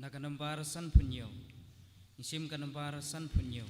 nakanempar san punyo isim kanempar san punyo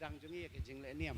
tang jungi ke jing le niam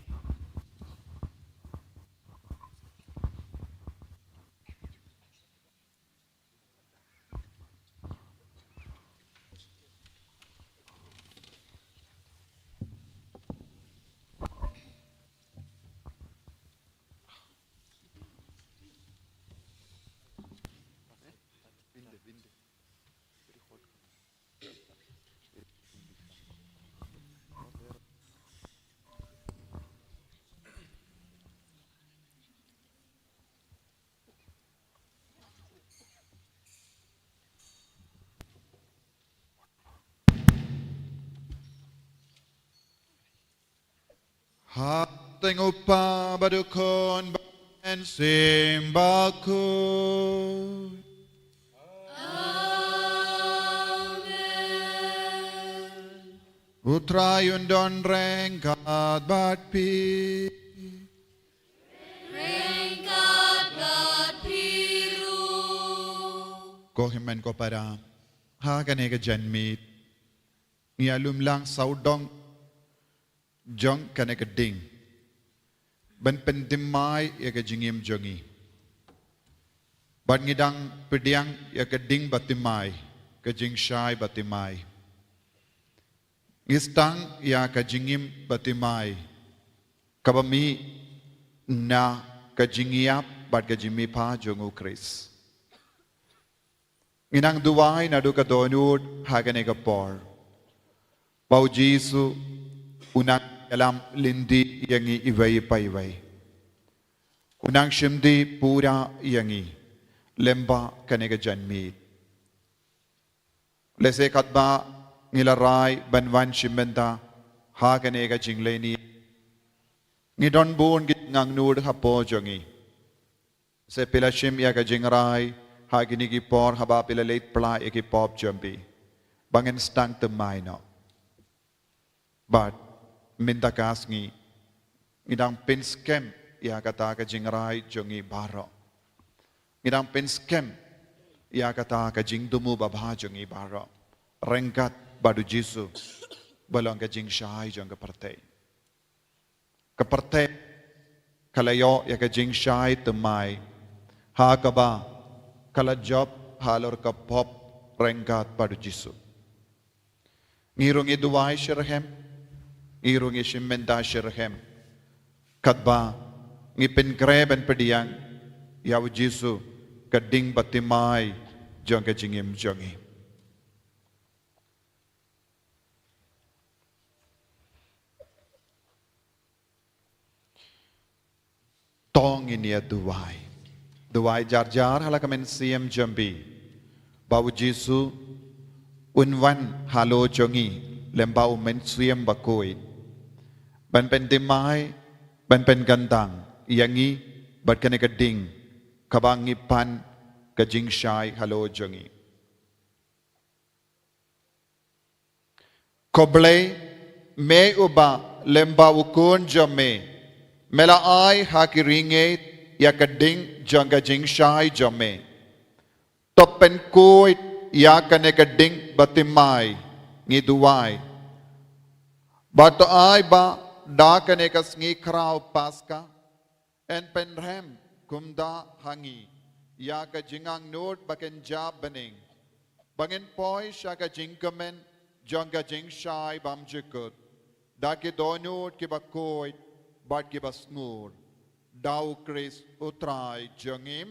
Tengok pa badukon ban simbaku. Putra yundon rengkat batpi. Ko himen ko para ha kanega janmit. Ngialum lang saudong jong kanega ding. Ban pendimai ya ke jingim jongi. Ban ngidang pediang ya ke ding batimai. Ke jing syai batimai. Ngistang ya ke jingim batimai. Kabami na ke jingiap bat ke jimi pa jongu Kris. Nginang duwai na do ka donud hagane ka por. Pau Jisu unang alam lindi yangi iway pa iway. Unang shimdi pura yangi lemba kanega janmit. Lese katba ngilaray banwan shimenda ha kanega jingleni. Ngidon buon git ngang nud hapo jongi. Se pila shim ya ka jingray ha ginigi por haba pila late pla iki pop jumpi. Bangin stang temay no. But minta kasngi ngidang pinskem ya kata ka jingray jongi baro. Ngidang pinskem ya kata ka jingdumu babha jongi baro. Rengkat badu Jisu balong ka jing syai jong ka partay. Ka partay kalayo ya ka jing syai temay ha ka ba kala job halor ka pop rengkat badu Jisu. Ngirong iduway syirahem irung ishimenda shirhem katba ngipin kreben pediang yaw Jisu kading batimai jong ka jingim jongi. Tong ini ya duwai jar halakamen siem jambi bawu Jisu unwan halo jongi lembau men siem bakoi ban pen dimai ban pen gandang yangi bat kene kading kabangi pan kajing syai halo jongi koblei me uba lemba ukun jome mela ai hakiringe ya kading janga jing syai jome topen kuit ya kene kading batimai ngiduai bato ai ba da kene kasngi krau paska en penrem kumda hangi ya ka jingang nod baken jab bening bangin poi shaka jingkamen jonga jing shai bam jikut da ki donod ki bakoi bat ki basngur dau Kris utrai jongim.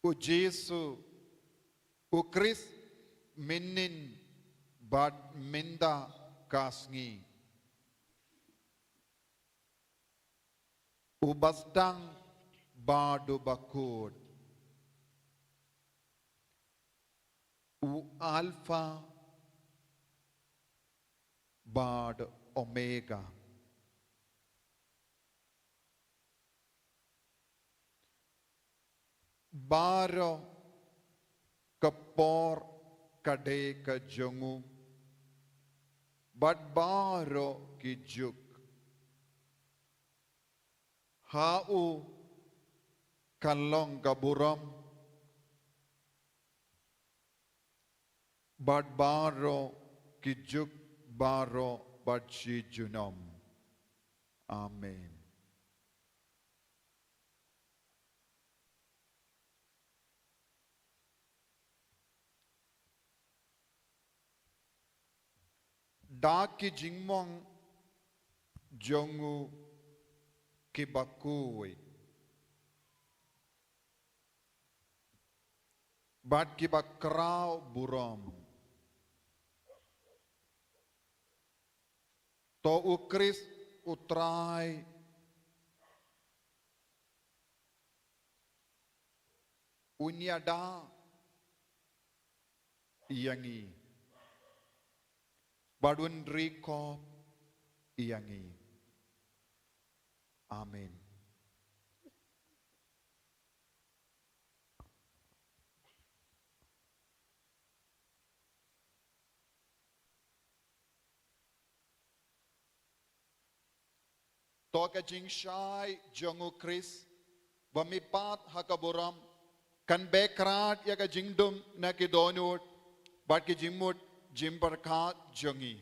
O Jesu, o Kris minin bad minda kasngi. O bastang bado bakod. O alpha bad omega. Baro kapor kade ka jongu badbaro kijuk hau kalong kaburam badbaro kijuk baro badshi junom. Amen. Daki jingmong jongu kibakui bat kibakrau buram to ukris utrai unyada iyangi badun riko iyangi. Amin. Toka jing shai jongu kris bamipat hakaburam kan bekrat ya ka jingdum na ki donut bat ki jingmut jimbarkat jongi.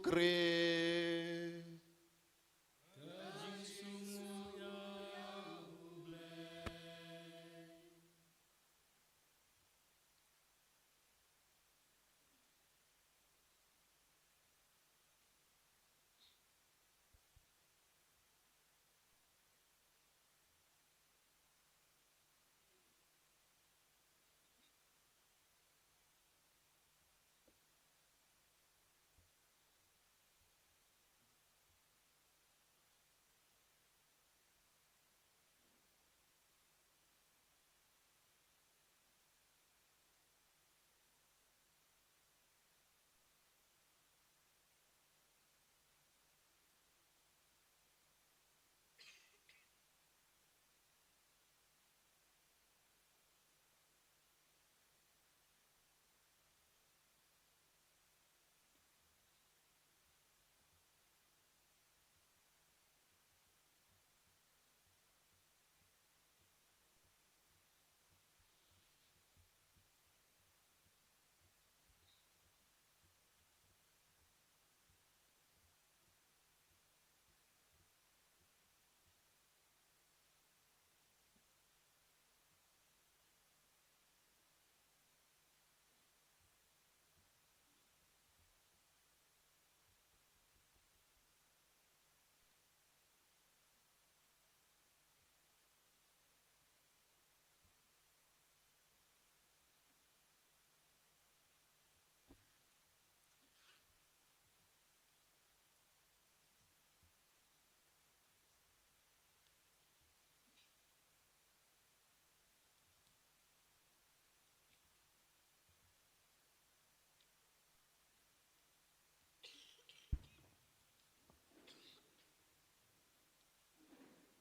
Kris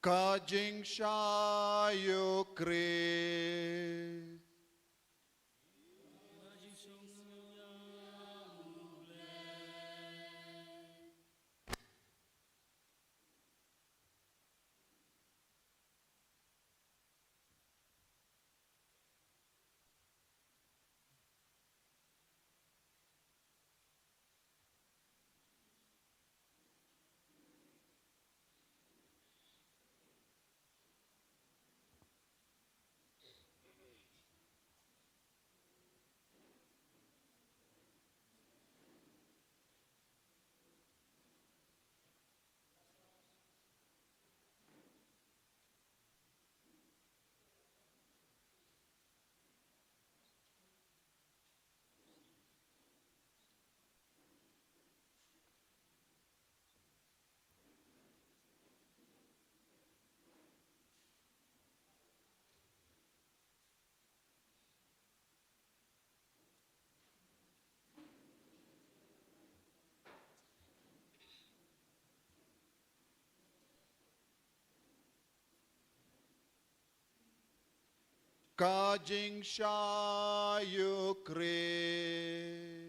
Kajing Shayu Christ. Kajing Shayu Christ.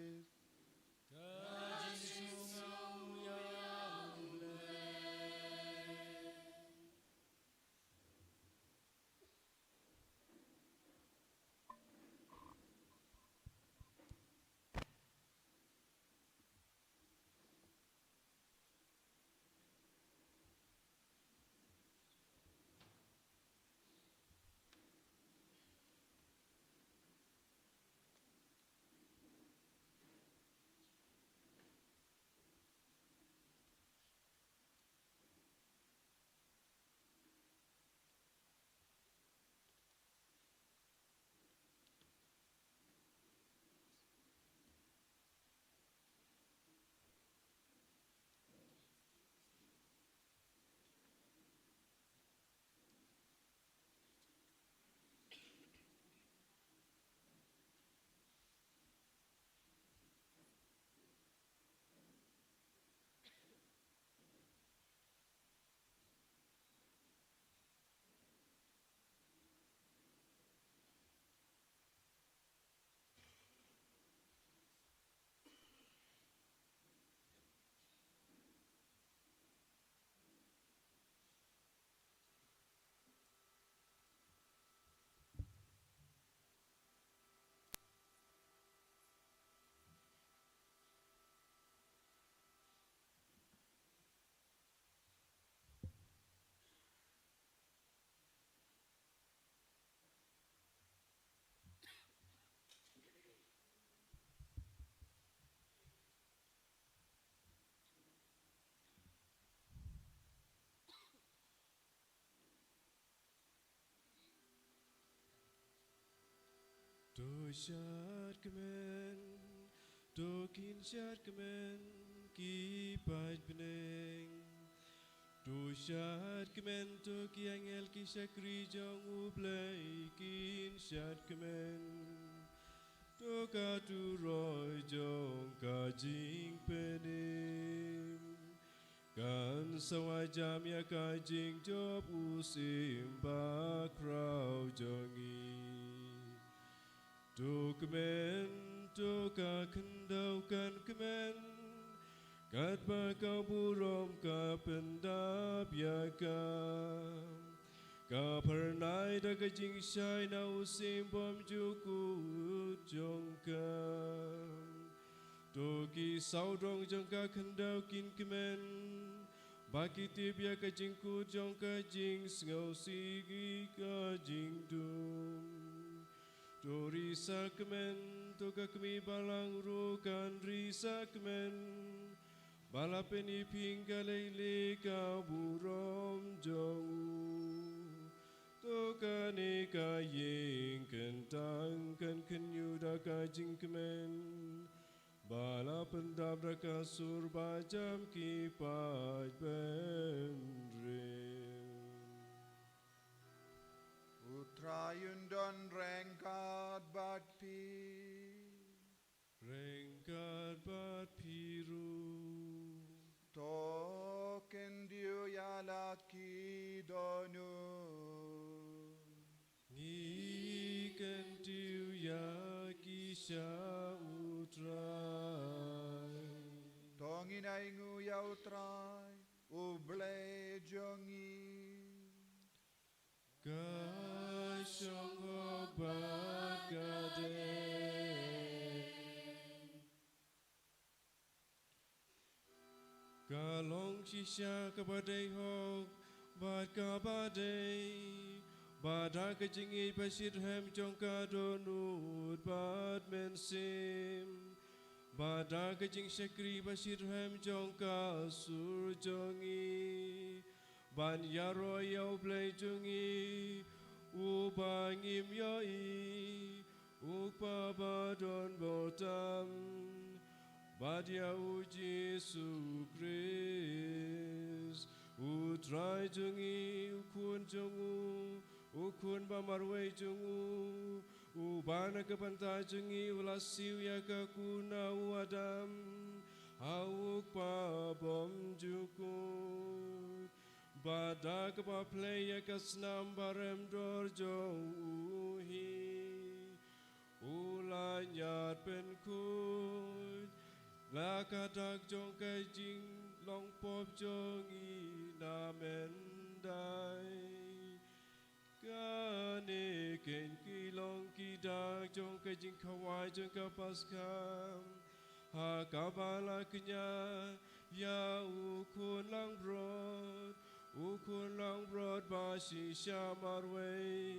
Dosyat kemen, dokin syat kemen, kipat beneng. Dosyat kemen, doki angel kisah krijong ublay, kin syat kemen. Doka turoy jong kajing penim. Kan sawajam ya kajing job usim bakrau jongi. Tu kemen, tu ka kendaukan kemen, kat bakau burom ka pendap yakam. Ka pernai da kajing syai na usim bom jukut jongkam. Tu ki saudong jongka kendaukin kemen, baki tibia kajing ku jong kajing sengau sigi kajing dum. Do risa kemen, toka kami balang rukan risa kemen, balapeni pinggalele ka burom jong. Toka ne ka yeng kentang kan kenyuda ka jing kemen, balapendab raka surba jam kipat bendre. Putra yundon rengkat bat pi. Rengkat bat piru. Token diu ya laki do utrai uble jongi Kasyong obat kadeh Kalong shisha kabadai hok bad kabadai Bada kejingi pasir hem jongka donut bad mensim Bada kejing syakri pasir hem jongka surjongi Ban yaro yau blai jungi ubangim yoi ukpa badon botam Badia uji sukris utrai jungi ukun jungu ukun bamarwei jungu ubana kepantai jungi ulasiu ya kakuna uadam hauk pa bom jukut Bada kepa play ya kasnam barem dorjong uhi ulanyat penkut lakadak jong kajing long pop jongi namendai Kane ken kilong kidak jong kajing kawai jong kapaskam ha kabala kenya ya ukun lang brod basi shamarway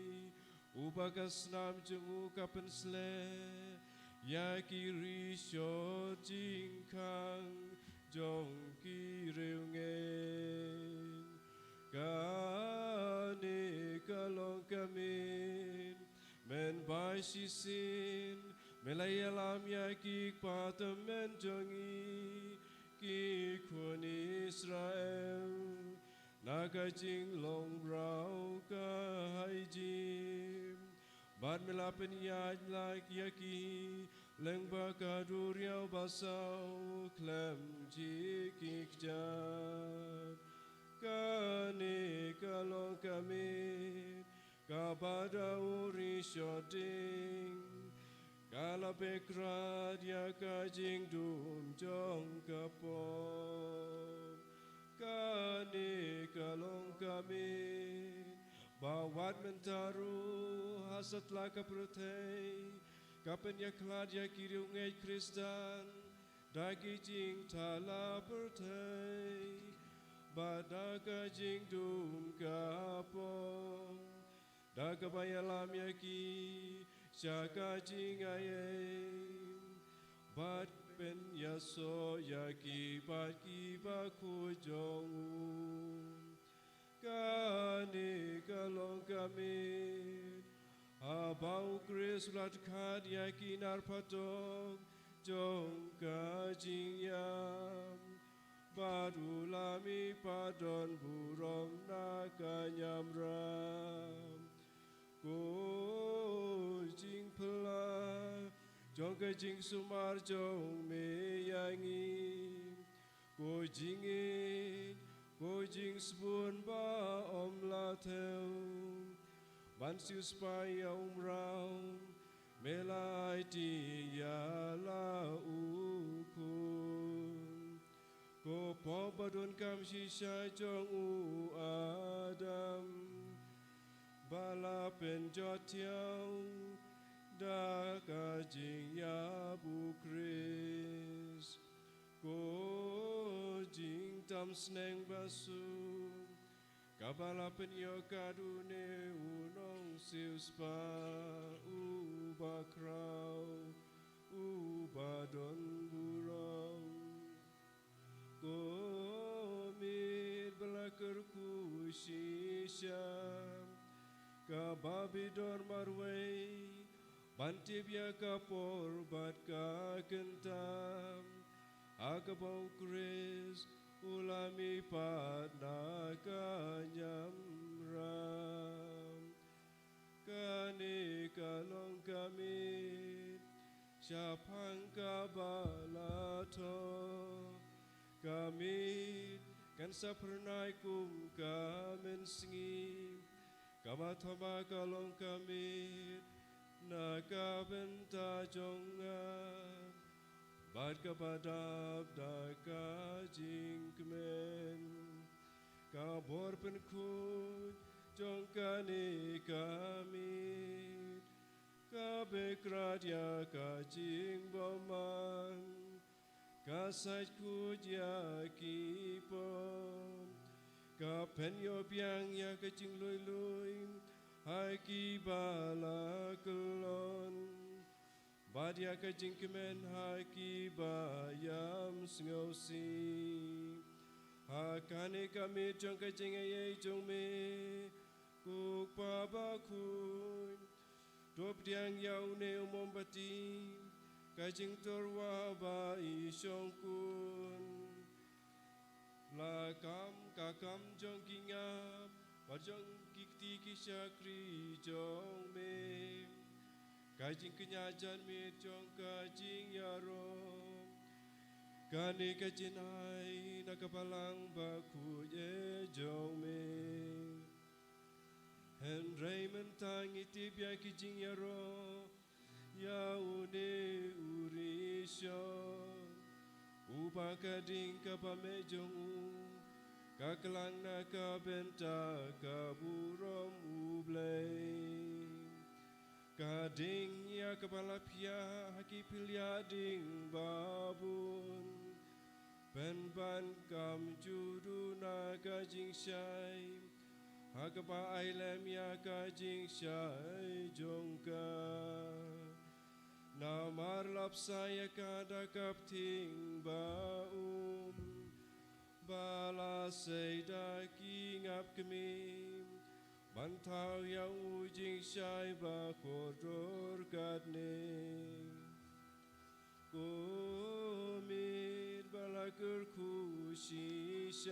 ubagas nam jong ukapen sle ya kiri shot jingkang jong kireungen Kane kalong kamin men bai sisin melayalam ya kik patamen jongi kikun Israel nakajing long rau kahajim bad melapen yaj lak yaki leng bakadur yau basau klem jikik jad Kane kalong kami kapada uri shoting kala bekrad ya kajing dum jong kapong Kane kalong kami bawat mentaru hasat laka protei kapen ya klad ya kiriungai Kristan dagi jing tala protei Badaka jing dum kapong Daka bayalam yaki Shaka jing ayem Bad pen yaso yaki Bad kiba kujongu Kane kalong kami Abau kris ulat kad yaki narpatong Jong ka jing yam Padulami padon burong nakanyamram Ko jing pela Jong ke jing sumar jong meyangi Ko jingin Ko jing sebun ba om lateu Mansius paya umrau Melai dia la ukun Ko pobadun kam shisha jong u adam Bala penjot tiao Da kajing ya bu kris Ko jing tam sneng basu Kabala penyo kadune unong sius pa U bakrau U badon burong Komit belakerku shisha Kababidor marway Bantibya kapor bat ka kentam Akabau kris ulami pat nakanyamram Kane kalong kamit Syapang kabalato Kamit kan sa pernay kum kamen singi Kamatama kalong kamit Nakabenta jonga Bad kapadab da ka jingkmen ka bor penkut jong kani kami ka bekrat ya ka jing boman ka sait kut ya kipon ka penyo piang ya ka jing lui lui hai ki bala kelon Badia ka jingkemen haki bayam sngausi Hakane kami jong ka jingaye jong me Kuk pabakun Dop diang yau ne umombati Ka jing torwa ba isyong kun La kam kakam jong kingap Bajong kikti kisyakri jong me Kajing kenyajan mit jong kajing yarom Kani kajin hai nakapalang baku ye jong me Henry mentang itip ya kijing yaro Yaune urisyon Upa kading kapame jong Kakelang nakabenta kaburom ublay Kading ya kepala pia haki pilya ding babun Penban kam judu na kajing syai Hakapa ailem ya kajing syai jongka Namar lap saya kadakap ting baum Bala seidaki ngap kemim Bantau yang ujing syai bakodor kadne Kumid balakur kushisham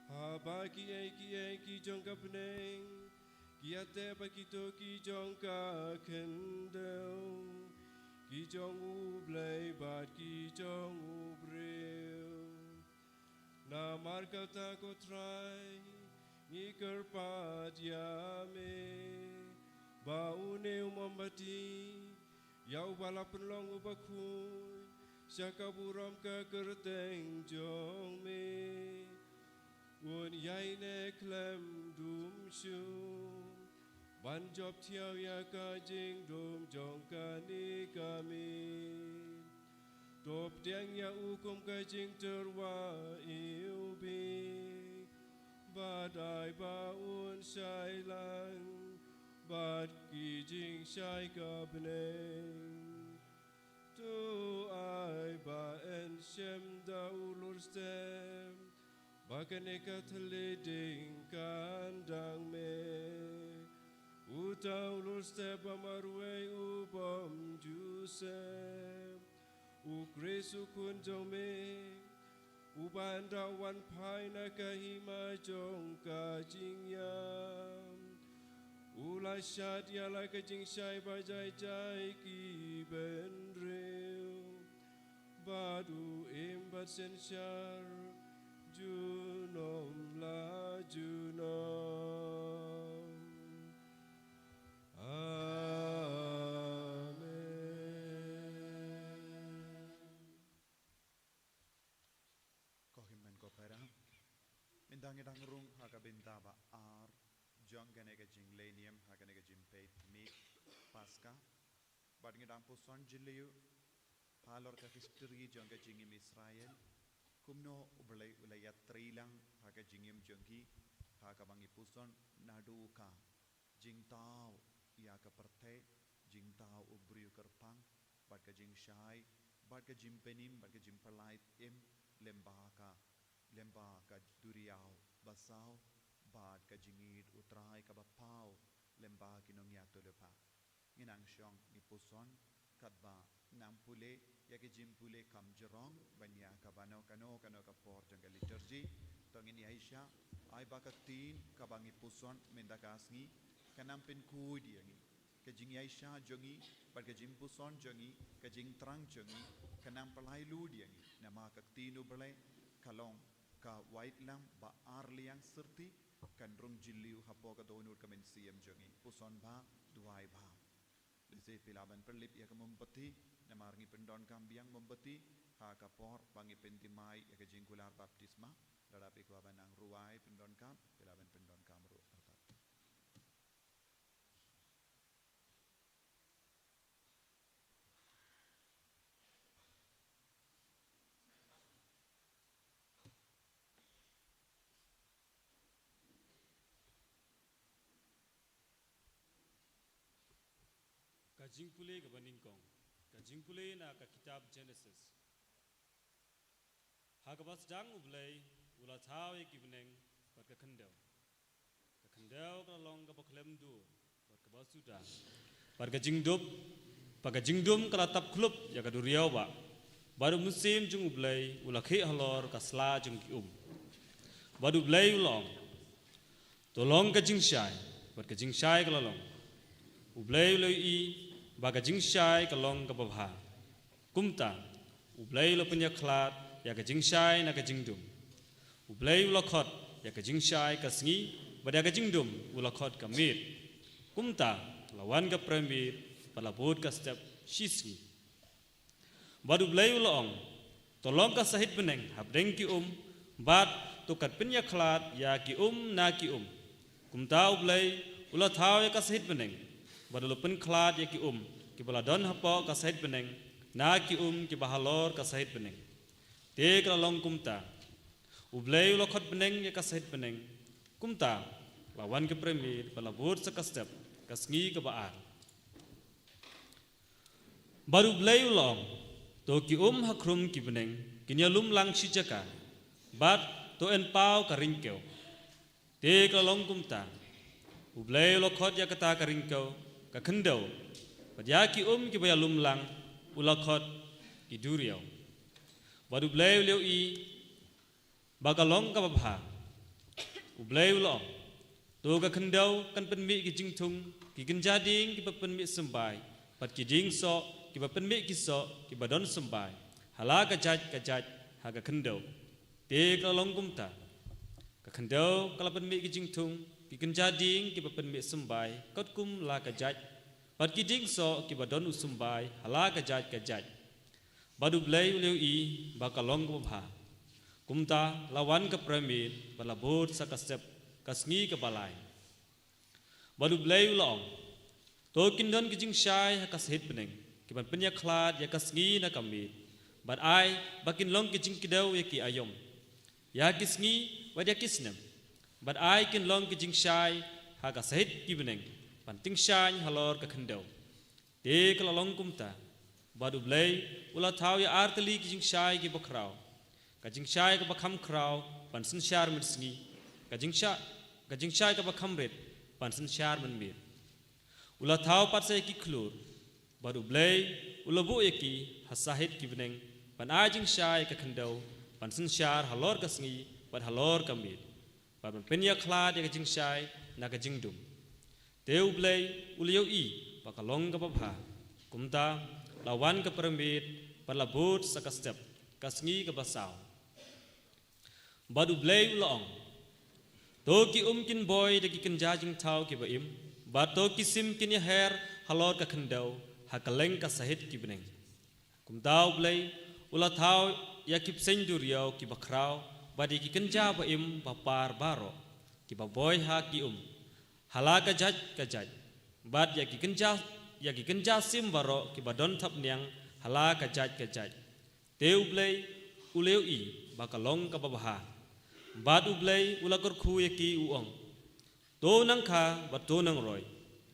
Habaki eki jongka peneng Kiate pakito ki jongka kendel Ki jong ublay bat ki jong ubreu Namar kata kotrai Ikerpat yame Baune umambati Yau bala penlong ubakuy Syakaburam ka kerteng jong me Un yaine klem dum syum Banjob tiaw ya ka jing dum jong kani kami Top tiang ya ukum ka jing terwa iubi Badai baun syai lang Bad kijing syai ka beneng Tu ai ba en syem da ulur stem Bakane ka teleding kandang me Uta ulur stem bamarwe ubom jusem Ukre sukun jong me Ubanda wan pai na kahima jong kajing yam Ulai syad ya la kajing syai bajai jai ki benreu Badu imbat sensyar junom la junom Mindang rung haka bintaba ar jong ganega jinglenium haka nega jimpeit mik paska bad ngedang puson jiliu halor ka history jong ga jingim Israel kumno ulayat trilang haka jingim jongki haka bangi puson naduka jingtau ya ka perte jingtau ubriu kerpang bad ka jing syai bad ka jimpenim bad ka jimpelait im lembaka duriau basau bad ka jingid utrai ka bapau lemba kinong yato lepa nginang syong ni puson katba nampule ya ke jimpule kam jerong banya ka bano kano ka por jang liturgi tongin Aisha ai bakatin ka bangi puson mendakasngi kanampin ku diangi ka jing Aisha jongi bad ka jing puson jongi ka jing trang jongi kanam palai lu diangi nama ka tinu belai kalong ka white lang ba arliang serti kan rung jiliu hapo ka donur ka men siem jongi puson ba duai ba lese pilaban perlip ya ka mumpati namarngi pendon kambiang membeti ha kapor bangi pentimai ya ke jingkular baptisma ladapi ko banang ruai pendon kam pelaban pendon kam ru artat Kajingpule ke baningkong, kajingpule na ka kitab Genesis. Hagabas dang ublay, ula tawe kibeneng, bat ka kendau. Ka kendau ka long ka baklem du, bat ka basuda. Bat ka jingdum ka latap klub ya ka duriau ba. Baru musim jung ublay, ula khi halor ka sla jung kium. Baru ublay ulong, tolong ka jingsyai, bat ka jingsyai ka lalong. Ublay ulay i, baga jingsyai ka long ka babha. Kumta, ublay lo punya klat, ya ka jingsyai na ka jingdum. Ublay ulakot, ya ka jingsyai ka sengi, bada ka jingdum, ulakot ka mit. Kumta, lawan ka premit, palabut ka step shisgi. Badu ublay ulong, tolong ka sahit beneng, habdeng ki bat tukat punya klat, ya ki na ki Kumta ublay, ulathaw ya ka sahit beneng. Badalupin klat ya ki ki baladon hapo ka sahit beneng, na ki ki bahalor ka sahit beneng. Te ka long kumta, ublay ulakot beneng ya ka sahit beneng. Kumta, lawan ke premit, balabut sa ka step, ka sengi ka baar. Baru ublay ulong, to ki hakrum ki beneng, kinyalum lang sijaka, bat to enpau ka ringkeu. Te ka long kumta, ublay ulakot ya kata ka ringkeu, ka kendau, padya ki ki baya lumlang, ulakot ki duriau. Badu blay uleu i, bagalong ka babha, ublay ulong, to ka kendau kan penmi ki jingtung, ki genjading ki penmi sembai, pat ki jing so, ki penmi ki so, ki badon sembai, hala ka jaj, ha ka kendau. Te ka long kumta, ka kendau kala penmi ki jingtung, ki genjading ki penmi sembai, kot kum la ka jaj, pat ki jing so ki badon usumbai, hala ka jaj. Badu blay uleu i bakalong ko bha. Kumta lawan ka premit balabut sa kasep kasngi ka balay. Badu blay ulong. To kindon ki jing syai ha kasahit beneng, ki ban penya klat ya kasngi na kamit. Bad ai bakin long ki jing kidaw ya ki ayom. Ya kisngi wad ya kisnem. Bad ai kin long ki jing syai ha kasahit ki beneng. Panting syai halor ka kendaw. Te kalalong kumta. Badu blay ulathaw ya arteli ki jing syai ki bakraw. Ka jing syai ka bakham kraw pansin syar mirsngi. Ka jing syai ka bakham red pansin syar menmir. Ulathaw patsay ki klur. Badu blay ulabu ya ki hasahit ki beneng. Pan ai jing syai ka kendaw pansin syar halor ka sengi pad halor ka mir. Pad penya klad ya ka jing syai na ka jingdum. Teu blay uliau i pakalong ka babha. Kumta lawan ka permit palabut sa kastep kasngi ka basaw. Badu blay ulong. To ki kin boy da ki kenjajing tau ki baim. Bato ki sim kin ya her halor ka kendaw hakaleng ka sahit ki beneng. Kumta blay ulathaw ya ki pseng duriau ki bakraw badi ki kenja baim bapar baro ki baboy ha ki hala ka jaj. Bad ya ki kenja sim baro ki badon thap niang hala ka jaj. Teu blay uleu i bakalong ka babha. Bad ublay ulakor khu ya ki uong. To nang kha bat to nang roy.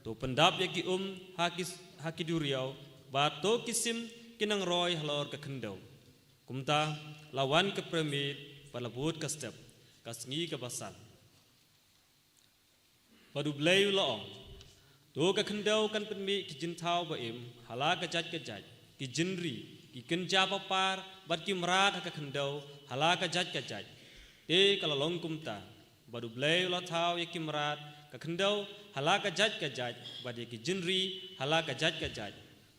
To pendap ya ki ha ki duriau bad to kisim kinang roy halor ka kendau. Kumta lawan ka premit palabut ka step kasngi ka basan. Badu blay ulong. To ka kendau kan penmi ki jintau baim hala ka jaj ki jinri ki kenja papar bat ki mrat ka kendau hala ka jaj. Te kalalong kumta badu blay ulathaw ya ki mrat ka kendau hala ka jaj bad ya ki jinri hala ka jaj.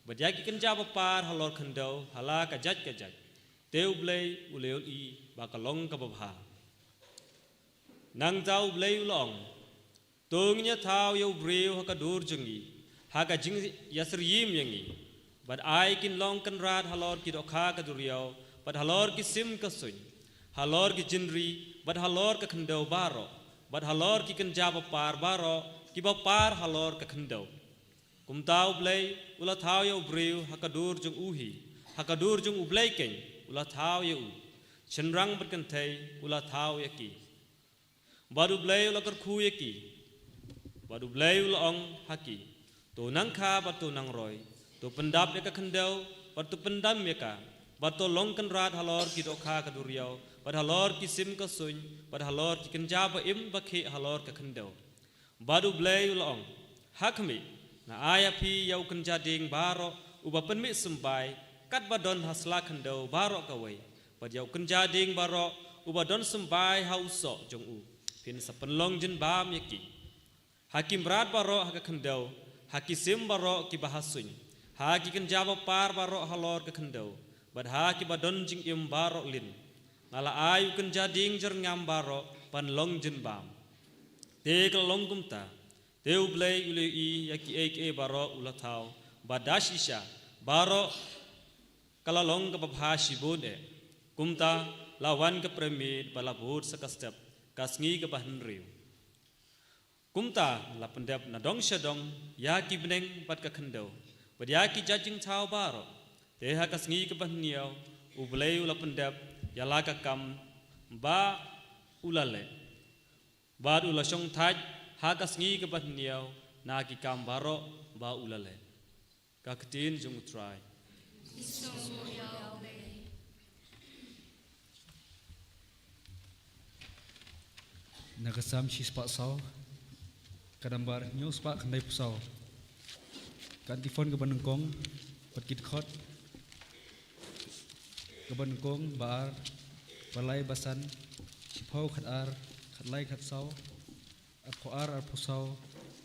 Bad ya ki kenja papar halor kendau hala ka jaj. Teu blay uleu i bakalong ka babha. Nang tau blay ulong. Tungnya tahu ya ubreu haka dur jengi, haka jing yasriyim yangi. bad ai kin long kan rat halor ki dokha ka duriau bad halor ki sim ka suny halor ki jinri bad halor ka khandau baro bad halor ki kan jaba par baro ki ba par halor ka khandau kumtau blai ula thau ya ubriu hakadur jung uhi hakadur jung ublai ken ula thau ya u chenrang bad kan thai ula thau ya ki badu blai ula kar khu ya ki badu blai ula ong haki tu nang kha bad tu nang roi tu pendap ya ka khandau bad tu pendam ya ka bad tu long kan rat halor ki dokha ka duriau bad halor ki sim ka suny bad halor ki kan jaba im ba khe halor ka khandau badu blai ula ong hakmi na aya pi yau kan jading baro uba penmi sembai kat badon hasla khandau baro kawai bad yau kan jading baro uba don sembai hauso jong u pin sa penlong jin bam yaki hakim rat baro haka khandau haki sim baro ki bahasuny haki kan jaba par baro halor ka khandau bad haki badon jing im baro lin ngala ayu kan jading jer ngam baro pan long jin bam te kal long kumta Teu blai ule I yaki ek baro ulatau badashisha baro kalalong ka babhashi bode kumta lawan ka premit balabud sa kastep kasngi ka bahnriu kumta la pendep na dong shadong yaki bneng pat ka khandau bad yaki jajing chau baro teha kasngi ka bahniau ublai ula pendep yala ka kam ba ulale bad ula shong thaj hakas ngi ke bahniau na ki kam baro ba ulale ka ktin jung try nagasam si spa saw kadambar nyu spa kandai pusau kan tifon ke banengkong patkit khot ke banengkong bar balai basan sipau khatar khatlai khat saw Ar ar pusau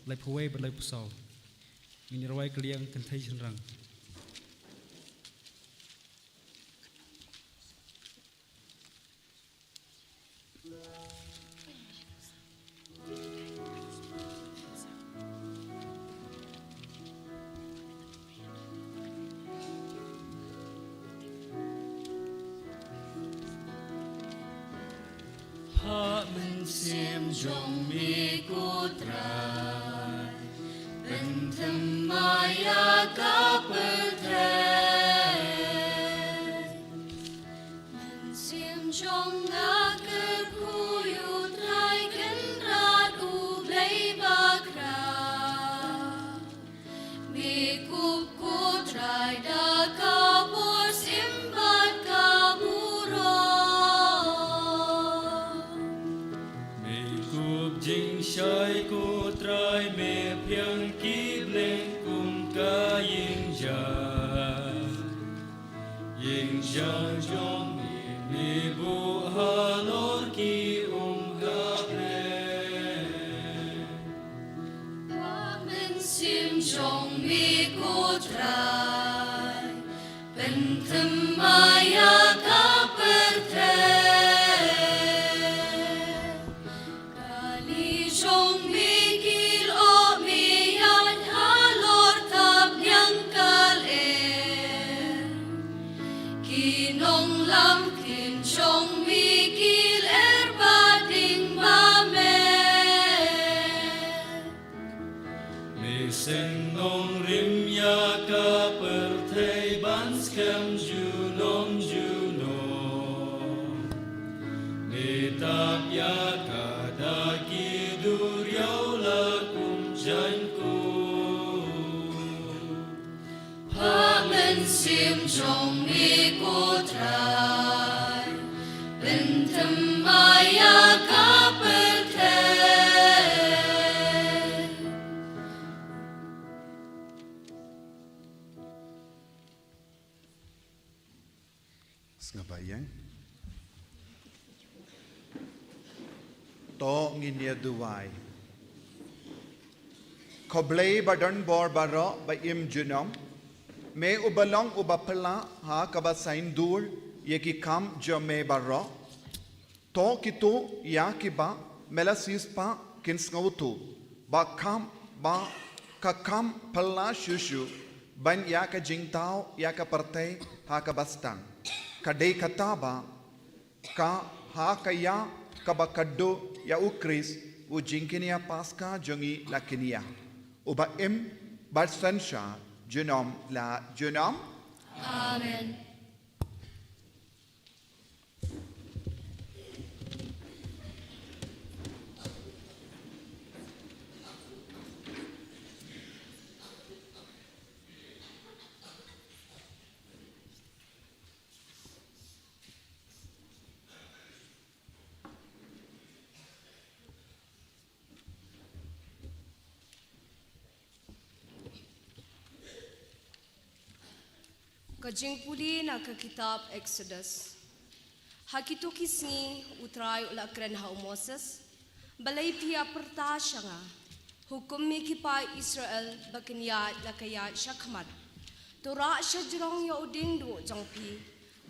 lai phuwei balai pusau ini rawai keliang kentai chenrang Sim jong mi kutrai Bentham maya ka pertrai Sim jong nga kerkuyu trai kenrat ublay bakra Mi kup kutrai da kabur simbat kaburo Jing shai ko trai me piang ki bleng kum ka yin ja jong ni bu halor ki ga ble Men sim jong mi ko trai Bentham maya ka pertrai Jong mi kil o mi yan halor tab yang kal kinong lam kin jong mi kil bading ba me seng nong rim ya ka per thei ban skem ju nom me tap ya ka da ki Duriau lakum janku Pamen sim jong mi ko trai Bentham maya ka pertrai Ngabayang to nginia duwai khoblei badon bor baro ba im junom me ubalong ubapala ha kaba sain dur ye ki kam jo me baro to kitu ya ki ba melasis pa kins ngautu ba kam ba ka kam pala shushu ban ya ka jingtao ya ka partay ha ka bastang kadai kataba ka ha ka ya ka bakaddo ya ukris u jingkinia paska jongi lakinia uba im barsansha junom la junom Amen. Kajing puli na ka kitab Exodus. Hakito kisngi utray ula kren ha Moses. Balay pia perta siya nga. Hukum mi kipa Israel bakanya lakaya syakmat. Tura siya jirong ya uding do jangpi.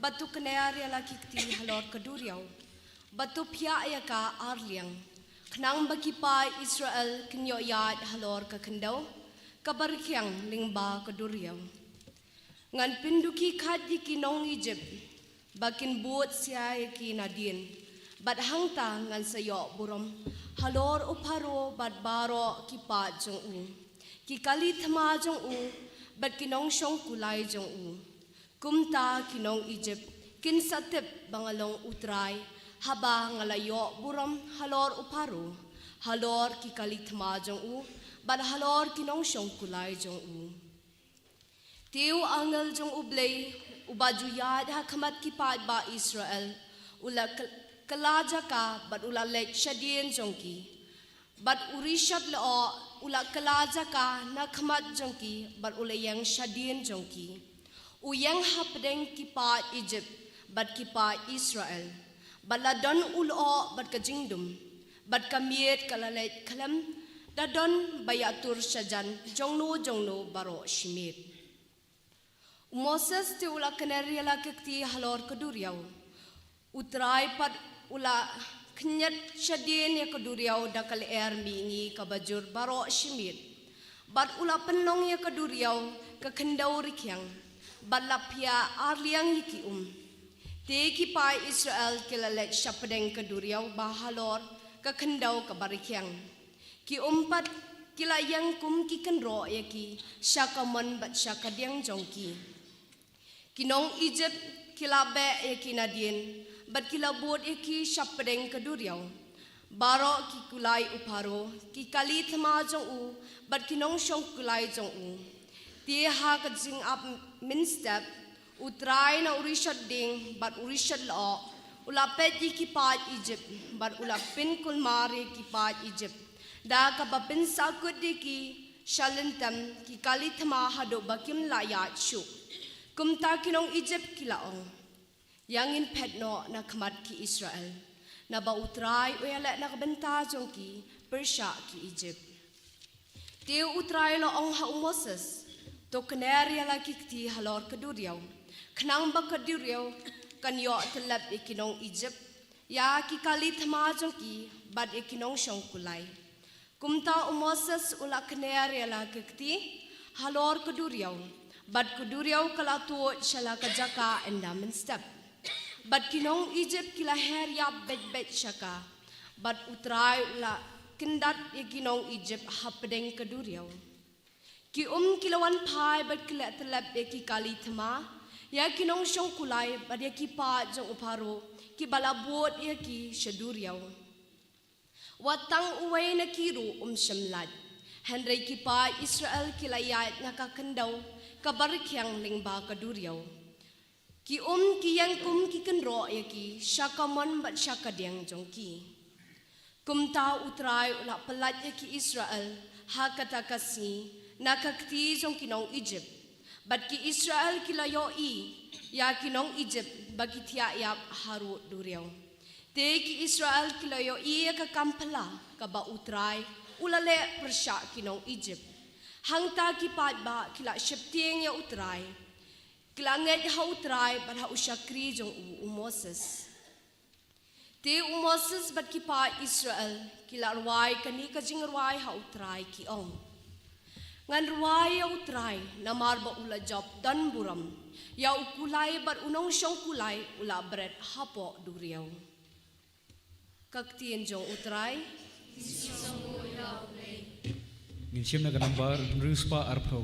Batu kenayari lakikti halor kaduryaw. Batu pia ayaka arliang. Kenang bakipa Israel kenyo yad halor kakendaw. Kabarikyang lingba kaduryaw. Ngan pinduki kat di kinong Egypt, bakin buot siya ki nadin, bat hangta ngan sayo burom, halor uparo bat baro kipat jong u, ki kalit ma jong u, bat kinong syong kulay jong u, kumta kinong Egypt, kin satip bangalong utray, haba ngalayo burom halor uparo, halor ki kalit ma jong u, bat halor kinong syong kulay jong u. Tiu angel jong ublay ubajuyad hakamat kipat ba Israel ula kalaja ka bat ula lek syadien jongki bat urishat lo ula kalaja ka nakamat jongki bat ula yang syadien jongki uyang hapdeng kipat Egypt bat kipat Israel baladon ulo bat kajingdum bat kamiet kalalet kalam dadon bayatur syajan jongno baro shimit Moses te ula kenari la kekti halor keduriau. Utrai pat ula kenyat syadien ya keduriau dakal mingi kabajur baro shimit. Bat ula penong ya keduriau ke kendau rikyang. Bat lapia arliang yiki Te kipai Israel kilalet syapedeng keduriau bahalor ke kendau ke barikyang. Ki umpat kila yang ki kenro yaki syakaman bat syakadiang jongki. Kinong Egypt kilabe eki nadien, bat kilabot eki syapedeng keduriau. Baro ki kulay uparo, ki kalit ma jong u, bat kinong syong kulay jong u. Tiha kajing up minstep, utray na urishad ding, bat urishad lo, ulapet ki pat Egypt, bat ulapin kulmari ki pat Egypt. Da kabapin sakut ki shalintam, ki kalit ma hado bakim layat syuk. Kumta kinong Egypt kilaong, yangin petno na kamat ki Israel, na bautray uyala na kabenta jong ki Persia ki Egypt. Tiu utray loong ha Moses, to kaneri ala kikti halor kaduryaw, kanang ba kaduryaw kanyo telap ikinong Egypt, ya ki kalit ma jong ki bad ikinong syong kulay. Kumta Moses ula kaneri ala kikti halor kaduryaw, Bat kuduriaw kalatuo shala kajaka endamen step. Bat kinong Egypt kila herya bet shaka. Bat utray la kindat kinong Egypt hapedeng kuduriaw. Ki kilawan pai bat kila telap ki kali thema. Ya kinong syong kulay bat ya ki pa jong uparo. Ki balabot ya ki syaduriaw. Watang uway na kiru syamlad. Henry ki pa Israel kilayat nakakendaw. Kabarikyang lingba kaduryaw. Ki kiyang ki kenro ya ki syakaman bat syakadiang jongki. Kumta utray ula pelat ya ki Israel hakatakasi nakakti jong kinong Egypt. Bat ki Israel kilayo ya kinong Egypt bagi tiap haru duryaw. Te ki Israel kilayo ya kakampala kaba utray ulale persya kinong Egypt. Hangta kipat ba kila syeptieng ya utray. Kila nget ha utray bat ha usyakri jong Moses. Te Moses bat kipa Israel kila ruay kani kajing ruay ha utray kiong. Ngan ruai au trai namar ba ula job dan buram. Ya ukulai bar unong syong kulai ula bread hapo duriau. Kaktien jong utrai. Ngin siam na kanambar nruspa arpau.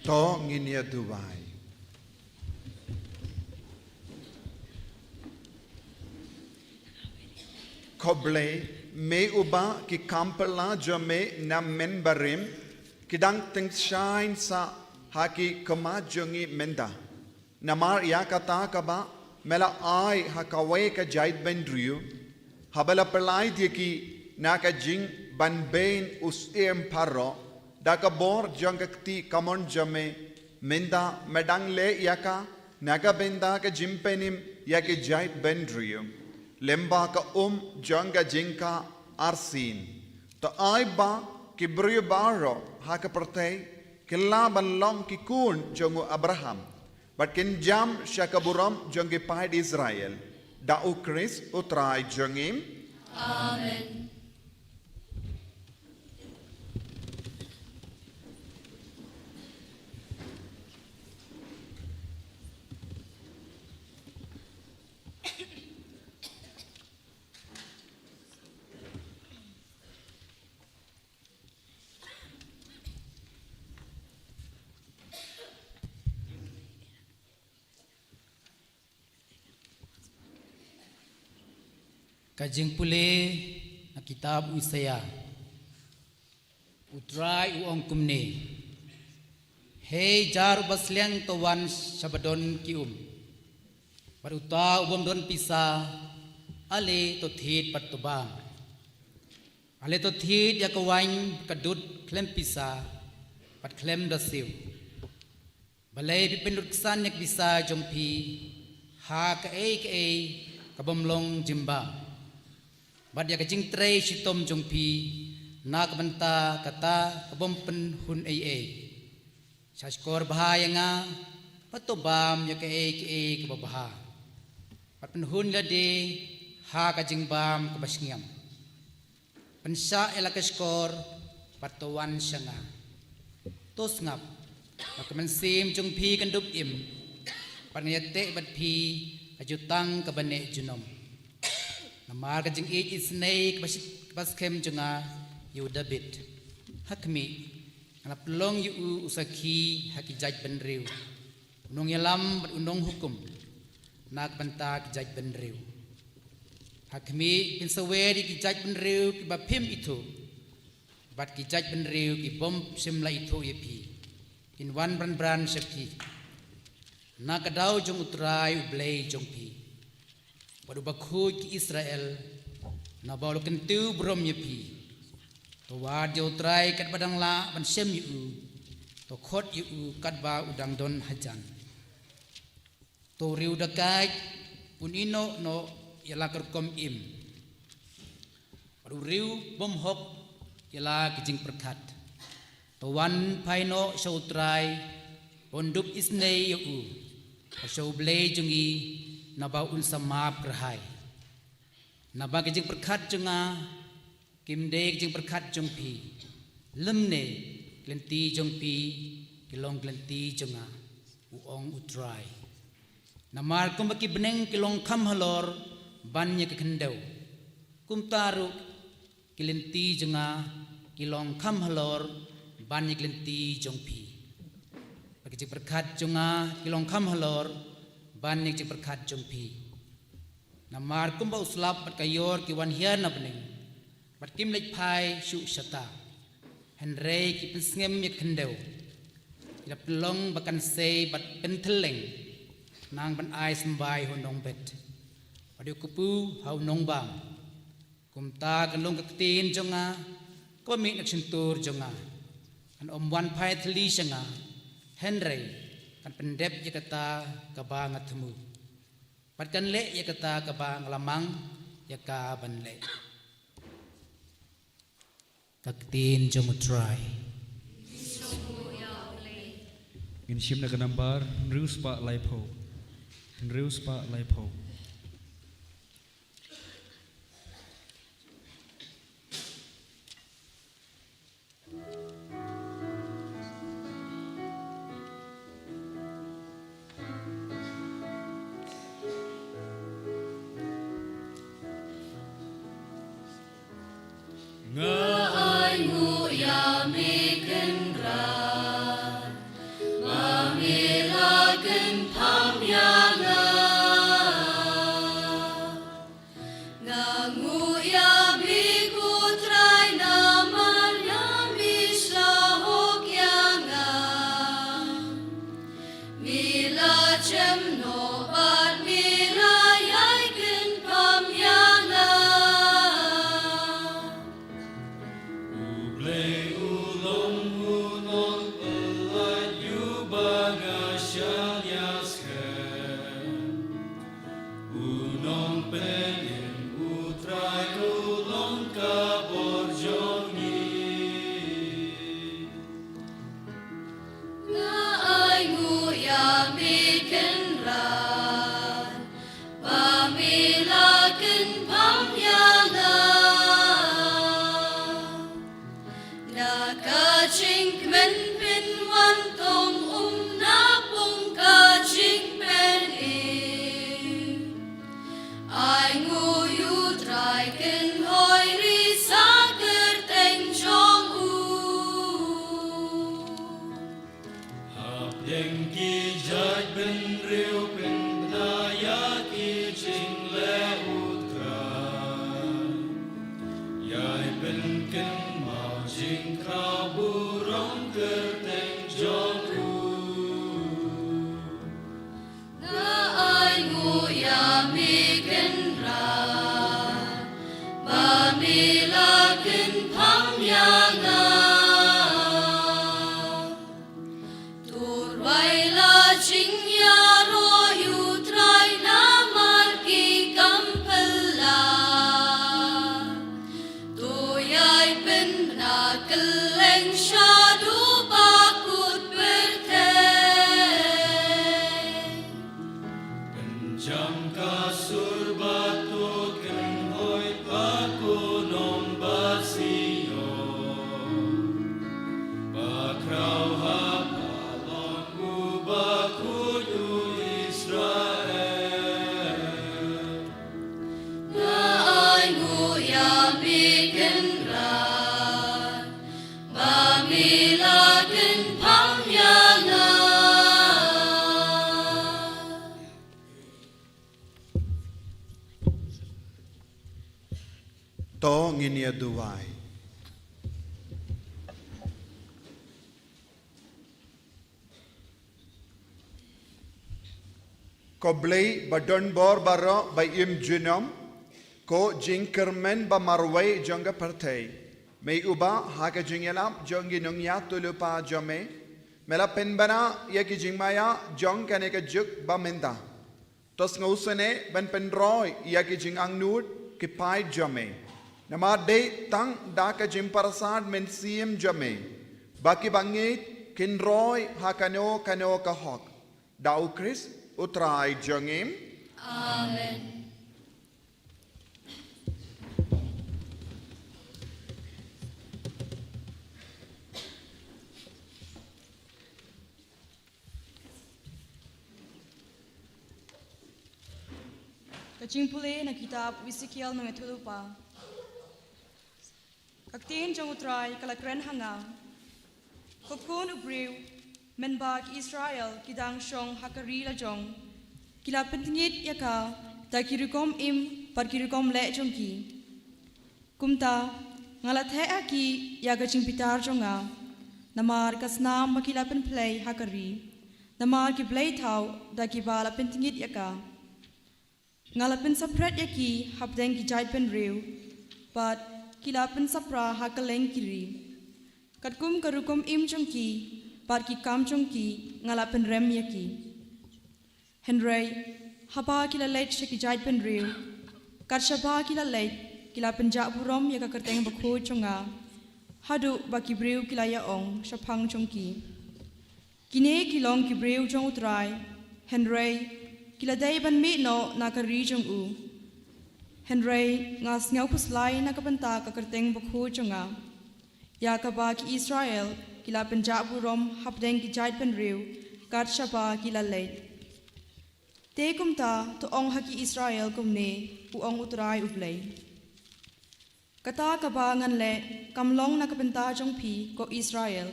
To nginia Dubai. Koble me uba ki kampela jome na menbarim kidang ting shine sa haki kemajongi menda. Namar yakata kaba mela ai hakawai ka jait bendriu habala pelai dia ki naka jing ban bain us paro daka bor jangakti kamon jame menda medang le yaka naga benda ka jimpenim yaki jait bendriu lemba ka janga jinka arsin to ai ba kibrio baro haka pertei killa balong ki kun jongu Abraham but kin jam shakaburam jongi pahid Israel da ukris utrai jongim Amen. Kajing pule na kitab Isaya utrai uong kumne hei jar basleng tawan sabadon kium paruta ubom don pisa ale to thit patubang ale to thit yakawain kadut klem pisa pat klem dasiu balai pipendut kesan yak bisa jompi ha ka e kabomlong jimba bad yak jing tre sitom jompi na kabanta kata kabompen hun e saskor bahaya nga patobam yak e kababaha pat penhun lade ha ka jingbam kabasngiam pensa elakaskor patuan sanga tos ngap Makamansim jung pi kan dup im Panayate bat pi ajutang kabane junom Namar ka jing it isnay kabaskem junga yu David Hakmi Anaplong yu usaki hakijaj benriw Unong yalam bat unong hukum Nagbanta kijaj benriw Hakmi pinsawe di kijaj benriw kibapim itu Bat kijaj benriw kibom simla itu yepi in one brand shakti nakadaw jong utray ublay jong pi padu bakhu ki Israel na bawlo kentu brom yepi to wad yo utray kat badang la ban sem yu to khot yu kat ba udang don hajan to riu dakai unino no yala kerkom im padu riu bom hok yala kijing perkat Wan paino sautrai ponduk isnei yu asau blei jungi naba un samap kerhai naba kijing perkat junga kimdek jing perkat jungpi lemne glenti jungpi kilong glenti junga uong utrai namar kumbaki beneng kilong kam halor bannya kekendau kumtaruk kilenti junga kilong kam halor Banyak lenti jongpi bagi cik berkat jonga kilong kam halor banyak cik berkat jongpi namar kumba uslap bat kayor kiwan hiar na bening bat kim lek pai shu shata henrei ki pensngem yak hendau ila pelong bakan sei bat penteleng nang ban ai sembai honong bet padu kupu hau nong bang kumta kalong kaktin jonga komik nak sentur jonga an wan pai thli sanga henry kan pendep yakata kaba ngatmu pat kan le yakata kaba nglamang yaka ban le kaktin jomutrai Ngin sim na ganambar nrius pa laipo nrius pa laipo Ngai ngu ya mi ken ra ma mi la ken pam ya nga nga ngu ya mi ku trai na man ya mi sa hok ya nga mi la chem no bat mi la yai ken pam ya nga Unong penin utrai To nginia duwai. Ko blei badon bor baro by im junom ko jingkermen ba marway jonga partay. May uba haka jingelam jongi nungya tulupa jome. Mela penbana yaki jingmaya jong kaneka juk ba menta. Tos ngusane ban penroy yaki jing angnud kipai jome. Nama day tang daka jimparasad men siem jame. Baki bangit kinroy hakano kano kahok. Dau Chris utrai jongim. Amen. Kacing pulih na kitab Wisikiel mengetulupa. Kaktin jong utray kalakren hanga. Kokun ubriw menbag Israel kidang syong hakari la jong. Kila pentingit yaka ta kirikom im par kirikom le jongki. Kumta ngalathe aki ya kacing pitar jonga. Namar kasnam makila penplay hakari. Namar ki play tau da kibala pentingit yaka. Ngalapin sapret yaki habdeng ki jait pen riu. But kilapan sapra hakaleng kiri. Katkum karukum im jongki, par ki kam jongki, ngalapan rem yaki. Henry, haba kila leit shaki jait pen riu. Kat shaba kila leit, kilapan jak burom yaka kerteng bakho jonga. Hadu baki briu kila yaong, shapang jongki. Kine kilong ki briu jong utray. Henry, kila day ban mi no nakari jong u. Henry ngas ngau puslai na kapanta kakerteng bakhu jonga. Ya kaba ki Israel kila penjab burom hapdeng ki jait pen riu kat shaba kila leit. Te kumta to ong haki Israel kumne u ong utrai ublay. Kata kaba ngan le kamlong na kapanta jong pi ko Israel.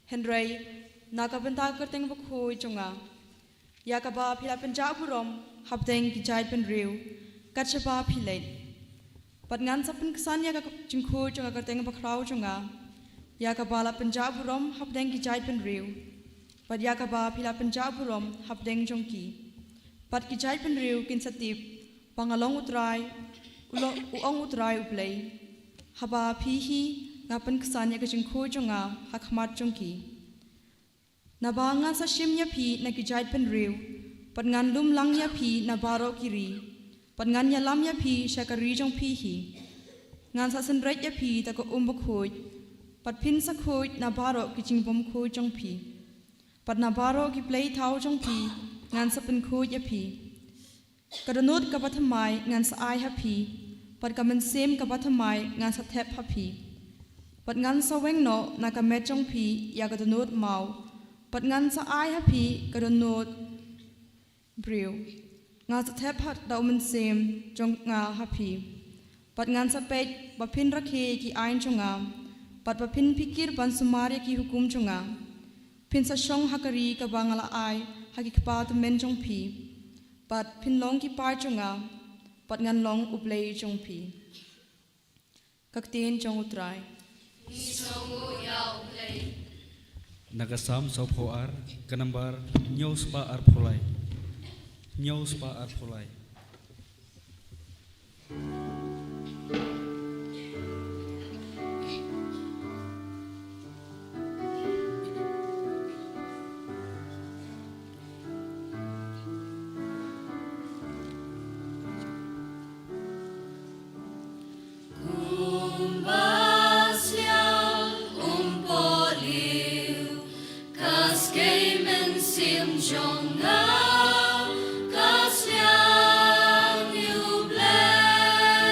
Henry na kapanta kakerteng bakhu jonga. Ya kaba pila penjab burom hapdeng ki jait pen riu kat shaba pilait. Pat ngan sapen kesan ya jingku jonga kerteng bakrau jonga. Ya kabala penjab burom hapdeng ki jait pen riu. Pat ya kaba pila penjab burom hapdeng jongki. Pat ki jait pen riu kin satip pangalong utrai uong utrai uplay. Haba pihi ngapen kesan ya jingku jonga hakmat jongki. Nabanga sa shim ya pi na ki jait pen riu. Pat ngan lum lang ya pi na baro kiri. Pat ngan ya lam ya pi syakari jong pi hi. Ngan sa senret ya pi ta ko umbok hoj. Pat pin sa hoj na baro ki jing bom hoj jong pi. Pat na baro ki play tau jong pi ngan sa pen hoj ya pi. Kadanot ka pathamai ngan sa ai ha pi. Pat kamen sem ka pathamai ngan sa thep ha pi. Pat ngan sa weng no na ka met jong pi ya kadanot mau. Pat ngan sa ai ha pi kadanot briu. Nga sa thep hat daw men sem jong nga happy. Pat ngan sa pek bapin rakhe ki ain jonga. Pat bapin pikir ban sumarya ki hukum jonga. Pin sa shong hakari ka bangala ai haki kpa men jong pi. Pat pin long ki par jonga. Pat ngan long uplay jong pi. kaktiin jong utrai. Nagasam sau phoar kanambar nyos pa ar phulai. Nyos pa ar phulai. Jonga, kas liang you bless.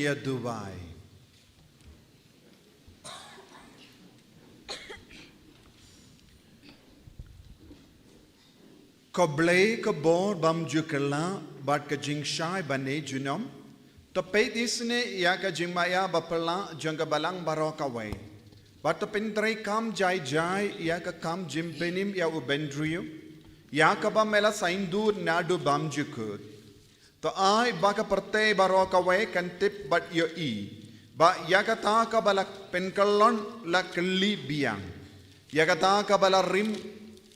nginia Dubai. Ko blei ko bor bam jukela bat ka jing shai bane junom. To peit isne ya ka jing maya bapala jangka balang barokawai. Bat to pintrai kam jai jai ya ka kam jimpenim ya ubendriu. Ya ka ba mela saindur nadu bam jukud. To ai baka perte barokawai kan tip bat yo I. Ba ya ka ta ka balak penkalon la keli biang. Ya ka ta ka balarim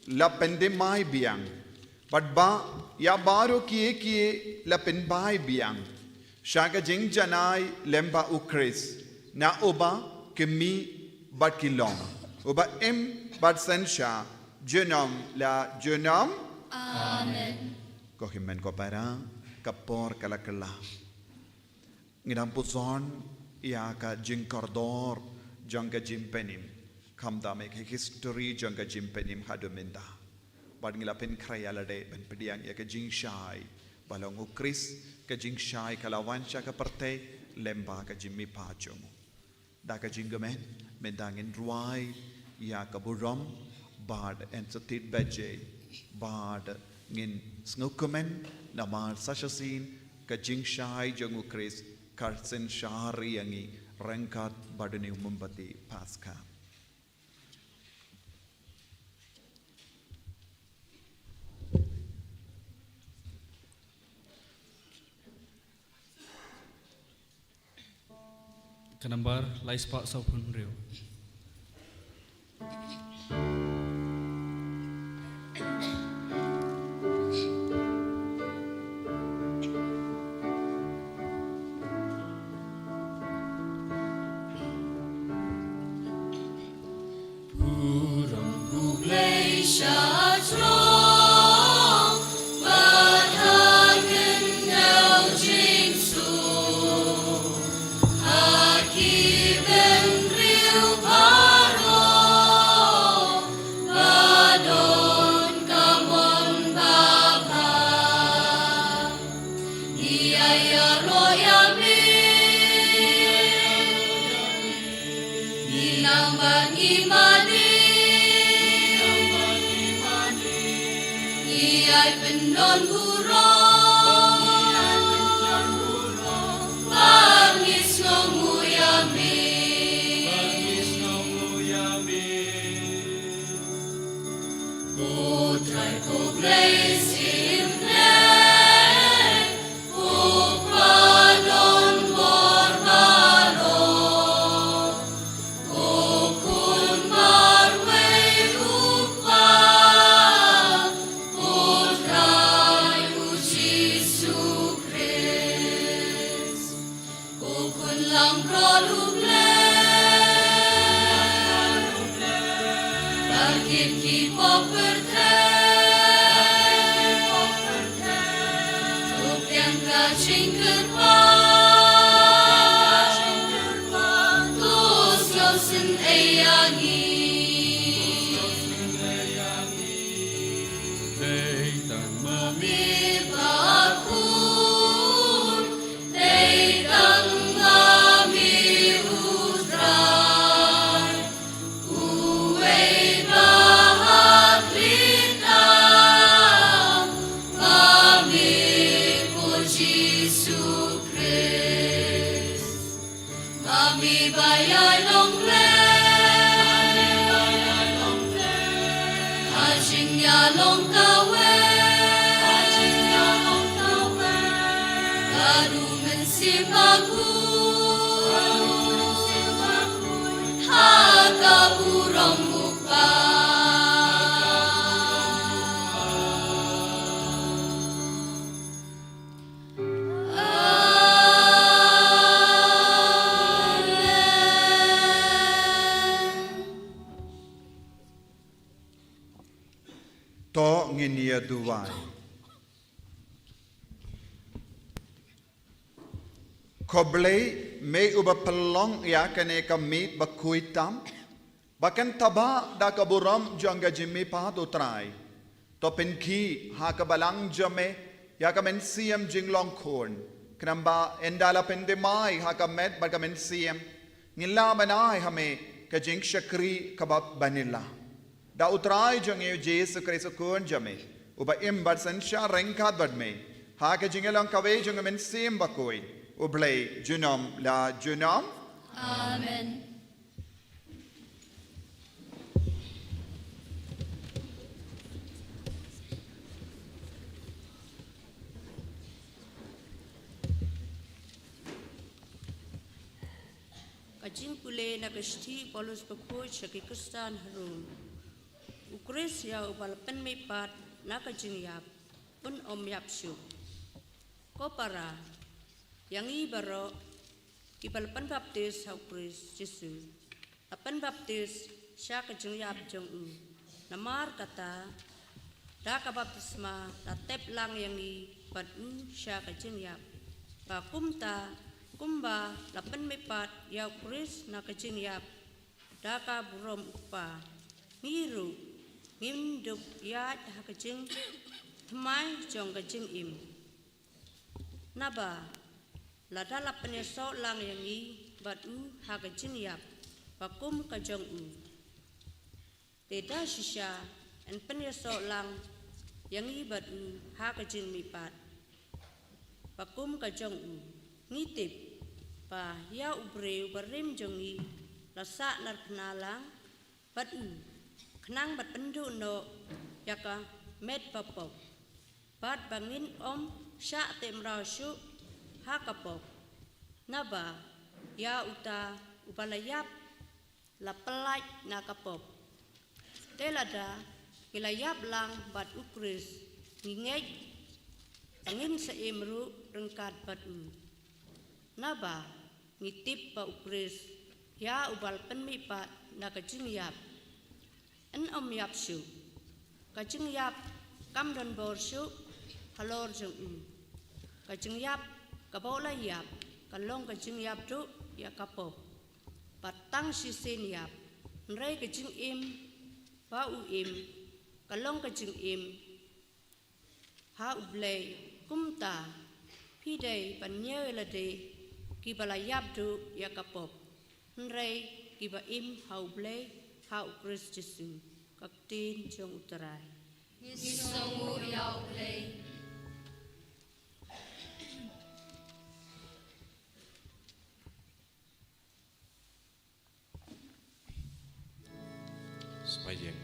la pendemai biang. But ba ya baru kie la penbai biang. Shaga jing janai lemba ukris. Na uba kemi bat kilong. Uba bat sensha. Junom la junom. Amen. Ko himen ko para kapor kalakala. Ngidam puson ya ka jing kordor jangka jimpenim. Kamda make history jangka jimpenim haduminda. Bad ngilapin krayalade ben pediang ya ka jing shai balong ukris ka jing shai kalawan siya ka parte lemba ka jimmi pajomo da ka jing gamen mendangin ruai ya ka burom bad en satit beje bad ngin snukumen namar sashasin ka jing shai jang ukris karsen shari yangi rengkat badani umumbati paska. Kanambar lais pak sau pun riu. To nginia Dubai. Koblei me uba pelong ya kane kamit bakuitam. Bahkan taba da kaburam jangga jimmi padu trai. To penki ha kabalang jame ya kamen siam jinglong korn. Knamba endala pendemai hakamet bagamen siem. Ngila banai hame kajing syakri kabab banila. Da utrai jange Jesu Kristus kun jame. Uba imbat sensya rengkat badme. Ha kajing elang kawe jange men siem bakoi. Ublay junom la junom. Amen. Kajing pule na kasti Paulus bakoi syaki Kristan harum. Ukris ya ubalapan may pat na kajing yap un yap syuk. Ko para yang ibaro ibalapan baptis ha Ukris Jesu. Apan baptis sya kajing yap jong namar kata da ka baptisma da tep lang yang i pat sya kajing yap. Ba kumba lapan mepat ya Kris na kajing yap daka burom upa miru nginduk ya ha kajing thmai jong kajing im naba lada lapan so lang yang i bat ha kajing yap bakum kajong teda shisha en pen so lang yang i bat ha kajing mipat bakum kajong ngitip pa ya ubreu berim jongi lasa nar penalang bat kenang bat pendu no yaka met papop bat bangin sya temrau syu hakapop naba ya uta upalayap la pelaj na kapop telada kilayap lang bat Ukris ngingej angin seimru rengkat bat naba ngitip pa Ukris ya ubal penmi pa na kajing yap en yap syu kajing yap kam don bor syu halor jong kajing yap kabola yap kalong kajing yap tu ya kapop patang sisin yap nrai kajing im pa im kalong kajing im ha ublay kumta pidai panye lade kibala yabdu ya kapop nrai kiba im haublay ha Ukris Jesu kaktin jong utarai Isongu yaublay. Semayang.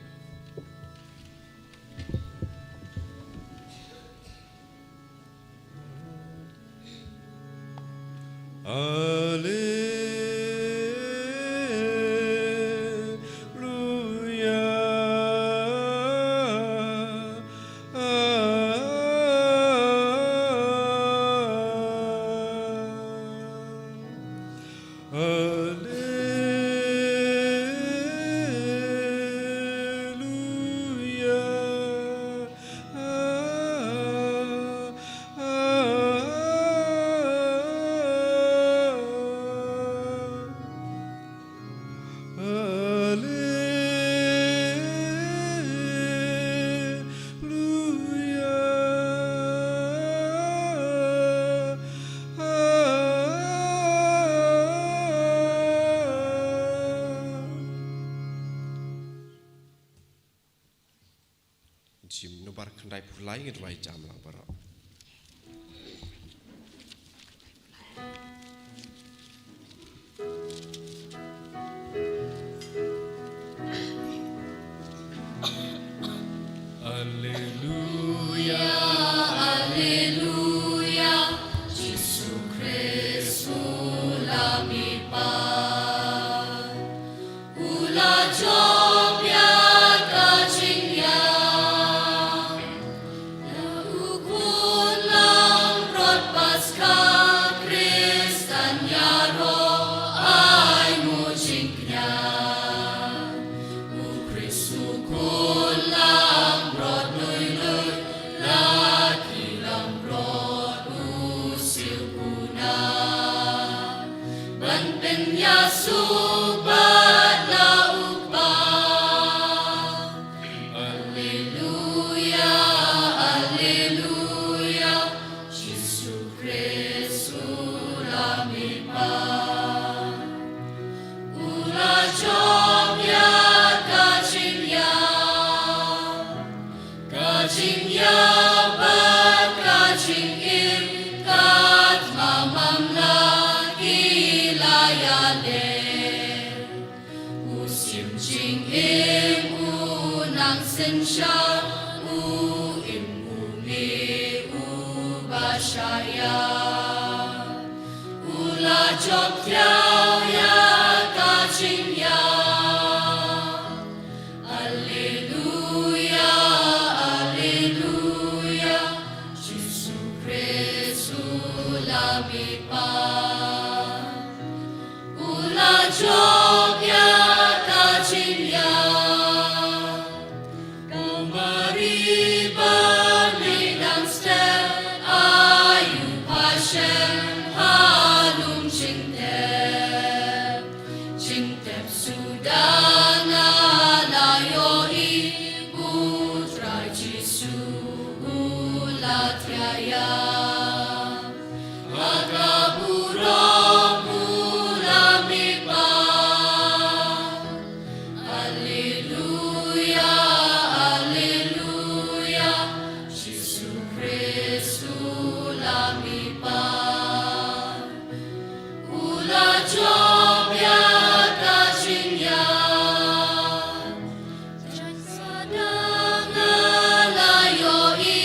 Jim no bar kendai pulai ngedwai jam lang barok. Uku sim ching im u nang sin sha u im u mi u ba sha ya u la chop tiao ya ka ching ya Alleluia Alleluia Jesu Christu la mi pa Ula job ya ka ching ya Kumari ba mi dang stem ayu pa shem halum ching tep sudana la yo i putra Jesu ula tiaya Alleluia, Alleluia, Jesu Christu la mi pa. Ula job ya ka ching ya. Sadanga la yo i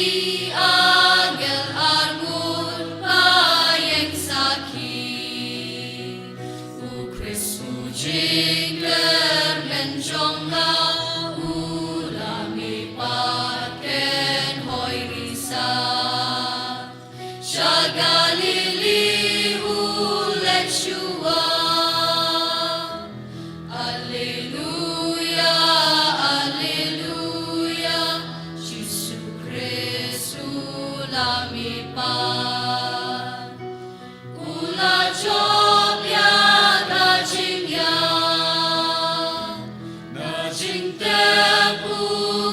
angel argun payeng sakit. U Christu jingler menjong na ula mi paken hoy risa. Siya Galili ulet siya. Alleluia, Alleluia, Jesu Christu la mi pa. Ula job ya ka ching ya. Na ching tepu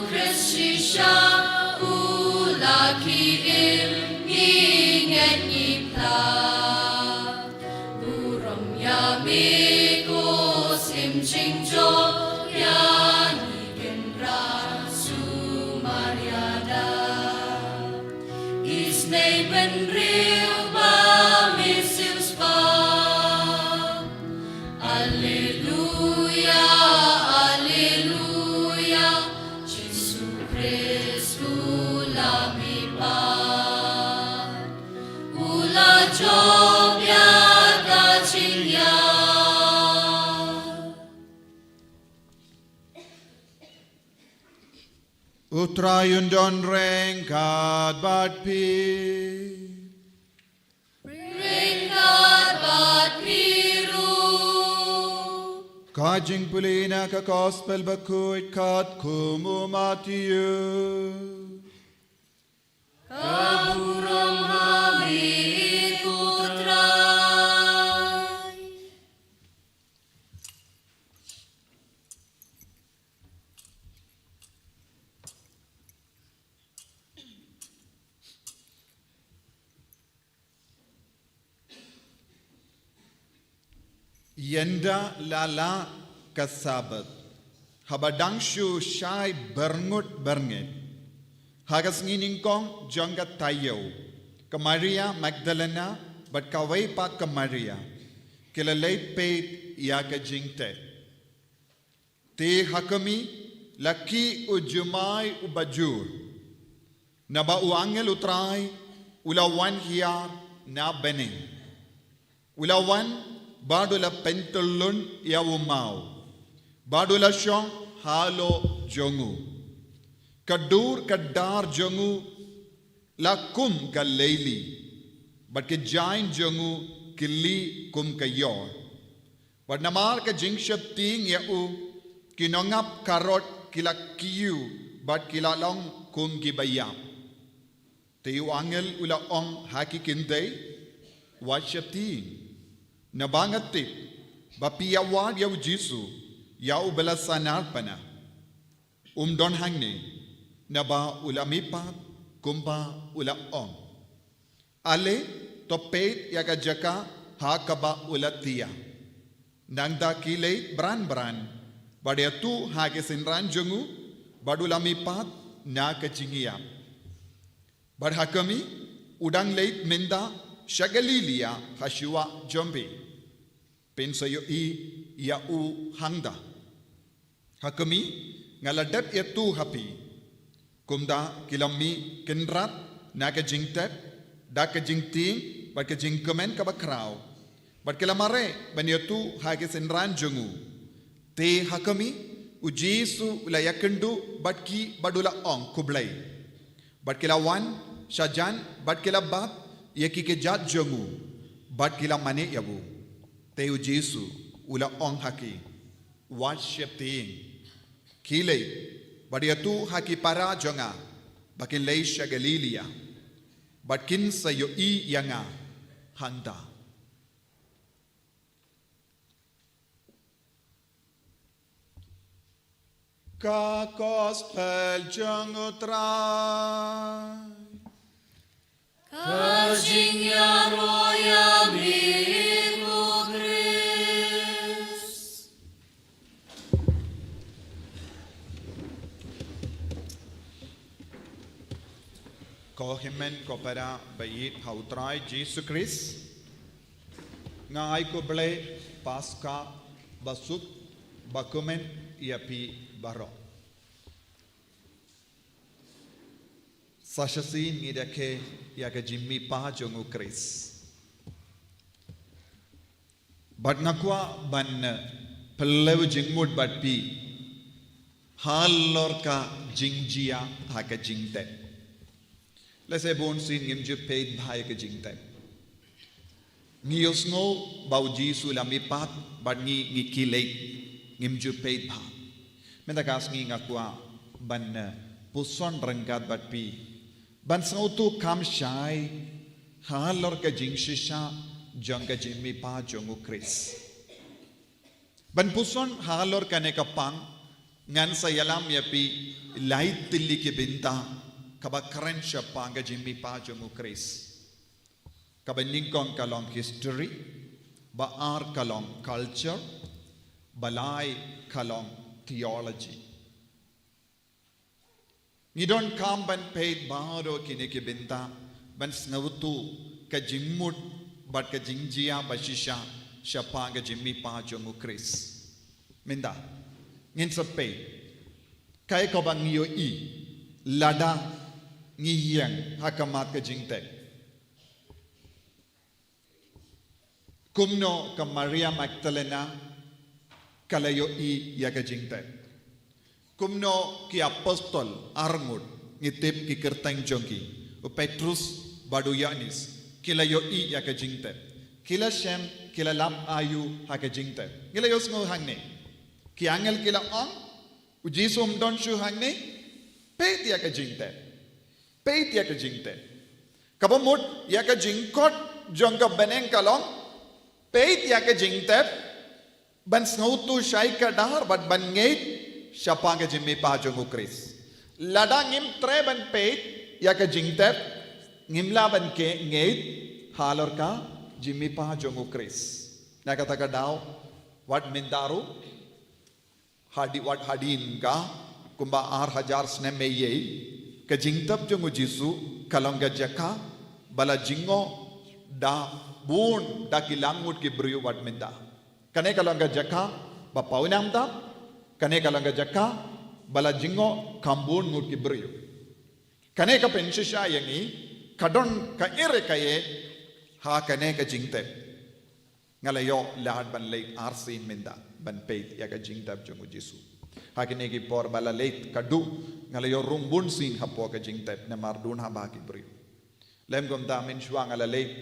Christi siya. Ula ki im inget ipla. Burong ya mikos im ching jo ya nigen rasu Mariada. Is neighbon real ba missiles pa. Alleluia, Alleluia, Jesu Christu la mi pa. Ula job ya ka ching ya. Utrayun don reng kad bat pi. Ringkat bat biru. Kajing pulina ka gospel bakuit kat kumu Matthew. Kaburang hamid putray. Yenda lala kasabat. Habadangshu syai berngut bernget. Hagas ngining kong jangga tayo. Ke Maria Magdalena bat kawai pa ke Maria. Kila late peit ya ke jingte. Te hakami laki ujumai ubajur. Naba uangel utrai ulawan hiar na bening. Ulawan badula pentulun ya umau. Badula syong halo jongu. Kadur kadar jongu lakum ka leili. But ke jain jongu kili kum ka yor. But namar ka jingshap ting ya u kinongap karot kila kiyu but kila long kum gibayam. Te angel ula ong haki kintay washap ting. Nabangatip bapiyawag yaw Jisu yaw balasanar pana don hangni naba ulamipat kumpa ula ong ale topet yaga jaka hakaba ulatia nangda kilay bran badatu hage sinran jungu badulamipat na kachingiyam badhakami udang late minda Shagalilia Hashua Jombe Pensayo i ya u hangda hakami ngaladap itu hapi kumda kilami kenrat naga jingtep da ka jingting bat ka jingkemen ka bakrau bat kilamare baniatu hage senran jungu te hakami ujisu layakendu batki badula ong kublai bat kilawan shajan bat kilabat yaki ke jat jungu bat kilamane yabu te ujisu ula ong haki worship ting kilay badiatu haki para jonga bakin leisha Galilia bakin sayo I yanga handa ka gospel jangutrai Kajingya roya miku Chris. ko himen ko para bayit hautrai Jesus Christ ngai ko ble paska basuk bakumen iapi baro sashasi ngidake yaga jimmi pa jongu Chris bat ngakwa ban pelew jingmud bat pi halor ka jingjia haka jingte lese bon sin ngim ju paid bhai ka jingte ngios ngo bau jisu lami pat bat ngi kilei ngim ju paid bha menda kas ngi ngakwa ban puson rangkat bat pi ban sautu kam shai halor ka jingshisha jang ka jimmi pa jongu Chris ban puson halor ka ne ka pang ngan sa yalam yapi light tilli ke binta kaba karen sha panga jimmi pa jongu Chris kaba ningkong kalong history ba ar kalong culture balai kalong theology ni don kam ban paid baro kine ke binta ban snawtu ka jimmut bat ka jingjia bashisha shapanga jimmi pa jongu Chris minda ngin sa paid kai ko bang yo I lada ngiyang hakamat ka jingte kumno ka Maria Magdalena kalayo I yaga jingte kumno ki apostol armud ngitip ki kertang jongki o Petrus badu Yanis kilayo I yaga jingte kila shem kila lam ayu haga jingte ngila yos ngo hangne ki angel kila ong ujisum don shu hangne peit yaga jingte peit yaga jingte kabamut yaga jingkot jongka beneng kalong peit yaga jingte ban snautu shai ka dar bat ban ngeit shapanga jimmi pa jongu Chris lada ngim tre ban peit yaga jingte ngimla ban ke ngeit halor ka jimmi pa jongu Chris nakata ka daw wat mindaru wat hadin ka kumba 6000 sne meye ka jingtap jongu Jisu kalonga jaka bala jingo da bun da kilangut ki briyu wat minda kane kalonga jaka ba paunam da kane kalonga jaka bala jingo kambun ngut ki briyu kane ka penshisha yangi kadon ka ere kaye ha kane ka jingte ngalayo lahat ban late arsin minda ban peit ya ka jingtap jongu Jisu ha kane ki por bala late kadu ngalayo rumbun sin hapo ka jingtap na mardun ha ba ki briyu lem gom da min shwa ngala late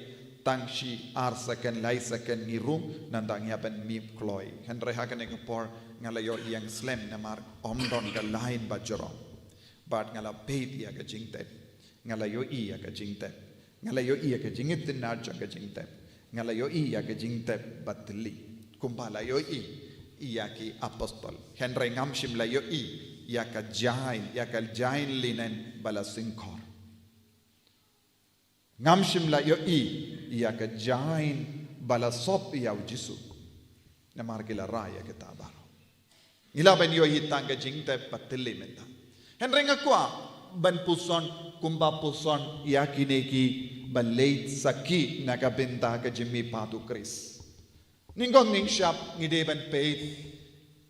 tang shi ar second lai second ni room nandang ya ban mi kloi henre ha kane ka por ngalayo yang slam na mar omdon ka line ba joro bat ngala peit ya ka jingtap ngalayo I ya ka jingtap ngalayo I ya ka jingit na ka jingtap ngalayo I ya ka jingtap batli kumpala yo I ya ki apostol henre ngam shim la yo I ya ka jain linen bala sinkor ngam shim la yo I ya ka jain bala sop ya Jisu na markila raya ka tabaro ila ben yo hitang ka jingtap batli menta henre ngakwa ban puson kumba puson yakineki balait saki nakabenta ka jimmi patu Chris ningong ning shop ngide ban peit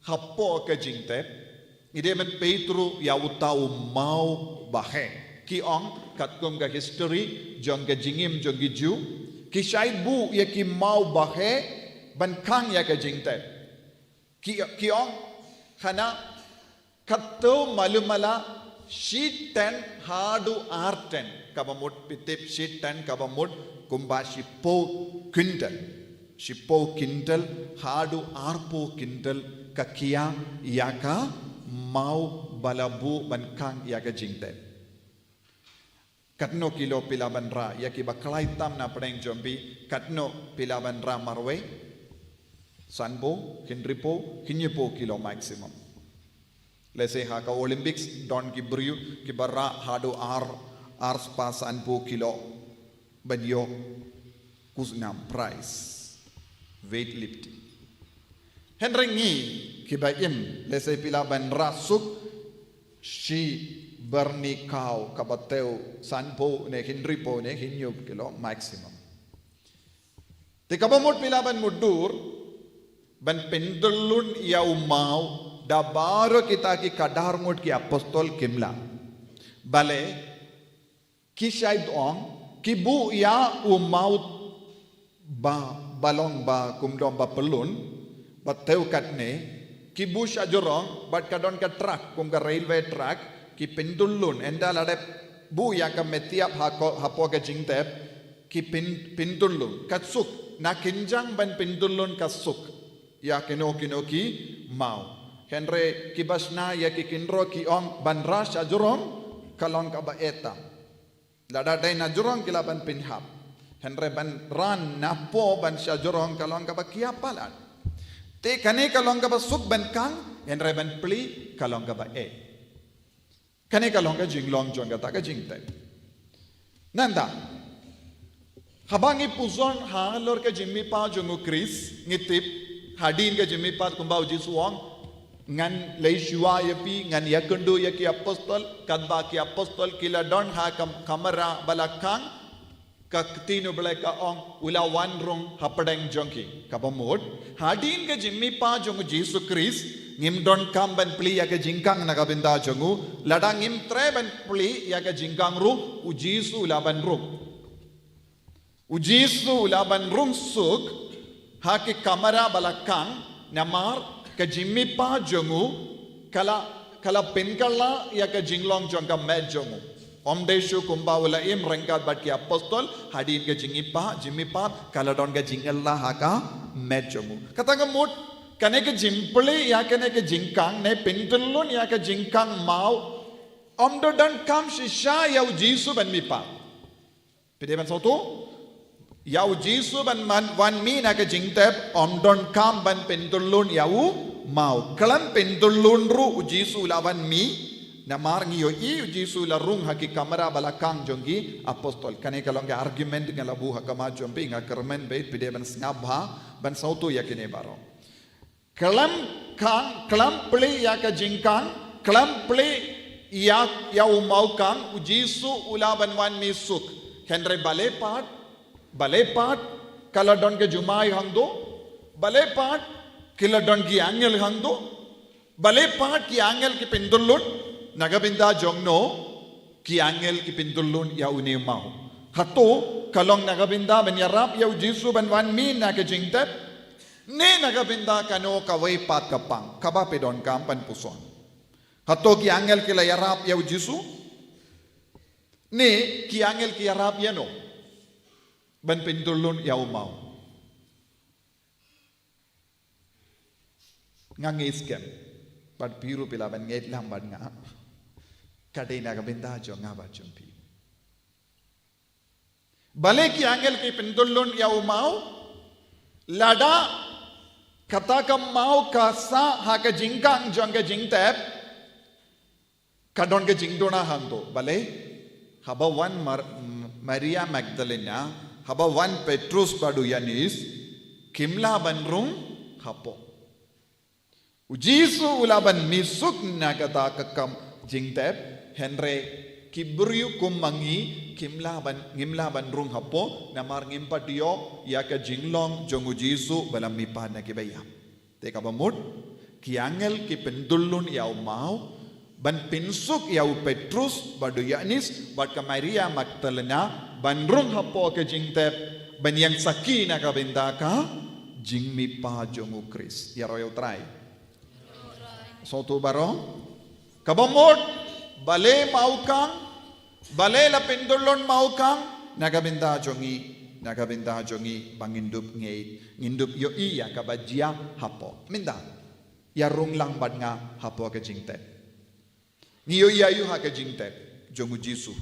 hapo ke jingtep ide men Petru ya utau mau bahe ki ong kat kum ga history jong ga jingim jong gi ju ki shaid bu ya ki mau bahe ban kang ya ga jingtep ki ong khana katto malumala sheet 10 hadu R10 kabamut pitip sheet 10 kabamut kumba shipo kintal hadu arpo kintal kakia yaka mau balabu bankang yaka jingte katno kilo pilaban ra yaki baklai tam na pedeng jombi katno pilaban ra marwe sanbo hinripo hinyepo kilo maximum let's say haka Olympics don ki briu ki barra hadu r spas anpo kilo banyo kusnam prize weightlifting henrengi kibaim let's say pilaban rasuk shi bernikau kabateu sanpo ne hinripo ne hinyub kilo maximum te kabamut pilaban mudur ban pendulun yau mau da baro kita ki kadar mut ki apostol kimla bale ki shaid ong ki bu ya mau ba balong ba kumdom ba pelun ba teu katne ki bu shajorong bat kadon ka truck kum ka railway track ki pendulun endal ade bu ya ka metiap hapo ka jingtep ki pendulun katsuk na kinjang ban pendulun kasuk ya kino ki mau Henry kibasna ya ki kinro ki ong ban ras ajurong kalon ka ba eta lada dai na jurong kilaban pinhap Henry ban ran na po ban sajurong kalon ka ba kiapalan te kane kalon ka ba suk ban kang Henry ban pli kalon ka ba kane kalon ka jinglong jong ka ta ka jingte nanda habangi puzon halor ka jimmi pa jongu Chris ngitip hadin ka jimmi pa kumba uji suwang ngan leishua yapi ngan yakundu yaki apostol kadba ki apostol kila don ha kamera balakang kaktino balaka ong ula wan rong hapadang jongki kabamod hadin ke jimmi pa jongu Jesus Christ ngim don kam ban pli yaka jingkang nakabinda jongu ladang ngim tre ban pli yaka jingkang ru ujisu laban ru ujisu laban rum suk haki kamera balakang namar ka jimmi pa jongu kala pinkala ya ka jinglong jongka med jongu omdeshu kumba wala im rengkat bat ki apostol hadin ka jimmi pa kala don ka jingalla haka med jongu katanga mut kane ka jimpli ya kane ka jingkang ne pintulun ya ka jingkang mau omdo dan kam shisha ya jisu ban mi pa pide ban soto yau jisu ban man wan mi na ka jingtep omdon kam ban pentulun yau mau kalam pentulun ru jisu lawan mi na mar ngiyo i jisu la rung haki kamera balakang jonggi apostol kane kalong ga argument ngala bu hakama jompi nga kermen bait pide ban snabha ban sautu yakine baro kalam pli ya ka jingkang kalam pli ya yau mau kang jisu ulaban wan mi suk henry balepat kala don ke jumai hangdo balepat kila don ki angel hangdo balepat ki angel ki pendulun nagabinda jongno ki angel ki pendulun ya uni mau hato kalong nagabinda ben yarap ya jisu ban wan min na ke jingtep ne nagabinda kano kawai pat kapang kaba pedon kampan puson hato ki angel kila yarap ya jisu ne ki angel ki yarap ya no ban pendulun ya mau ngangiskem bad piru pila ban ngait lambat nga kadai na kabinda jo nga ba jumpi bale ki angel ki pendulun ya mau lada kata kam mau kasa ha ka jingkang jong ka jingtep kadon ka jingdona hando bale haba wan Maria Magdalena haba wan Petrus badu yanis kimla banrung hapo ujisu ulaban misuk na kata kakam jingtep henre kibriu kumangi ngimla ban rung hapo namar ngimpa diok ya ka jinglong jong ujisu balam mipa na kibaya te kabamut ki angel ki pendulun yau mau ban pinsuk yau Petrus badu Yanis bat ka Maria Magdalena ban rung hapo ke jingtep ban yang sakina ka bendaka jing mi pa jongu Kris ya royau try soto baro kabamot bale mau kang bale la pendulun mau kang nagabenda jongi bangindup ngindup yo iya kabajia hapo minda ya rung lang bad nga hapo ka jingtep niyo iya yu ha ka jingtep jongu Jisu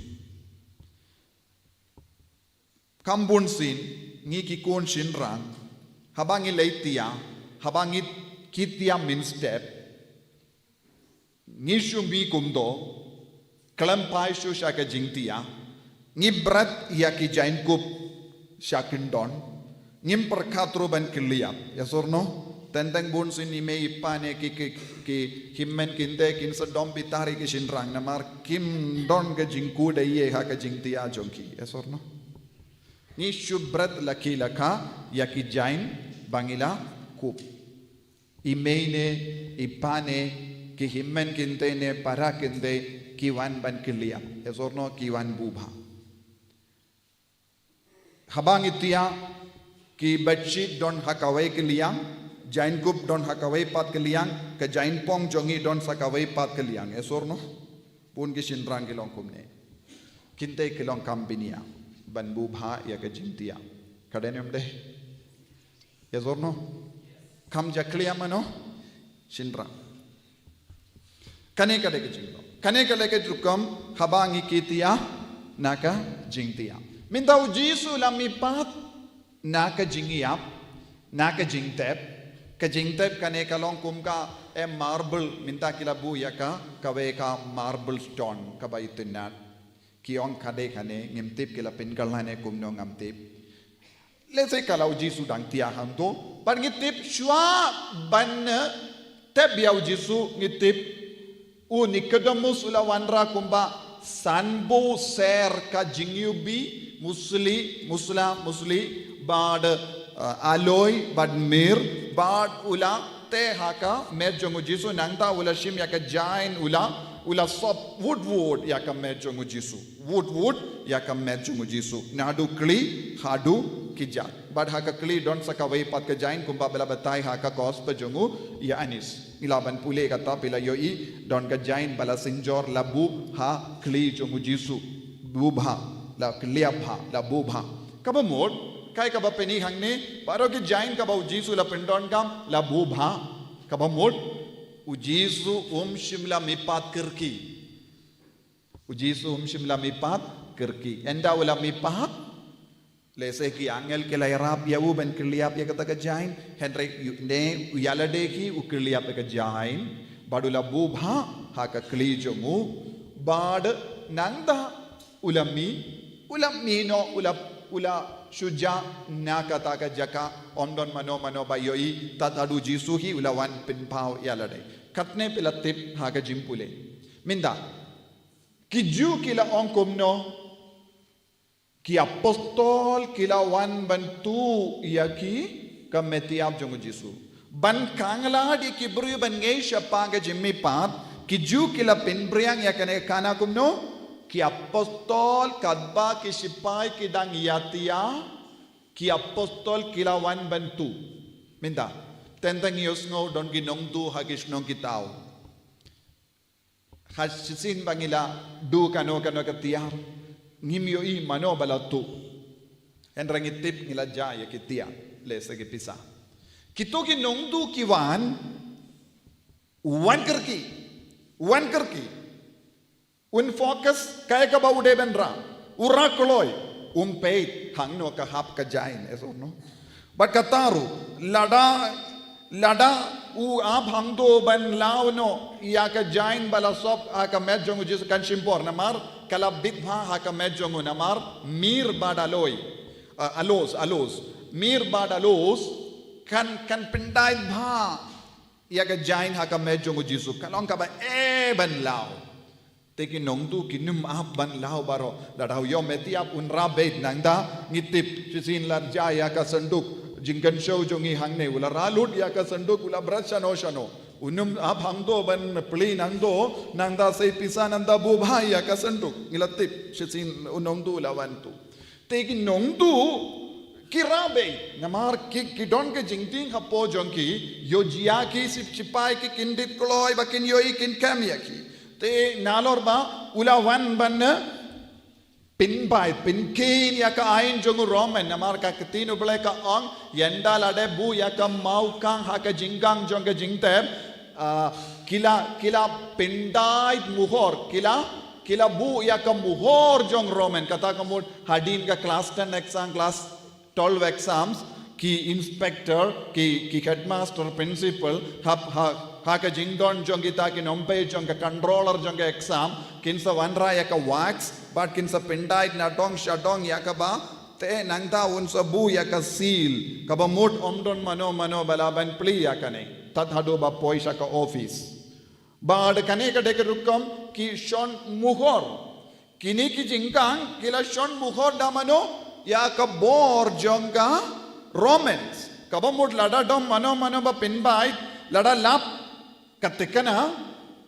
kambun sin ngi ki kon sin rang habangi leitia habangi kitia min step ngi shumbi kumdo kalampai shu sha ka jingtia ngi brat ya ki jain kup Syakindon ngim perkatro ban keliap ya sorno tenteng bun sini me ipane ki himmen kinte kin sedom pitari ki sinrang namar kim don ke jingku de ye ha ke jingti a jongki ya sorno ni shubrat laki laka ya ki jain bangila kup imeine ipane ki himmen kinte ne para kinte kiwan ban keliap ya sorno kiwan bubha habang itia ki bedsheet don hakawai ke liang jain gup don hakawai pat ke liang ke jain pong jongi don sakawai pat ke liang esorno pun ki sinrang ki long kumne kinte ki long kambinia ban bubha ya ke jintia kadenem deh esorno kam jakliya mano sinrang kane kade ke jinglo kane kade ke jukam habang ikitia naka jingtia minta Jisu lamipat naka jingiap naka jingtep ka jingtep kane kalong kumka marble minta kilabu ya ka kawe ka marble stone ka baitinat kiong kade kane ngimtip kila pinkalane kumno ngamtip lese kalau Jisu dang tia hanto pan ngitip shwa ban tep biau Jisu ngitip Nicodemus ulawanra kumba sanbo ser ka jingyubi musli bad aloy bad mir bad ula te haka mer jongu Jisu nangta ula shim yaka jain ula sop wood yaka mer jongu Jisu wood yaka mer jongu Jisu nadu kli hadu kijat bad haka kli don sakawai pat ka jain kumba bela batai haka kos pa jongu ya anis ilaban pule kata pila yoi don ka jain bala sinjor labu ha kli jongu Jisu bubha la kliapha la bubha kaba mod kai kaba peni hangne paro ki jain kaba Jisu la pendon kam la bubha kaba mod Jisu shimla mipat kirki Jisu shimla mipat kirki enda wala mipat lese ki angel ke la rap ya u ben kliap ya kata ka jain henry ne yala deki u kliap ka jain badula bubha ha ka kli jomu bad nanda ulami no ula shuja nakata ka jaka ondon mano bayoi tatadu Jisu hi ulawan pinpau yalade katne pilatip haga jimpule minda kiju kila ongkomno ki apostol kila wan bantu yaki kametiap jongu Jisu ban kangla di kibru ban ngei shapaga jimmi pat kiju kila pinbriang yakane kana kumno ki apostol kadba ki sipai ki dang yatia ki apostol kilawan bantu minta tentang yos ngo don ginong tu hagis nong kitao hasisin bangila du kano katiar ngimyo i mano balatu henrang itip ngila jaya kitia lesa ki pisa kito ginong tu kiwan wan kerki un focus kaya ka ba ude benra ura koloy peit hangno ka hap ka jain eso no but kataru lada u ab hangdo ban launo ya ka jain bala sop aka medjong Jisu kan shimpor namar kala bitha ha ka medjong namar mir badaloy alos mir badalos kan pindai bha ya ka jain ha ka medjong Jisu kalong ka ba ban lao Teki nong tu kinum ap ban lau baro dadau yo metiap unra bait nangda ngitip sisin lar jaya ka sanduk jingkan show jongi hangne ula ralut ya ka sanduk ula brat shano Unum abhangdo ban plin angdo nangda say pisa nanda bubhaya kasantuk ngilatip shisin unong tu lawan tu. Tegi nong tu kirabe namar kidon ke jingting hapo jongki yo jia ki sip chipai ki kindit kloy bakin yoi kin kamya ki. Te nalor ba ulawan ban pin bai pin kin ya ka ain jongu roman namar ka ketin ublai ka ong yenda lade bu ya ka mau kang ha ka jinggang jong ka jingtep kila pindai muhor kila bu ya ka muhor jong roman kata kamut hadin ka class 10 exam class 12 exams ki inspector ki headmaster principal ha ka jingdon jong kita ki nompe jong ka controller jong ka exam kinsa wanra ya ka wax but kinsa pindai na dong shadong ya ka ba te nangta unsa bu ya ka seal ka ba mut omdon mano balaban pli ya ka ne tat hado ba poisa ka office bad kane ka dek rukam ki shon muhor kini ki jingkang kila shon muhor damano ya ka bor jongka romans ka ba mut lada dom mano ba pinbai lada lap katikana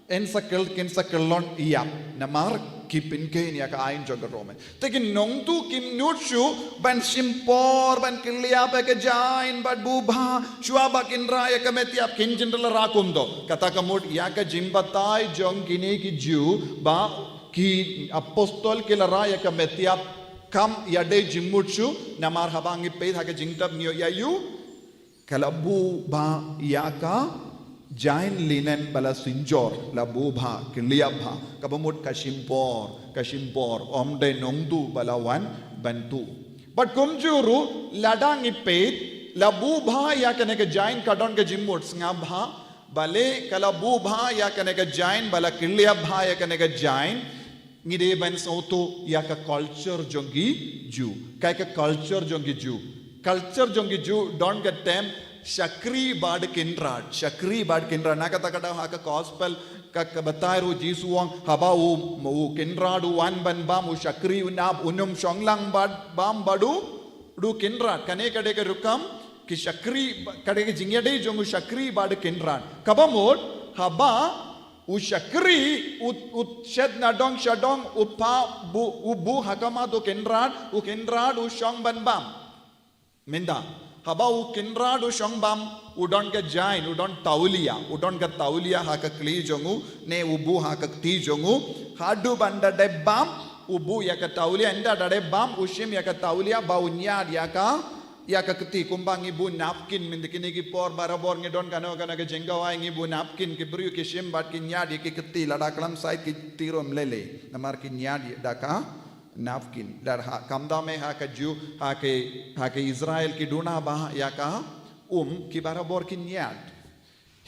en sakil kin sakilon iya namar kipin ke ni ka ain jongka roman tekin nong tu kim nutshu ban simpor ban kilia ba ka jain bad bubha shua ba kin raya ka metiap kin jindal rakum do kata kamut ya ka jimbatai jong kini ki ju ba ki apostol kila raya ka metiap kam yade jimutshu namar habangi pe ha ka jingtab niyo yayu kalabu ba ya ka jain linen bala sinjor la bubha kiliabha kabamut kasimpor omde nongdu balawan bantu but kumjuru ladang ipet la bubha ya kane ka jain kadon ka jimmut ngabha bale kala bubha ya kane ka jain bala kiliabha ya kane ka jain ngide ban soto ya ka culture jongi ju kai ka culture jongi ju don't get them Shakri bad kinrad nakata kada ha ka gospel ka batairu jisuang haba u kinrad wan ban bam u shakri unab unum shonglang bad bam badu du kinrad kane kade ke rukam ki shakri kade ke jingyade jongu shakri bad kinrad kabamot haba u shakri ut shed nadong shadong upa bu hakama do kinrad u shong ban bam minda haba u kinrad u shong bam udon ke jain udon ke taulia ha ka kli jongu ne ubu ha ka ti jongu hadu banda de bam ubu ya ka taulia enda de bam ushim ya ka taulia ba unya ya ka kti kumbang ibu napkin mindikini ki por barabor ngedon kana ke jenggawa ibu napkin ki bru ki shim bat ki nya di ki kti lada kalam sai ki tirom lele namar ki nya di daka napkin dar kamda me ha ka ju ha ke Israel ki duna ba ya ka ki barabor ki nyad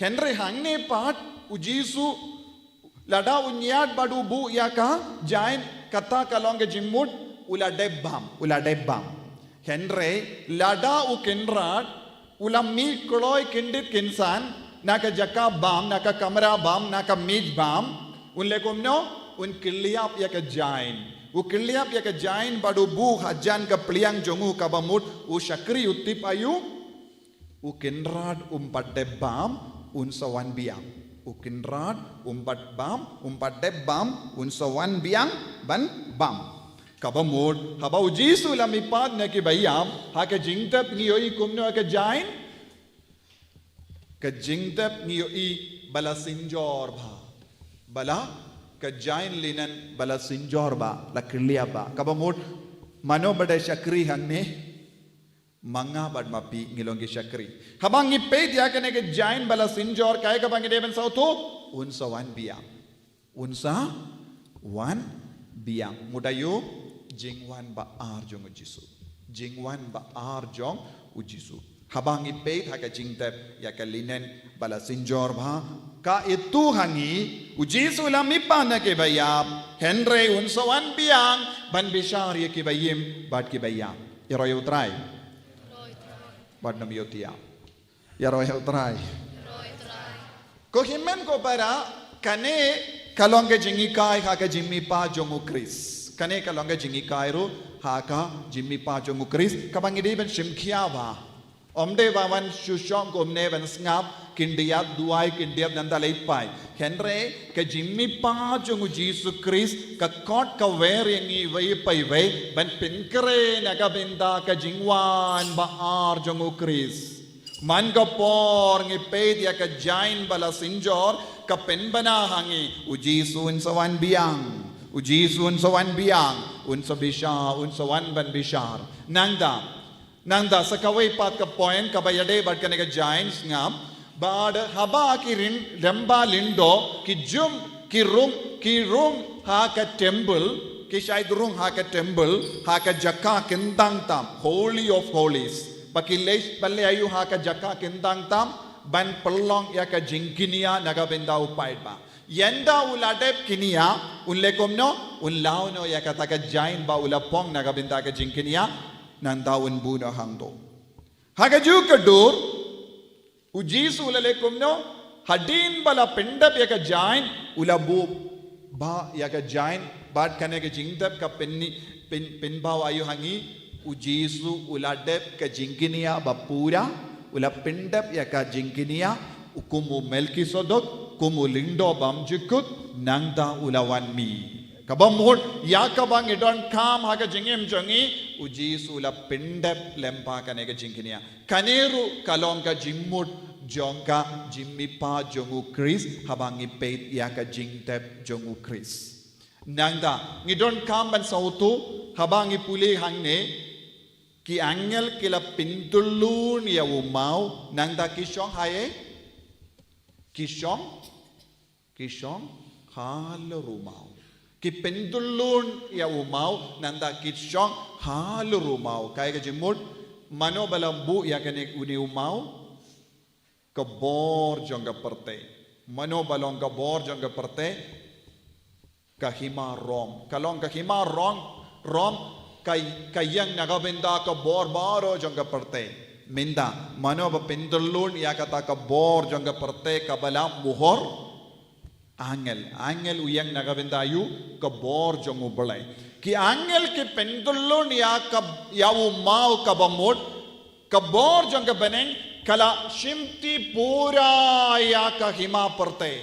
Henry hangne pat ujisu lada unyad badu bu ya ka jain kata kalonge jimmut ula debam Henry lada u kinrad ula mi kloy kindit kinsan naka jaka bam naka kamera bam naka mij bam unle komno un kiliap ya ka jain ukiliap ya ka jain badu bu hajan ka pliang jongu ka bamut u shakri utip ayu ukinrad umpat debam unsawan biang ukinrad umpat debam unsawan biang ban bam ka bamut haba ujisu lamipad na ki bayam ha ka jingtap ngiyoi kumno ka jain ka jingtap ngiyoi bala sinjor bala ka jain linen bala sinjor ba la kirlia ba kabamut mano bade shakri hangne manga bad mapi ngilongi shakri habangi pe dia kane ke jain bala sinjor kai ka bangi deben sautu unsa wan biang mudayu jingwan ba ar jong ujisu habangi pe ha ka jingtep ya ka linen bala sinjor ba ka itu hangi ujisu lamipa na ke bayam Henry unsawan biang ban bishar ye ke bayim bad ke bayam iroy utrai bad nam yotia iroy utrai ko himen ko para kane kalonge jingi kai ha ka jimmi pa jongu kris kane kalonge jingi kai ro ha ka jimmi pa jongu kris kabangi de ben shimkhia ba Omde wawan syusyong kumne ban ngap kindiat duai kindiat dan talaipai. Henry ke Jimmy pa jungu Jesus Christ ka kot ka weringi wei pai wei ban pinkere na ka binda ka jingwan baar jungu Christ. Man ka por ngi pe dia ka jain bala sinjor ka penbana hangi uji sun sawan biang. Uji sun sawan biang un sabisha un sawan ban bishar. Nangda sa kawai pat ka point ka bayade bat ka nega giants ngam bad haba ki rin lemba lindo ki jum ki rum ha ka temple ki shaid rung ha ka temple ha ka jaka kendang tam holy of holies pakilesh balle ayu ha ka jaka kendang tam ban pelong ya ka jingkinia naga benda upaid ba yenda uladep kinia unlekomno unlauno ya ka taka giant ba ulapong naga benda ka jingkinia Nandawan buno hangdo. Hagaju kadur ujisu ulalekumno hadin bala pendap yaka jain ulabu ba yaka jain bad kane ke jingdap ka penbaw ayu hangi ujisu uladep ka jingkinia bapura ula pendap yaka jingkinia ukumu melkisodok kumu lindo bamjikut nangda ulawan mi. Kabamur yakabang idon kam haga jingim jongi uji sula pendep lempa kanega jingkinia kaneru kalonga jimmut jonga jimmipa jongu Chris habangi peit yaka jingtep jongu Chris nangda ngidon kam ban sautu habangi puli hangne ki angel kila pintulun ya umau nangda kishong haye kishong halo rumau ki pendulun ya umau nanda kitsyong halu rumau kaya ka jimut mano balambu ya kane uni umau kabor jongga perte mano balong kabor jongga perte kahima rom kalong kahima rom kayang nagabenda kabor baro jongga perte minda mano ba pendulun ya kata kabor jongga perte kabala muhor Angel uyang nagabendayu ke bor jongu belai. Ki angel ki pendulun ya umau kabamut ke bor jong ke beneng kala shimti pura ya kahima perte.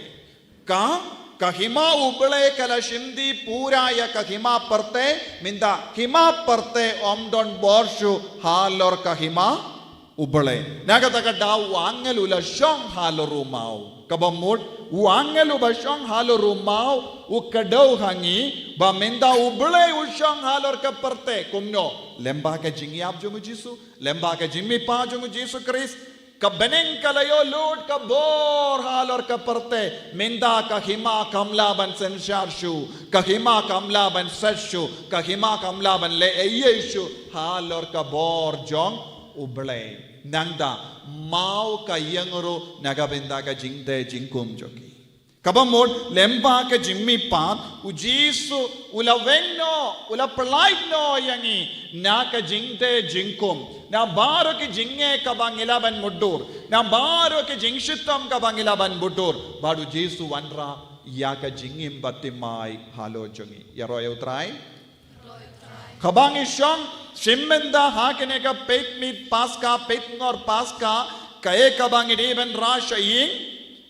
Kahima ubelai kala shimti pura ya kahima perte minda hima perte omdon borshu halor kahima ubelai. Nagataka daw angel ula shong halor umau kabamut Uangelu basyong halo rumau ukadaw hangi ba menda ublay usyong halor ka perte kumno lemba ka jingiap jongu Jisu lemba ka jimmi pa jongu Jisu Christ ka beneng kalayo Lord ka bor halor ka perte menda ka hima kamlaban sensharshu ka hima kamlaban seshu ka hima kamlaban le eyeshu halor ka bor jong ublay nangda mau kayangro nagabenda ka jingde jingkum joki kabamod lemba ka jimmi pat ujisu ula wenno ula palaidno yangi na ka jingde jingkum na baro ki jinge kabangilaban mudur na baro ki jingshitam kabangilaban mudur badu jisu wanra ya ka jingim batimai halo jongi yaro utrai kabangi shong Shimmenda hakene ka peit mit paska peit ngor paska kae ka bangi ben rasha ying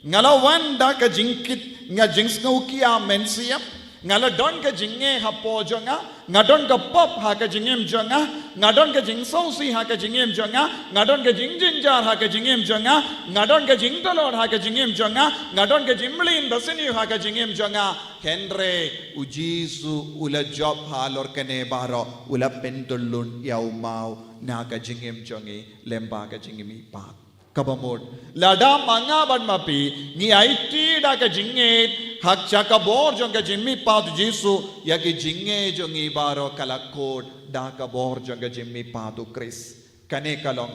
ngalawan da ka jingkit nga jings ngaukia mensiam ngala don ka jinge hapo jonga ngadon ka pop ha ka jingem jonga ngadon ka jingsau si ha ka jingem jonga ngadon ka jingjinjar ha ka jingem jonga ngadon ka jingdolor ha ka jingem jonga ngadon ka jimlin basini ha ka jingem jonga Henry ujisu ula job halor kane baro ula pentulun yaumau na ka jingem jongi lemba ka jingimi pat kabamod lada manga ban mapi ni IT da ka jinget hak chaka bor jong ka jimmi pat jisu ya ki jinge jongi baro kalakod da ka bor jong ka jimmi patu Chris kane kalong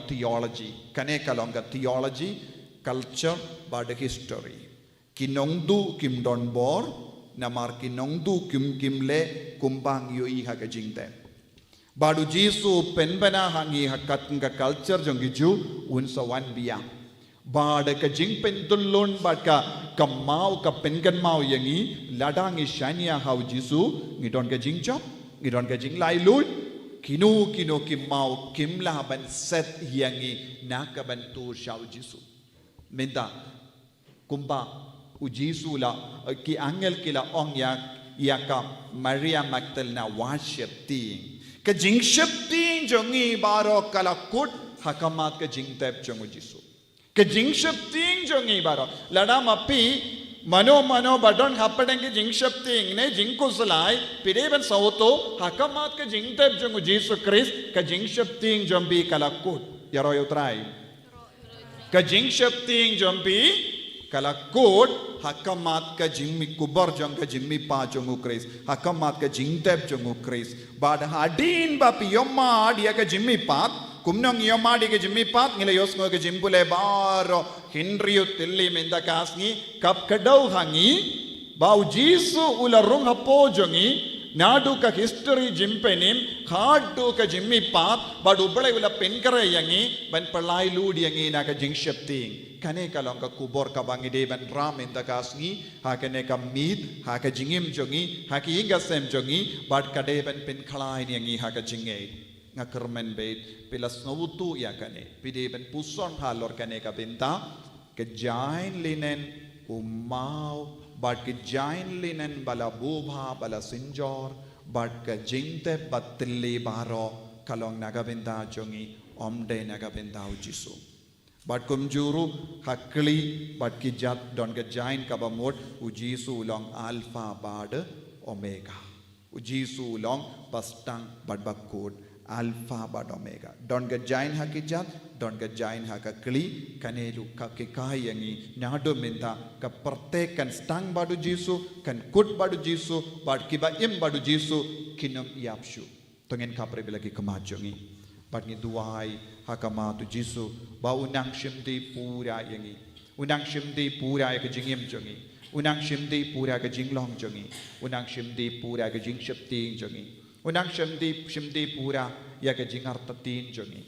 theology culture bad history kinongdu kim don bor namar kinongdu kim le kumbang yu i ha ka jingte badu jisu penbana hangi hakat nga culture jongi ju unsa wan biya bad ka jing pentulun bad ka mau ka pengan mau yangi ladang i shania hau jisu ngidon ka jing job ngidon ka jing lai lui kinu ki mau kimla ban set yangi naka ban tu shau Jisu minta kumba u Jisu la ki angel kila ong yaka Maria Magdalena worship ting ka jingship ting jongi baro kala kut hakamat ka jingtep jongu Jisu ka jingship ting jongi baro lada mapi mano badon hapadengi jingship ting ne jingkuslai pideban sauto hakamat ka jingtep jongu Jisu Christ ka jingship ting jombi kala kut yaro yutrai ka jingship ting jombi kala kut hakamat ka jingmi kubar jong ka jingmi pa jongu Christ hakamat ka jingtep jongu Christ bad hadin bapi yomma dia ka jingmi pat kumnong yomma dia ka jingmi pat ngila yosngo ka jimbule baro hinriu tilli menda kasngi kap kadau hangi bau Jisu ularung hapo jongi nadu ka history jimpenim khadu ka jimmi pat badu ubale ula penkare yangi ban palai ludi yangi na ka jingship ting kane kalong ka kubor ka bangi de ban ram in da kasngi ha kane ka meet ha ka jingim jongi ha ki ingasem jongi bad ka de ban pen khalai yangi ha ka jingei nga kermen bait pilas ngawutu ya kane pide ban puson halor kane ka benta ke jain linen umau but ke jain linen bala bubha bala sinjor but ke jingte batilli baro kalong nagabinda jongi omde nagabinda Jisu but kumjuru hakli but ki jat don ke jain kabamot Jisu long alpha bad omega Jisu long pastang bad bakut alpha bad omega don ke jain hakijat don ke jain hakakli kanelu kakikai yangi nado minta ka pertekan stang badu Jisu kan kut badu Jisu bad kiba im badu Jisu kinam yapshu tongen kapre bilagi kemajongi bad ni duai hakamatu Jisu ba unang shimdi pura yangi unang shimdi pura ya jingim jongi unang shimdi pura ka jinglong jongi unang shimdi pura ka jingshapti jongi unang shimdi pura ya ka jingartatin jongi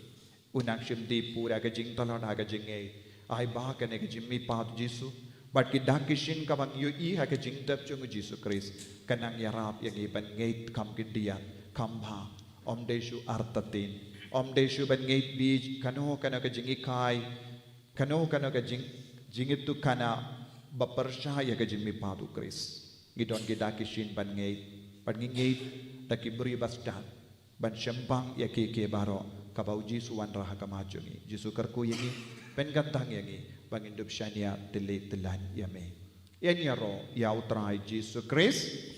unang shimdi pura ka jingtalon ha ka jingei ai ba ka ne ka jimmi pat Jisu but ki dakishin ka bang yu I ha ka jingtap jongu Jisu Christ kanang yarap yang iban ngeit kam kindian kambha omdeshu artatin omdeshu ban ngeit bij kano ka jingikai kano ka jingitu kana bapersha ya ka jimmi patu Christ gidon ki dakishin ban ngeit ban ngeit takibri bastan ban syembang ya ke baro kabau Jisu wan raha kamajongi Jisu kerku yangi pen gantang yangi bangin dup syania tele telan yame yan yaro ya utrai Jisu Christ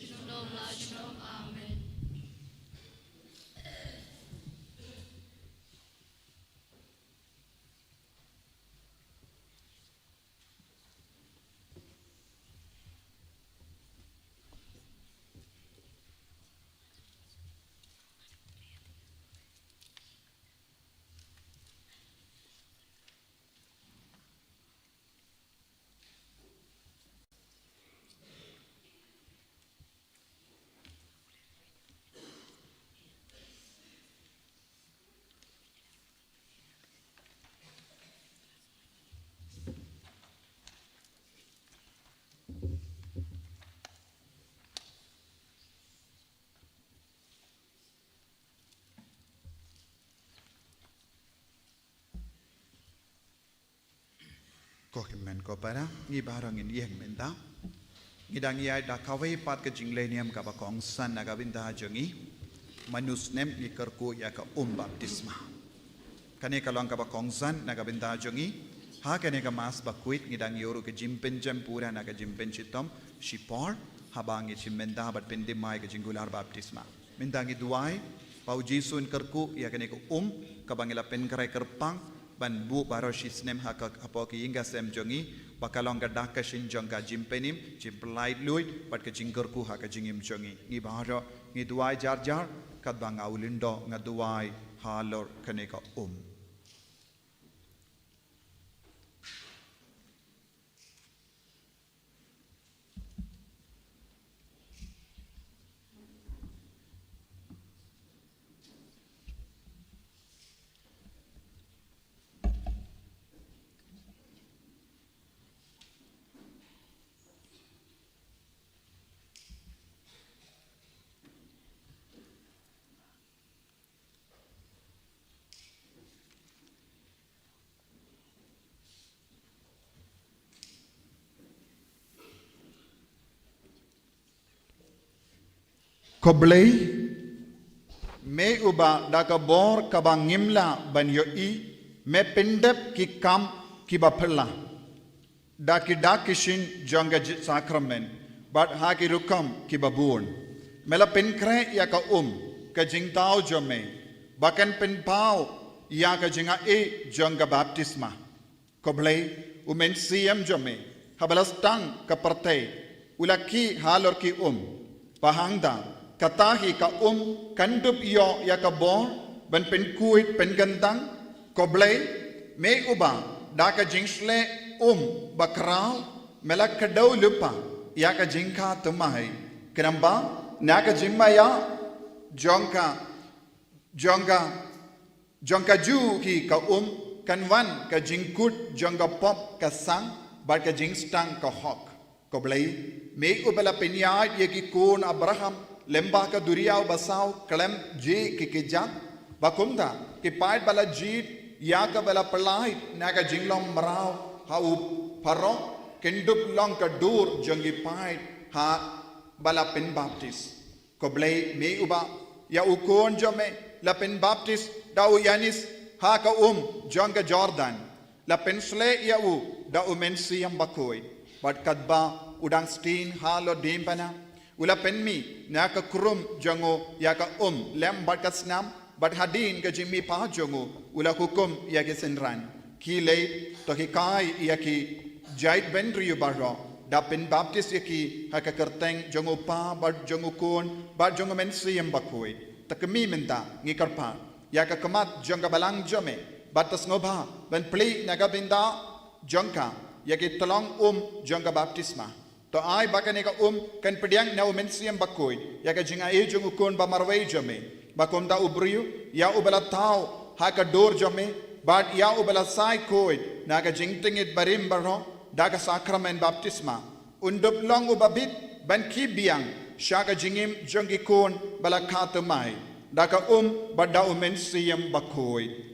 ko kimen ko para ngi barang in yeng menta ngidang yai da kawai pat ke jingleniam ka ba kong san na ka binta jongi manus nem ni kerku ya ka baptisma kane ka long ka ba kong san na ka binta jongi ha kane ka mas ba kuit ngidang yoru ke jimpen jam pura na ka jimpen chitom shipor habang chimenda bat pende mai ke jingular baptisma mendangi duai pau Jisu in kerku ya kane ko ka bangila pen krai kerpang ban bu baro shisnem haka apoki inga sem jongi bakalong gadak ka shinjong ka jimpenim jimplai luit pat ka jinggerku haka jingim jongi ni baro ni duai jar kat bang aulindo nga duai halor kane ka Koblei me uba da ka bor ka bang ngimla ban yo I me pendep ki kam ki ba phella da ki kishin jonga sakramen but ha ki rukam ki babun mela penkre ya ka ka jingtao jome bakan pen pau ya ka jinga jonga baptisma koblei umen siam jome habalas tang ka parte ulaki halor ki pahangda katahi ka kandup iyo ya ka bor ban pen kuit pen gandang koblei me uba da ka jingsle bakrao mela kadau lupa ya ka jingka tumai kenamba na ka jimmaya jonga ju ki ka kanwan ka jingkut jonga pop ka sang bar ka jingstang ka hok koblei me ubala penya ye ki kon Abraham lemba ka duriau basau klem je ki kijat bakumda ki pait bala jit ya ka bala pelai na ka jinglom marau hau paro kendup long ka dur jongi pait ha bala pen baptis koblei me uba ya ukon jome la pen baptis dau yanis ha ka jonga Jordan la pen sle ya da men siam bakoi bat kadba udang stin halo dimpana ula penmi na ka krum jango ya ka lem bat ka snam bat hadin ka jimmi pa jango ula hukum ya ke senran ki lei to ki kai ya ki jait bendri baro da pen baptis ya ki ha ka kerteng jango pa bat jango kon bat jango men siam bakoi takmi menta ngikarpa ya ka kamat janga balang jome batas ngobha ben pli naga binda jangka ya ki tolong janga baptisma to ai bakane ka kan pediang na mensiam bakoi ya ka jinga jung ukon ba marwai jame bakom da ubriu ya ubala tau ha ka dor jame bat ya ubala sai koi na ka jingtingit barim baro da ka sakramen baptisma undup long ubabit ban kibiang shaka jingim jongi kon bala khatamai da ka bada mensiam bakoi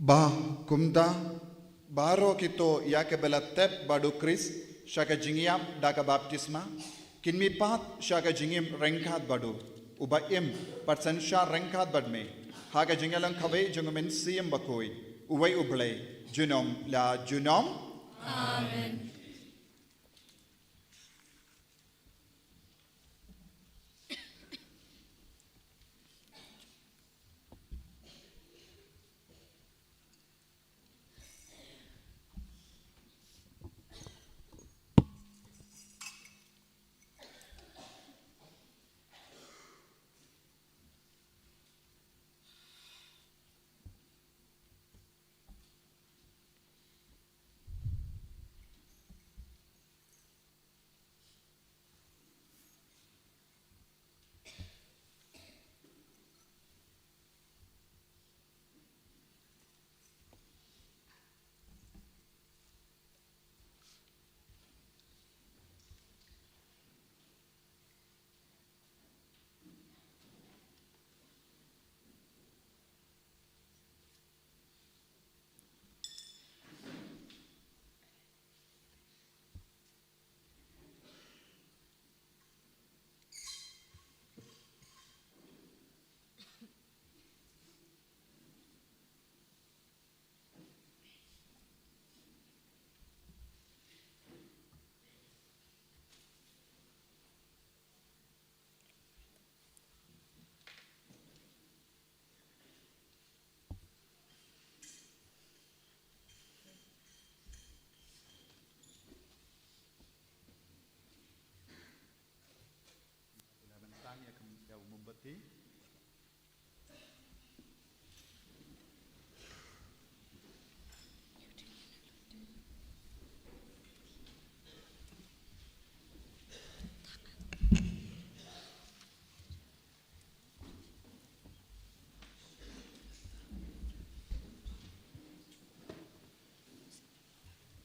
Ba kumda baro kito ya ke belatep badu kris shaka jingiam daga baptisma kinmi pat shaka jingim rengkat badu uba patsan sha rengkat badme haga jingalang khabe jungumen siam bakoi uwai ublei junom la junom amen.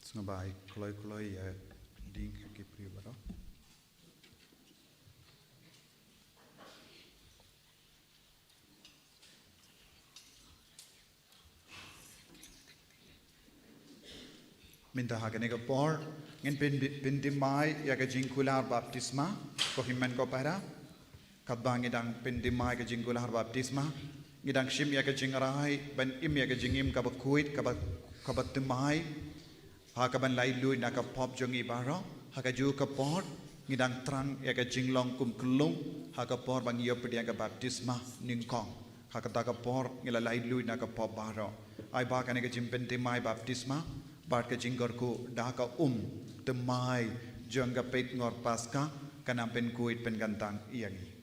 Sengabai keloi ya ding kipri baro. Minta hakane ka por ngin pindimai ya ka jingkular baptisma ko himmen ko para kabang idang pindimai ka jingkular baptisma ngidang shim ya ka jingarai ban im ya ka jingim ka bakuit ka batimai hakaban lailui na ka pop jongi baro hakaju ka por ngidang trang ya ka jinglong kum kulung hakapor bang yo pedi ka baptisma ningkong hakata ka por ngila lailui na ka pop baro ai ba ka ne ka jimpendimai baptisma Bart ke jingkor ku daka temai jangga pet ngor pasca kanam pen kuit pen gantang iangi.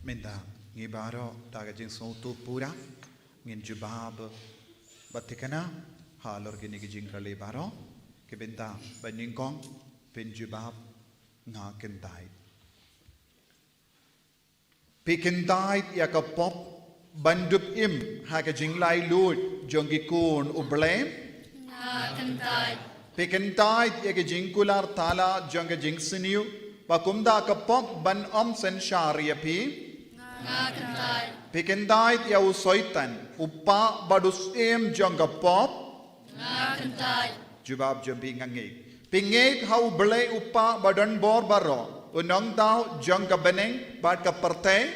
Minda ngibaro daga jing sautu pura ngin jubab batikana halor gini jing kali baro ke benta baningkong pen jubab nga kentai pikentai ya ka pop bandup im ha ka jing lai lut jongi kun ublem nga kentai pikentai ya ka jing kular tala jonga jing siniu pakumda ka pop ban sen sharia pi Pikendait ya usoitan upa badus jangga pop jubab jambi ngangi pingait hau bele upa badan bor baro unang tau jangga beneng bad ka parte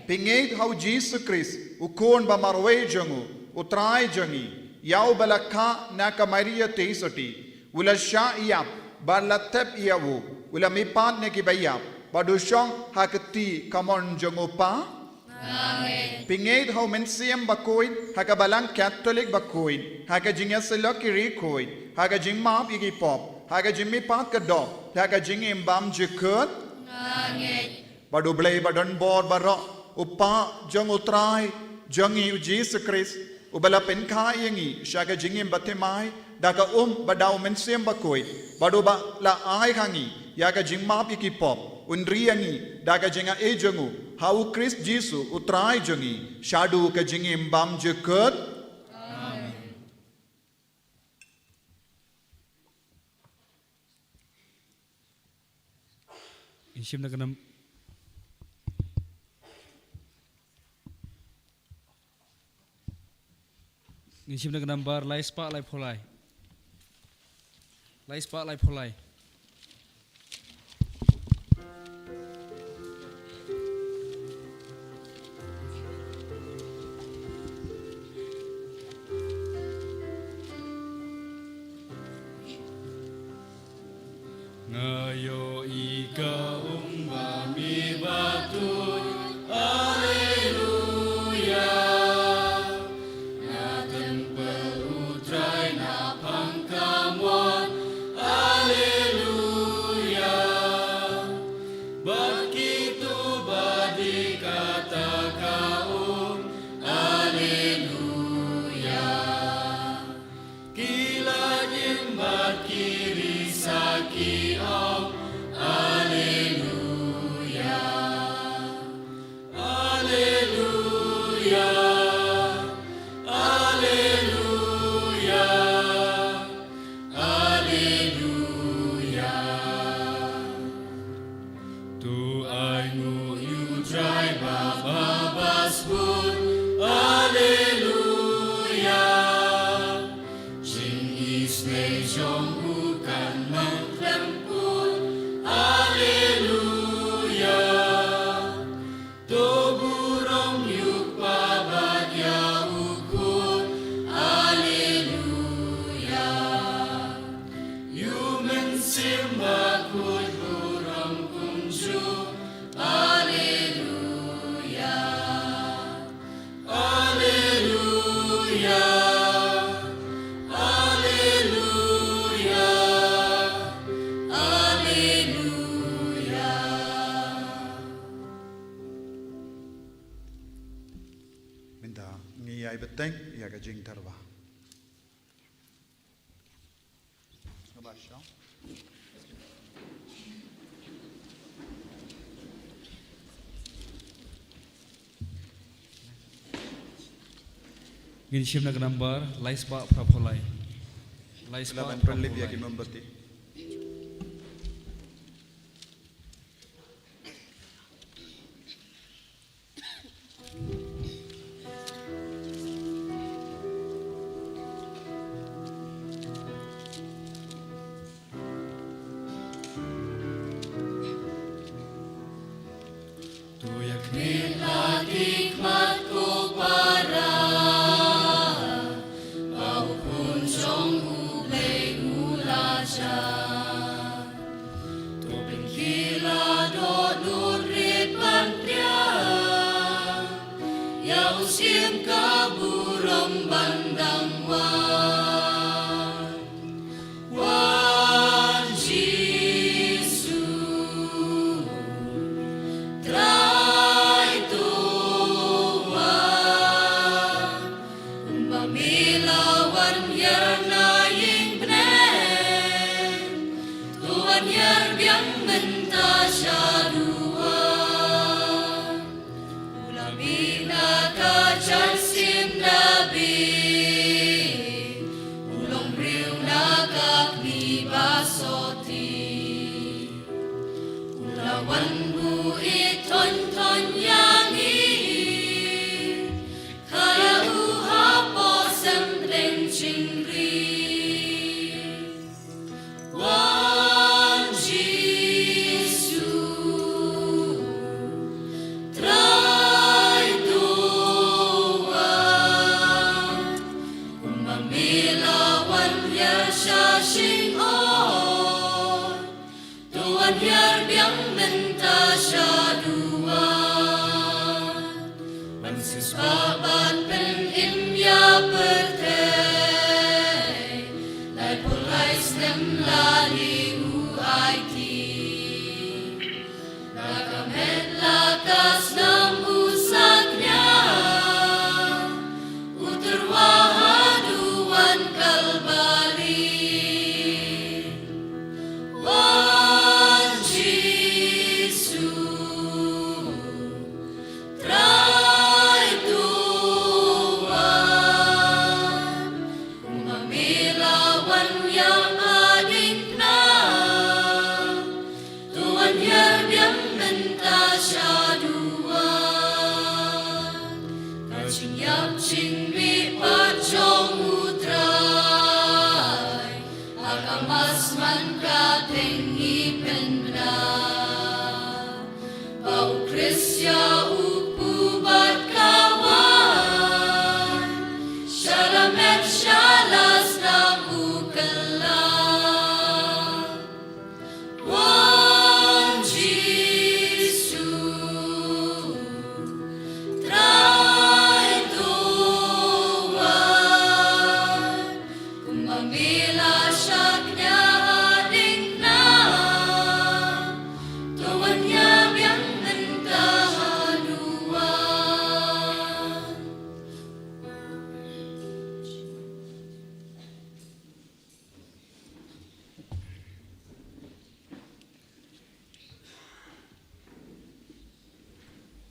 pingait hau Jesus Christ ukon ba marwe jangu utrai jangi yau balakha na ka Maria teisoti ula sha iyap balatep iyawu ula mipan ne ki bayap Badusyong hakati kamon jongopa Pingait hau mensiam bakoin hakabalang Catholic bakoin haka jingya selokiri koin haka jing map igi pop haka jimmi pat kadop haka jing imbam jekut Badu blay badon bor baro upa jong utrai jongi Jesus Christ ubala penka yangi shaka jingim batemai daka badau mensiam bakoin badu ba la ai kangi yaka jing map igi pop Unriangi daga jenga ejangu hau Christ Jesu utrai jangi shadu ka jingim bam jekut Inshim na kanam bar lai spa lai pholai lai spa lai pholai Ngayo ika umbami batu Alleluia Na tempel utrai na pangkamuan Alleluia Begitu badi kata kaum Alleluia Kila jembat kiri saki teng ya ka jing tarwa Gini sim nak number lais ba prapolai. Lais ba Laban perlip ya ki prapolai. membeti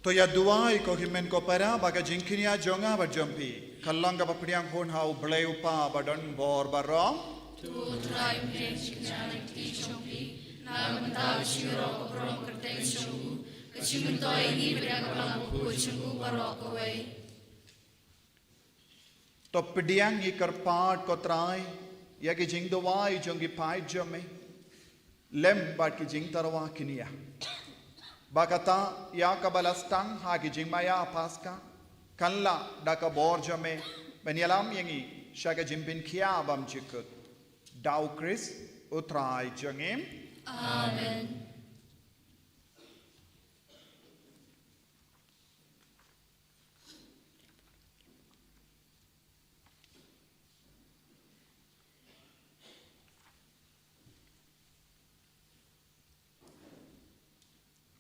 to ya duai ko himen ko para baga jingkinia jonga ba jompi kallang ba priang hon hau bleu pa badon bor barong to pediang ikar part ko trai ya ki jing duai jongi pai jome lem ba ki jing tarwa kinia Bakata ya kabalastang hagi jingmaya paska kanla daka borjame benyalam yangi shaga jimbin kia bam jikut dau Chris utrai jangim Amen.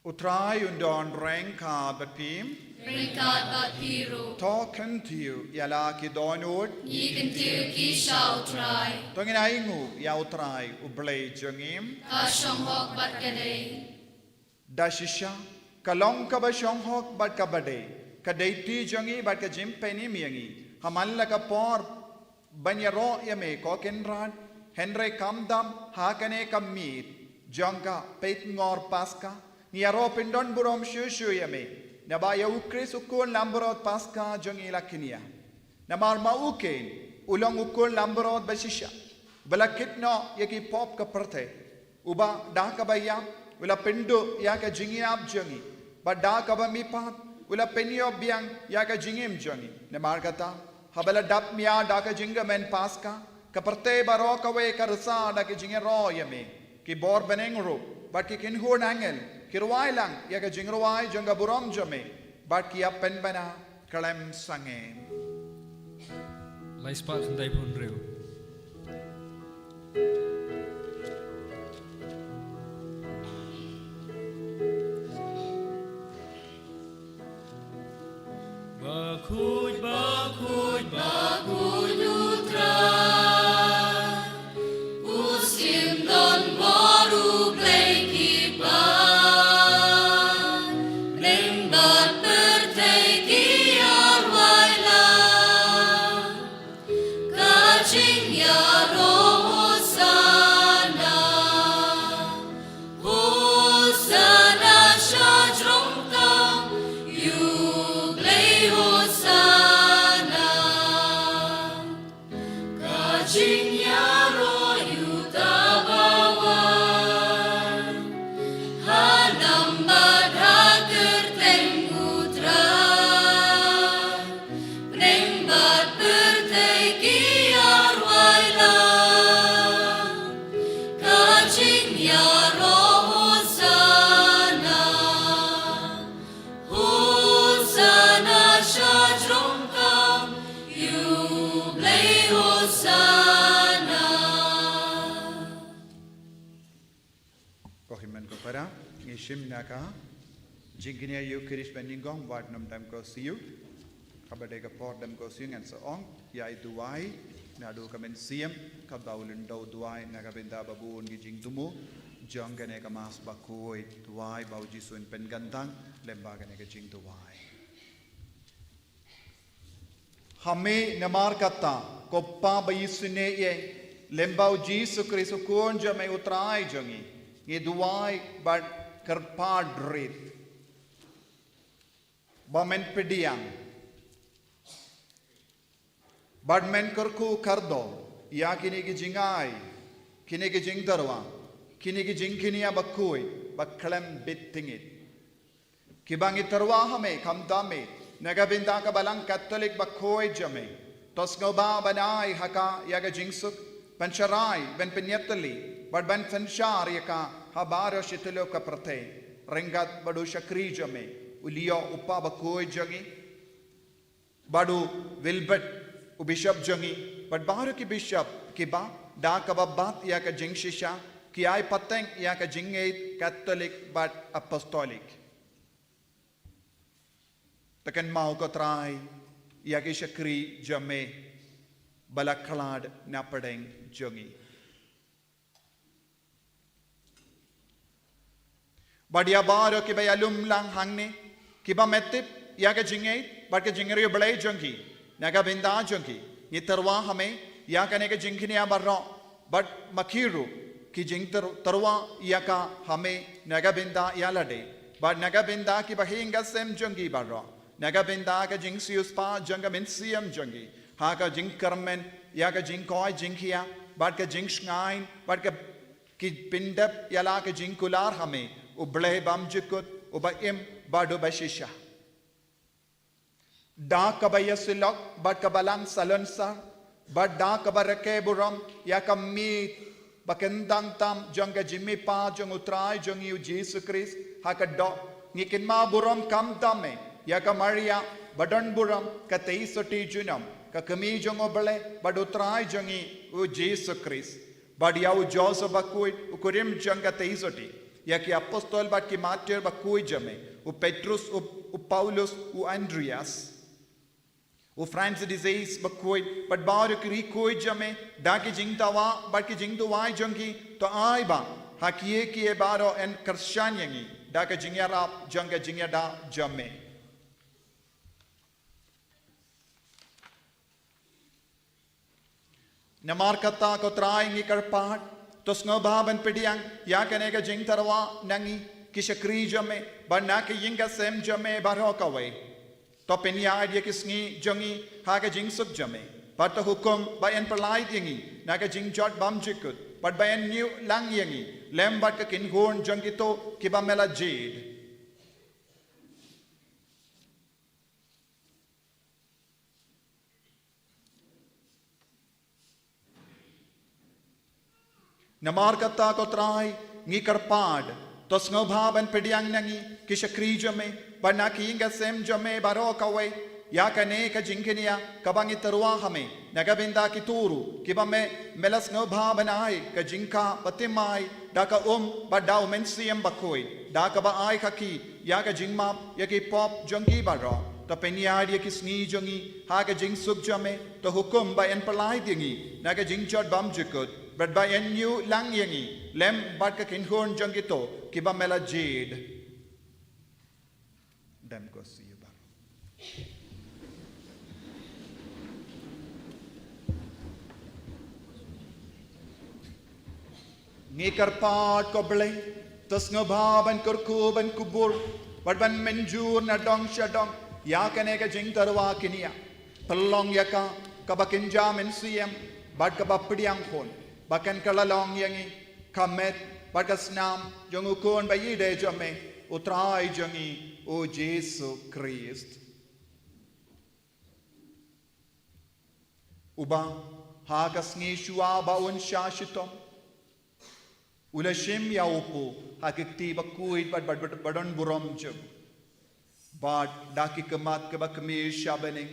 Utrai undon rengka bapim. Ringkat bat piru. Token tiu yala ki donut. Ikan tiu ki shao try. Tongin aingu ya utrai ublay jengim. Kasyong hok bat kadei. Dashisha kalong ka ba hok bat ka bade. Kadaiti jangi bat ka jimpeni miyangi. Hamalla ka por banyaro yame ko kenran. Henry kamdam hakane kamit. Jangka peit ngor paska. Ngiyaro pindon burom shushu yame. Nabaya ukris ukun lamborot paska jangi lakinia. Namar maukin ulang ukun lamborot bashisha. Balakit no yaki pop ka perte. Uba da ka bayam. Ula pindu yaka jingiab jangi. Bada ka ba mipat. Ula penyo biang yaka jingim jangi. Namar kata. Habala dap miya da ka jinga men paska. Kaparte baro kawe karsa da ki jingero yame. Ki bor benengro. But ki kinhur angel. Kirwai lang, yaga jingruwai janga buram jame, but ki apen bana kalem sange. Lai spak sendai pun reu. Bakuj, bakuj, bakuj. Uskim don baru play kibar. Shimnaka, Jinkinia Eucharist Beningong, Wadnam Dam go see you, Kabadega Port Dam go sing and so on, Yai Duai, Nadu come and see him, Kabaulin Do Duai, Nagabinda Babu and Gijing Dumu, Jonganega Mas Bakoi, Duai, Baujisu and Pengantang, Lembaganega Jing Duai. Hame Namarkata, Copa Bayisune ye, Lembau Jisu Chrisukun Jame Utrai Jongi, Ye Duai, but Kerpadrit Bamen Pediang Badmen Kerku Kardo Yakini Jingai Kinigi Jingdarwa Kinigi Jinkinia Bakui Baklem Bitting it Kibangi Tarwa Hame Kamdame Nagabinda Kabalang Catholic Bakoi Jame Tosnoba Banai Haka Yaga Jingsuk Pancharai Ben Pinyatali But Ben Fanshar Yaka Habaro Shitilo Kaprate, Rengat Badu Shakri Jame, Ulio Upa Bakoi Jagi, Badu Wilbert Ubishop Jangi, but Baruki Bishop Kiba, Dakababat Yaka Jingshisha, Kiai Pateng Yaka Jingate, Catholic but Apostolic. Takan Maukotrai, Yaki Shakri Jame, Balakalad Napadeng Jangi. Badia baro ki bay alum lang hangni kiba metip yaga jingay but ke jingeri balay junki naga binda junki ni tarwa hame yaga nega jinkini abarro but makiru ki jing tarwa yaka hame naga binda yalade but naga binda ki bahinga sem junki barro naga binda ka jing sius pa junga min siam junki ha ka jing karmen yaga jing koi jinkia but ka jing shnain but ka ki pindap yala ka jing kular hame Ubleh Bamjikut, Ubaim, Badu Bashisha. Da Kabayasilok, but Kabalang Salonsa, but Da Kabarake Buram, Yakami, Bakendang Tam, Junga Jimmy Pa, Jungutrai, Jungu Jesus Christ, Hakado, Nikinma Buram Kam Dame, Yakamaria, Badan Buram, Kateisoti Junam, Kakami Jungobale, Badutrai Jungi, U Jesus Christ, Badiau Joseph Bakuit, Ukurim Junga Teisoti. ya ki apostol bat ki martyr ba kui jame u Petrus u Paulus u Andreas u Francis disease ba kui bat baru ki kui jame da ki jing tawa bat ki jing tu wai jongi to ai ba hakie ki e baro en Christian yangi da ka jing ya rap jonga jing ya da jame Namar kata ko try ngi karpat tos ngobaban pediang ya kanega jing tarwa nangi kishakri jame bana ke yinga sem jame barokawe to penya dia kisngi jongi haga jing sub jame pat hukum bayan perlai yangi naga jing jot bam jikut pat bayan new lang yangi lembat ka kin horn jongi to kibamela jade Namar kata ko try ngi karpad tos ngobaban pediang nangi kishakri jame bana ki inga sem jame barokawe ya kane ka jingkenia kabangi tarwa hame nagabinda ki turu kibame melas ngobaban ai ka jingka patimai daka badau mensiam bakoi daka ba ai khaki ya ka jingma ya ki pop jongi baro to penya dia ki sngi jongi ha ka jing suk jame to hukum ba en palai dingi naga jing chot bam jikut but by en new lang yangi lem bat ka kin horn jangito kiba mela jade dem ko see ba ngi karpat ko blay tas ngobaban kurkuban kubur bat ban menjur na dong shadong ya kane ka jing tarwa kinia pelong yaka kabakin jamen siem bat ka bapidiang hon bakan kalalong yangi kamet bagasnam jong ukon bayide jame utrai jangi o Jesu Christ uba hagas ngi shua baun shashitom ulashim ya upo hakikti bakuit badon burom jog bad daki kemat kebakmi shabane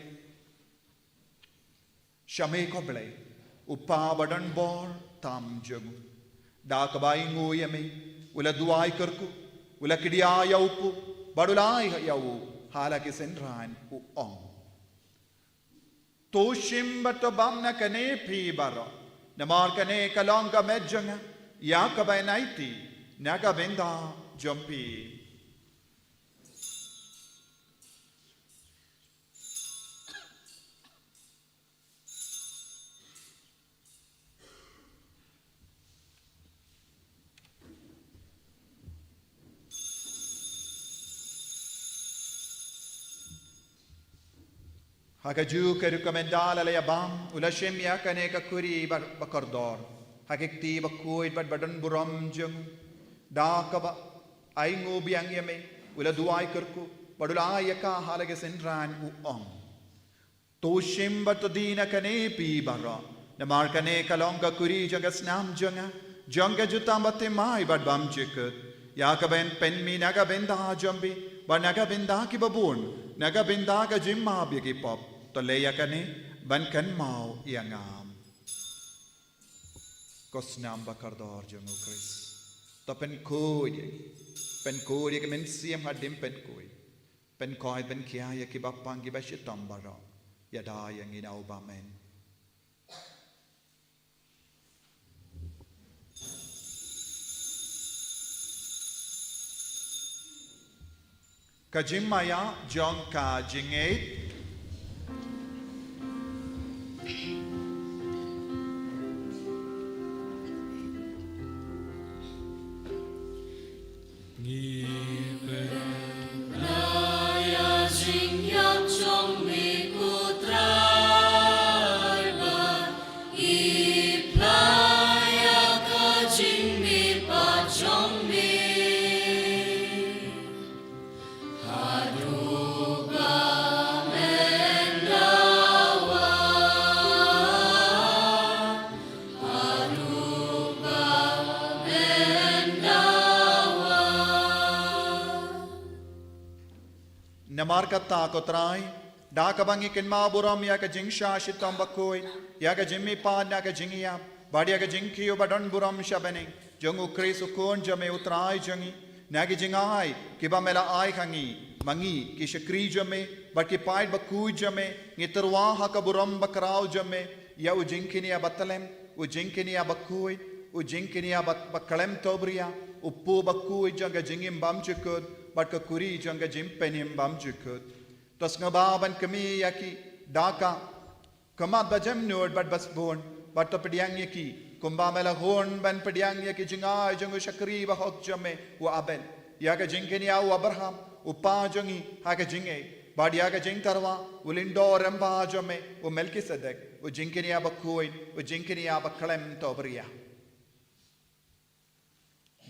shame koble upa badan bor tam jagu da kabai ngoyame ula duai karku ula kidia yaupu badulai yau hala ki senran u ong to shimbat bamna kane phi baro namar kane kalong ka medjanga ya kabai naiti naga benda jompi Hakaju ke rekomendal ala yabam ulashim ya kane ka kuri bakardor hakikti bakuit badan buram jung da ka ba ai ngo biang yame ula duai kerku badula yaka halage senran u ong to shim batodina kane pi bara namar kane kalong ka kuri janga snam janga jutam batte mai badbam chikut ya ka ben pen mi naga benda jambi banaga benda ki babun naga benda ka jimma bi ki pop to leya kane ban kan mau iangam kosnam bakardor jongo Chris to pen koi ke men siam hadim pen koi ben kia ya ki bapang ki bashitam baro ya da yang ina ubamen Kajimaya John ka jingate Namar kata ko try da ka bangi ken ma buram ya ka jingsha shitam bakoi ya ka jimmi pa na ka jingiya badia ka jingkiyo badon buram shabane jong ukris ukon jame utrai jangi nagi jingai kiba mela ai khangi mangi ki shakri jame but ki paid bakui jame ngitarwa hakaburam bakrao jame ya ujinkini abatalem ujinkini abakui ujinkini abakalem tobria uppu bakui janga jingim bam chukut but ka kuri janga jimpenim bam chukut tos ngababan kami yaki daka kamat bajam nord but bas born but to pediang yaki kumba mela horn ban pediang yaki jingai jangu shakri ba hok jame wa abel yaga jinkini au abraham upa jangi haga jinge but yaga jing tarwa ulindo ramba jame u melkisedek u jinkini abakui u jinkini abakalem tobria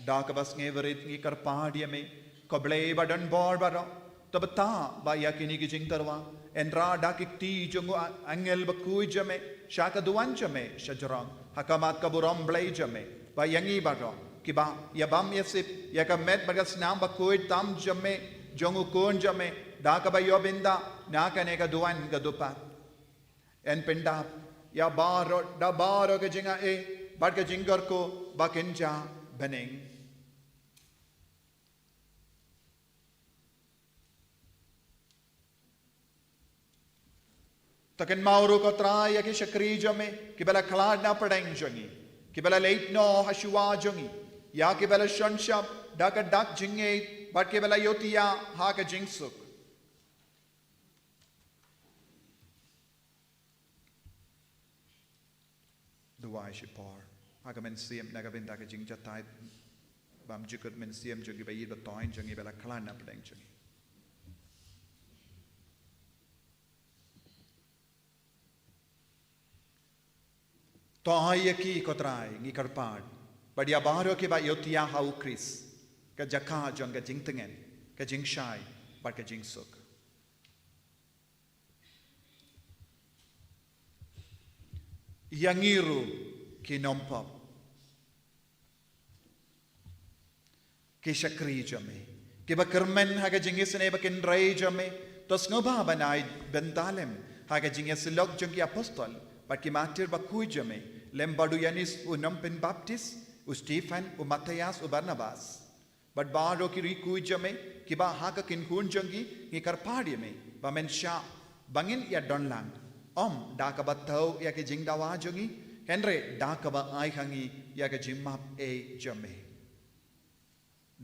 daka bas ngeverit ngi karpadiame koble badan bor baro tabata ba yakini ki jing tarwa enra dakik ti jungu angel bakui jame shaka duan jame shajarang hakamat kaburam blay jame ba yangi baro kiba yabam yasip yakamet bagas nam bakui tam jame jongu kon jame daka ba yobinda nakane ka duan gadupat en pendap ya baro da baro ke jinga e bad ke jingar ko bakinja beneng taken mauro ko trai ki shakri jame ki bela khlad na padeng jangi ki bela late no hashua jangi ya ki bela shanshap dak dak jinge but ki bela yotia ha ka jingsuk duai shipar ha ka men siem na ka ben dak jing jatai bam jikut men siem jangi ba yid ba toin jangi bela khlad na padeng jangi Tohayaki kotrai ngi karpad but ya baharo ke ba yotia hau kris ka jaka jonga jingtengen ka jingshai but ka jingsuk yangiru ki nompop ki shakri jame ki ba kermen ha ka jingisne ba kin rai jame tos ngoba banai bentalem ha ka jingeslok jongi apostol but ki matir ba kui jame lembadu yanis u nompen baptist u Stephen u Matthias u Barnabas but baro ki riku jame ki ba ha ka kin kun jangi ngi karpadi me ba men sha bangin ya donlang da ka batau ya ke jingdawa jangi henre da ka ba ai khangi ya ke jimmap e jame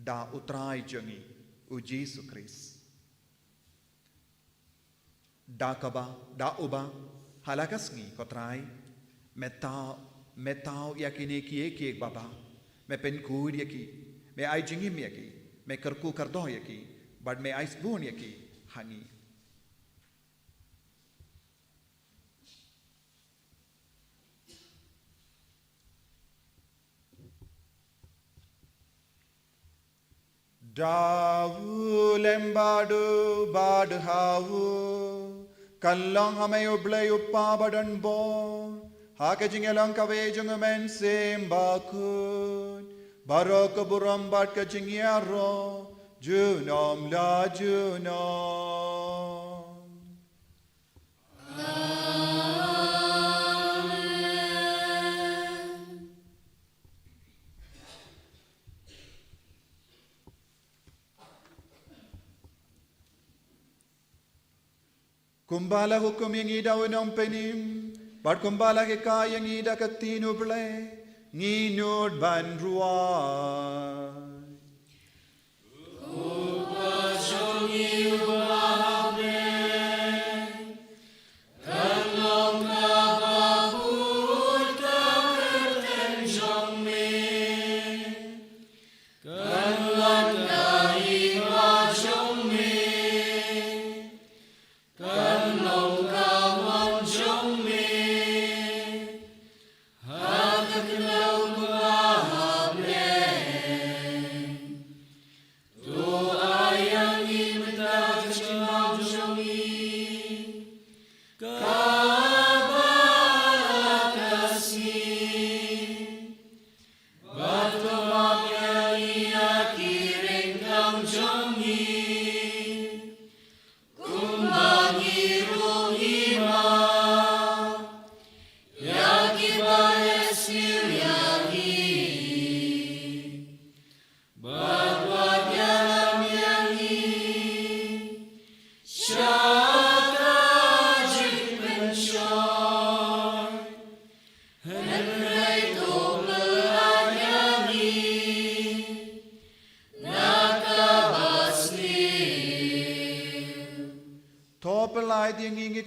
da utrai jangi u Jesus Christ da ka ba da uba halakas ngi kotrai metau yakini ki baba me pen kud yaki me ai jingim yaki me karku kardo yaki but me ai spoon yaki hangi dawu lembadu badhawu kallang hame ublay uppa badan bo hake jingelang kawe jungumen sem bakun barok buram bat ka jingiaro junom la junom kumbala hukum yang ida unong penim but kumbala ke ka yang ida katinu ble nginod ban ruai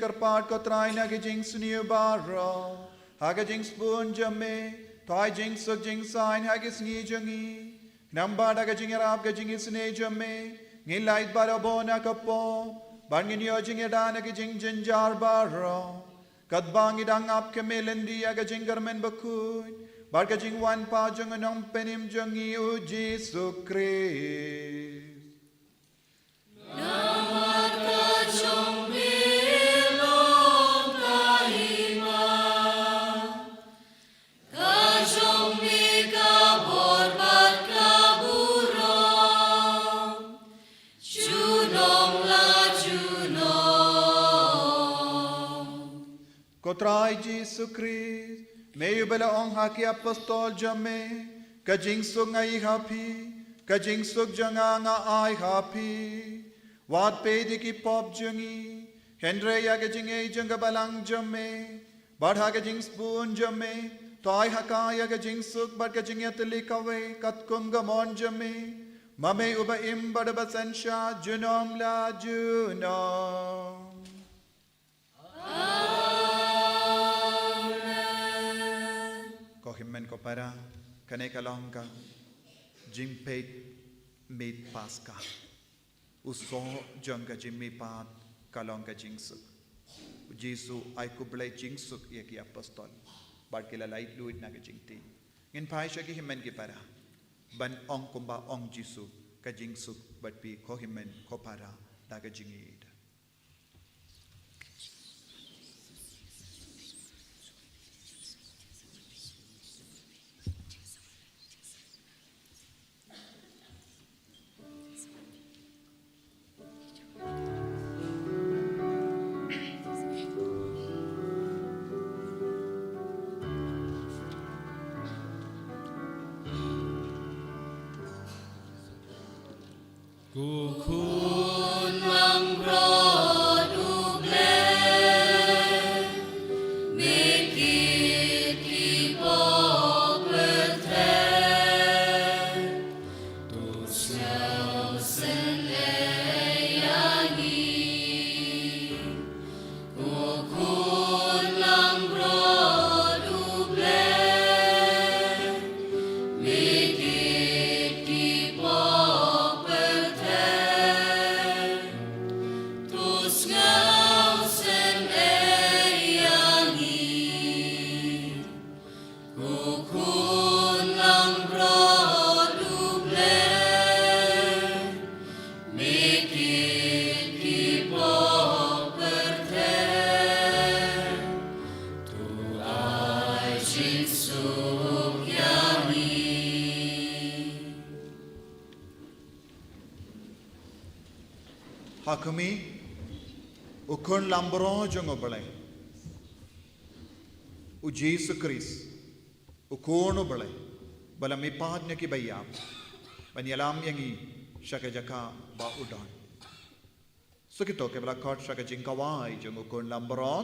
karpat ko try na gijing suniu baro. Haga jing spoon jame. Toy jing suk jing sign hagis ngi jangi. Namba daga jing arab ga jing isne jame. Ngilait barabona kapo. Bangin yo jing edana gijing jinjar baro. Kadbang idang ap kemelendi aga jing garmen bakut. Barga jing wan pa jung anong penim jangi u Jesu Christ. Kotrai Jesu Christ, meio bela ong haki apostol jame, kajing sug ngai happy, kajing sug janga nga ai happy, wat pedi ki pop jangi, Hendre ya kajing ei janga balang jame, badha kajing spoon jame, toy haka ya kajing sug bad kajing yatli kawe, kat kunga mon jame, mame uba im bada basensha junom la junom. Himmen ko para kaneka langka jimpet mit paska uso jangka jimmi pat kalangka jingsuk Jesu ay kublay jingsuk yaki apostol bar kila lait luit na jingti ngin pai siya ki himmen ki para ban ong kumba ong Jesu ka jingsuk bat pi ko himmen ko para daga jingid. Kukun mangrod uble, mikit ipok bertre, tu sel senleyangi. Kukun mangrod uble, mikit ipok Hakumi ukun lambro jongo balai u Jesu Christ ukun balai bala mi padnya ki bayap banyalam yangi shaka jaka ba udan sukito ke bala kot shaka jingkawai jongo ukun lambro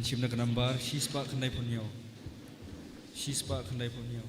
Sim na kanambar, shispa kandai punyo. Shispa kandai punyo.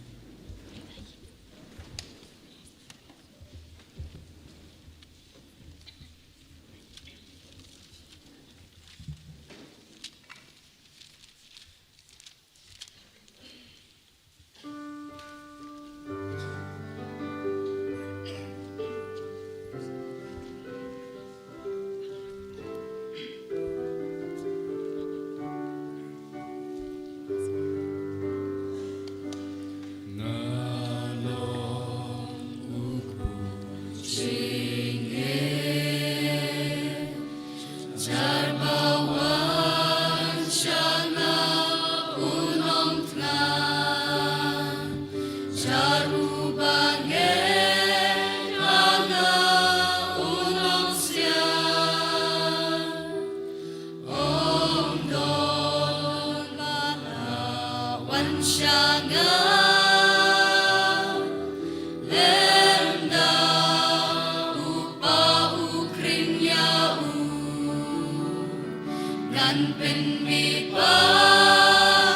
งั้นเป็นมีปั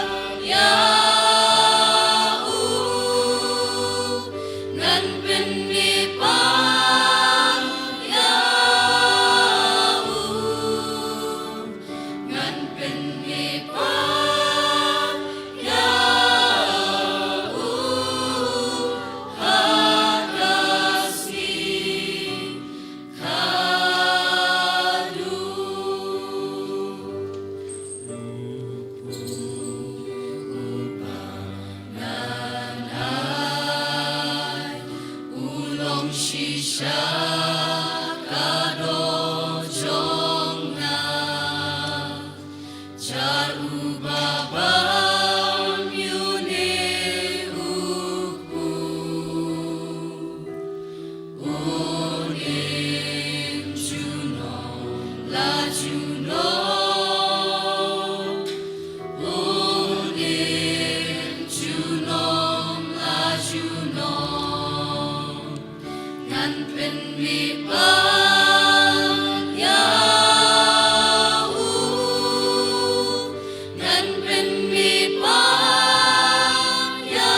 ญญางั้นเป็นมีปัญญางั้นเป็นมีปัญญาหากาสีขาดู Ulong shisha kado jonga jaru babam yune uku onim juno la juno onim juno la juno งั้นเป็นมีปัญญางั้นเป็นมีปัญญา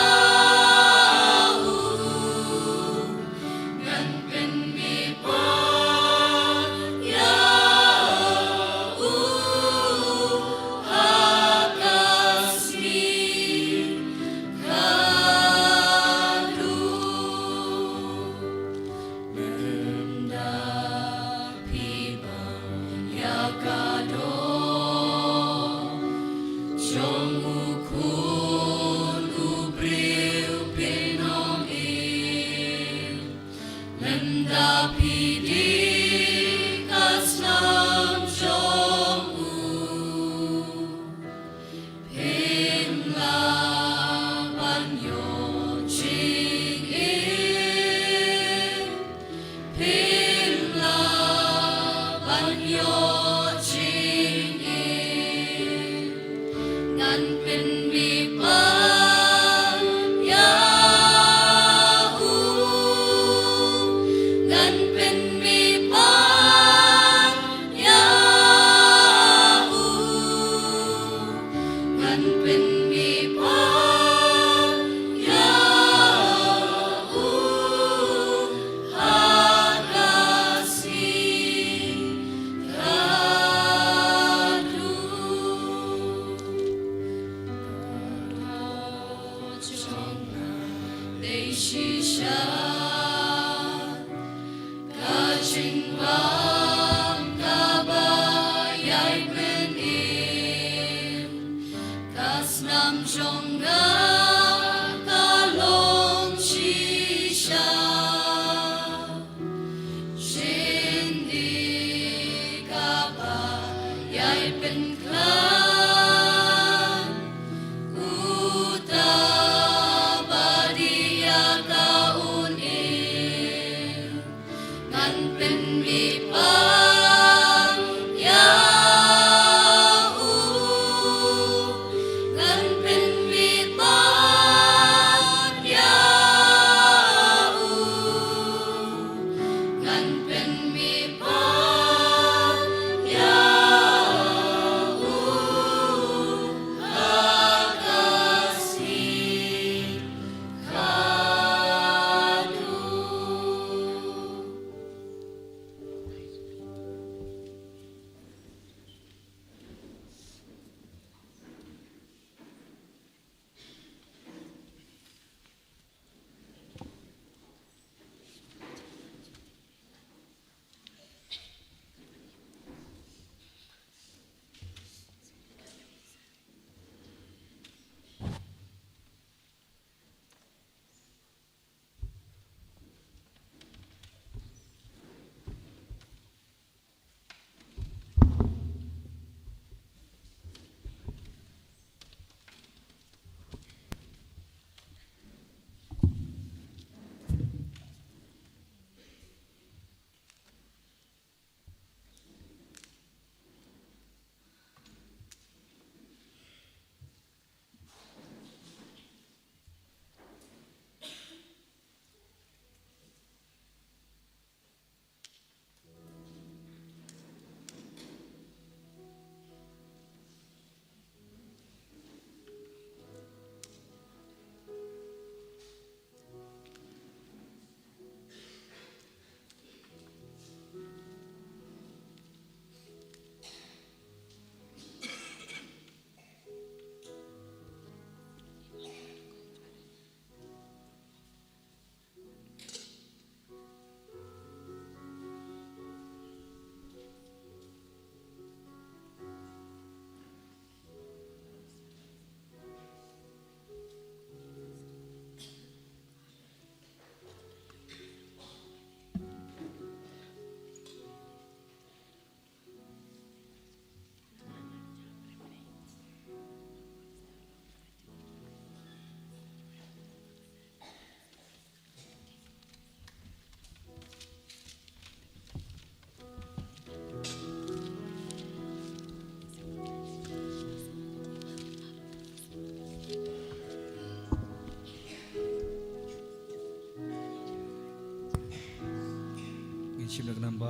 งั้นเป็นมีปัญญาหากาสีขาดู Yakado Jong ukun ubril pinom il Lenda pidi kasnam jong u Pin la banyo ching il Pin la banyo งั้นเป็นมีปัญญางั้นเป็นมีปัญญางั้นเป็นมีปัญญาหากาสีขาดู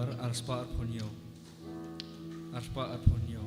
bar arspa arponio. Arspa arponio.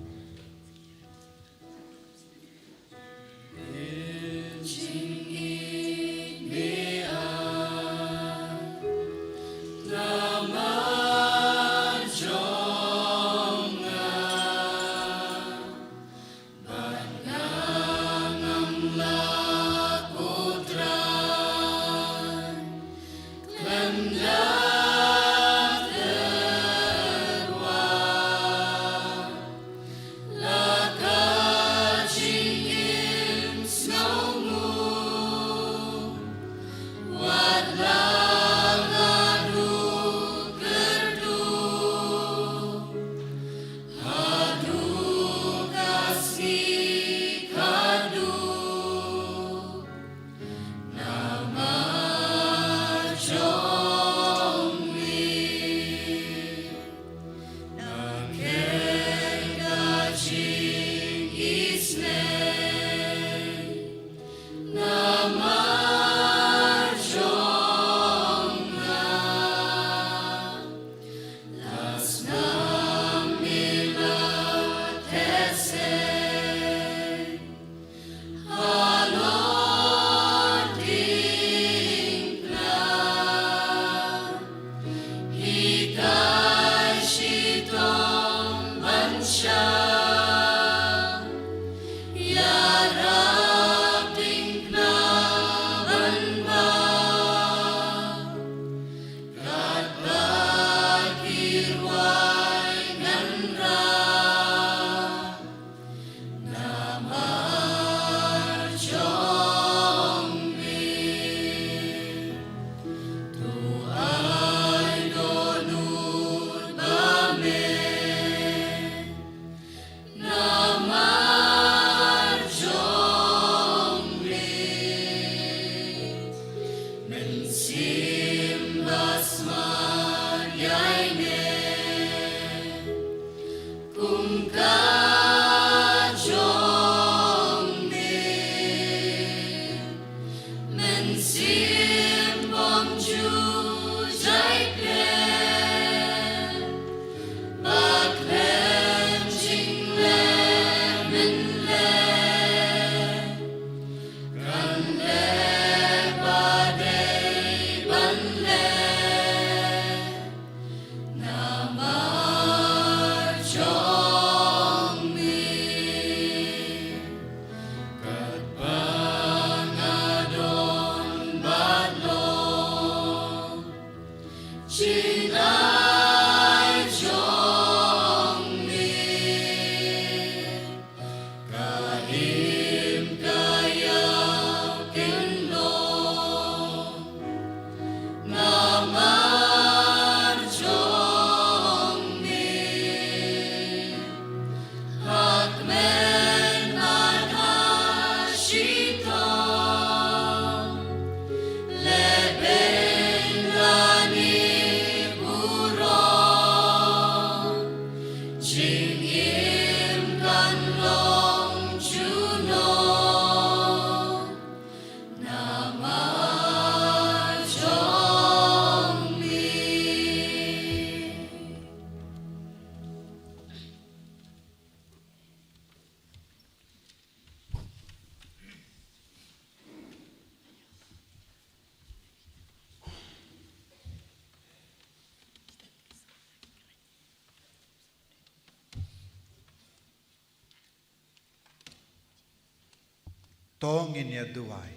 Tongin ya duai.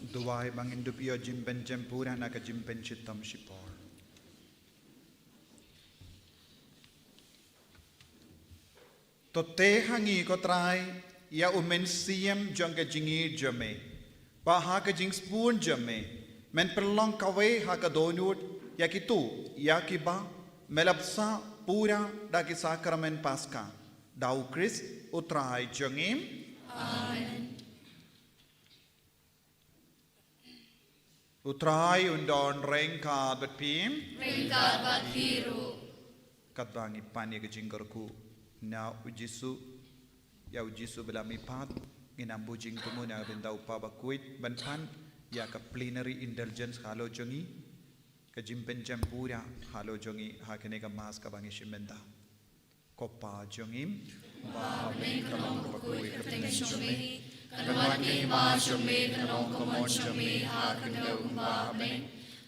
Duai bangin dupio jimpen jempura naka jimpen chitam shipor. Tote hangi ko try ya umen siem jong ka jingi jame. Pa ha ka jing spoon jame. Men perlong kawe ha ka donut ya kitu ya kiba melapsa pura daki sakramen pasca. Dau Chris utrai jongim. Amen. Utrai undon rengkat betpim. Ringkat bat biru. Katbangi pani ke jingkarku. Na ujisu ya ujisu belami pat nginam bujing kumuna bintau pa bakuit ban pan ya ka plenary indulgence halo jongi ka jimpen jampura halo jongi hakene ka mas ka bangi shimenda kopa jongim ba me kalong ko koi ka teng shome kanwan ke ma shome kanong ko mon shome ha kango ba me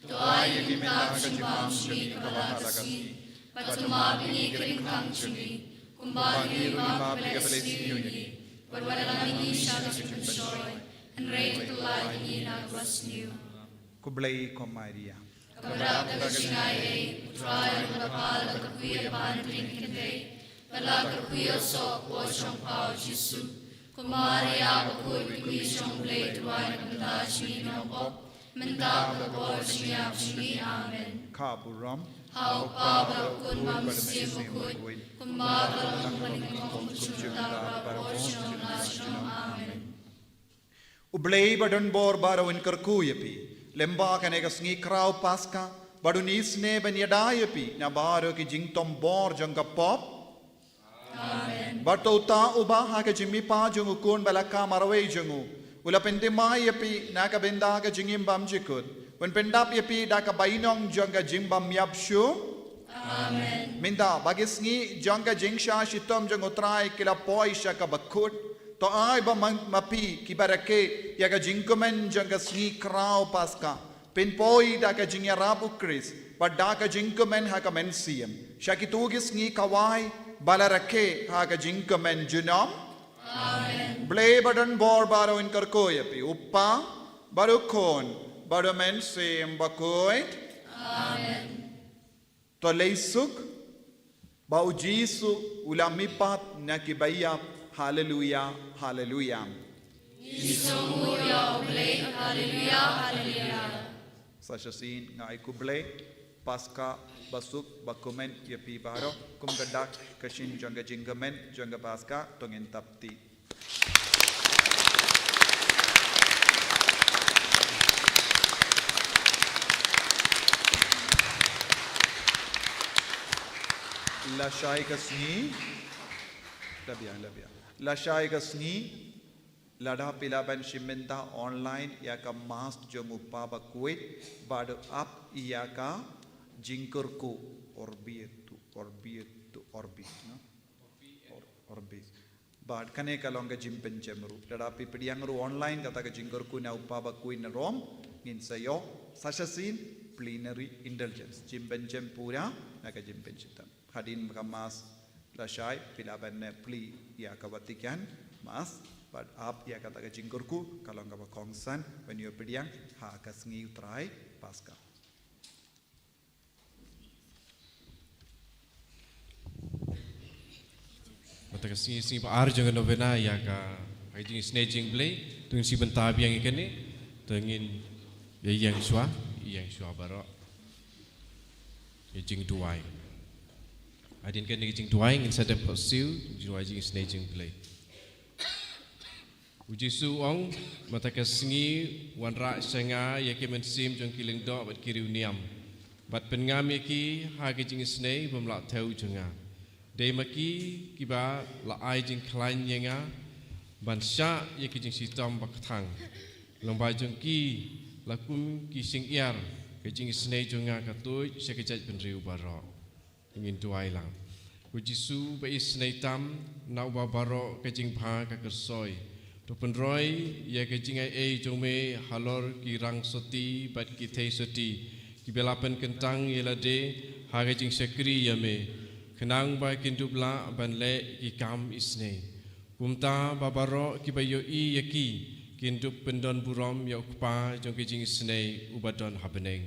to ay gi mela ka jimam shome ka ba halagasi patuma bini kring kang shome kumbagi ma pega pelesi yuni warwala ni shaga shome and rate to light in our was new. Kublai Komaria. Kabarab ka singai, try on the pal ka kuya pan drinking day. Balak ka kuya so po siyang pao Jesu. Kumaria ka kuya siyang blade wine ang dashi ng pop. Mendab ka po siya sini amen. Kaburam. How pa kun mamsi mo kun. Kumagal ang paningin kong kusyuta pa po siyang nasyong amen. Ublay badun bor baro in kerkuyepi lemba kanega sngi kraw paska badun isne ben yadayepi na baro ki jingtom bor jangka pop amen bato ta uba ha ka jimmi pa jungu kun balaka marwe jungu ula pende mayepi na ka benda ka jingim bam jikut wen pendap yepi da ka bainong jangka jimbam yapshu amen minda bagisngi jangka jingsha shitom jangu trai kila poisha ka bakut to ay ba mapi kibarake yaga jingkomen janga sni kraw paska pinpoi da ka jingya rabu kris but da ka jingkomen ha ka mensiam shakitugis ni kawai balarake ha ka jingkomen junom amen ble badan bor baro in karkoyapi uppa barukon baro mensiam bakoit amen to leisuk ba ujisu ulamipat na kibayap Hallelujah, hallelujah. Isumuya oblay, hallelujah, hallelujah. Sasasin nga ikublay, paska basuk bakumen yapi baro, kumgadak kashin janga jingamen janga paska tongin tapti. Lashai kasni, labia. Lashai kasni lada pilaban shimenta online ya ka mas jomupa ba kuit badu up ya ka jingkurku orbit no orbit bad kane ka longa jimpen jemru lada pipdiangru online kata ka jingkurku na upa ba kuit na rom ngin sayo sasasin plenary indulgence jimpen jem pura na ka jimpen chitam hadin ka mas Lashai pilaban ne pli ya kawatikan mas but up ya kata ka jingkurku kalau nggak kongsan when you pediang ha kasngi utrai paska mata kasngi sing par jangan novena ya ka hiding snatching play tungin si bentab yang ikan ni tungin yang shua baro jing tuai adin kan jing tuai ngin sadap kosil jing snatching play Uji suong mata kasngi wanra senga yaki mensim jong kiling do bat kiriu niam bat pengam yaki hagi jing snei bamla teu jonga dei maki kiba la ai jing klain yenga ban sha yaki jing sitam bakthang lomba jong ki lakum ki sing iar ke jing snei jonga katoi sekejat penriu baro ingin tuai lang uji su ba snei tam nau ba baro ke jing pha ka kersoi to penroi ya ke jingai jome halor ki rang soti bat ki thei soti ki belapen kentang yela de hage jing sekri yame kenang ba kindubla ban le ki kam isne kumta babaro ki bayo I yaki kindup pendon burom ya ukpa jong ki jing isne ubadon habeneng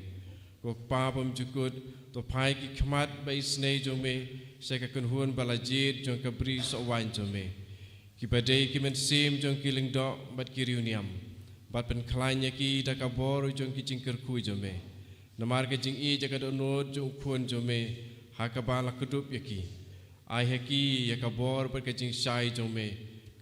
ukpa pom jukut to pai ki khmat ba isne jome seka kunhun balajit jong kabri so wan jome Kibadai kimen sim jong kiling do bat kiriuniam bat pen klanya ki dakabor jong ki jingker ku jome namar ke jing I jaga do nod jong khun jome hakabala kudup yaki ai haki yakabor bat ke jing shai jome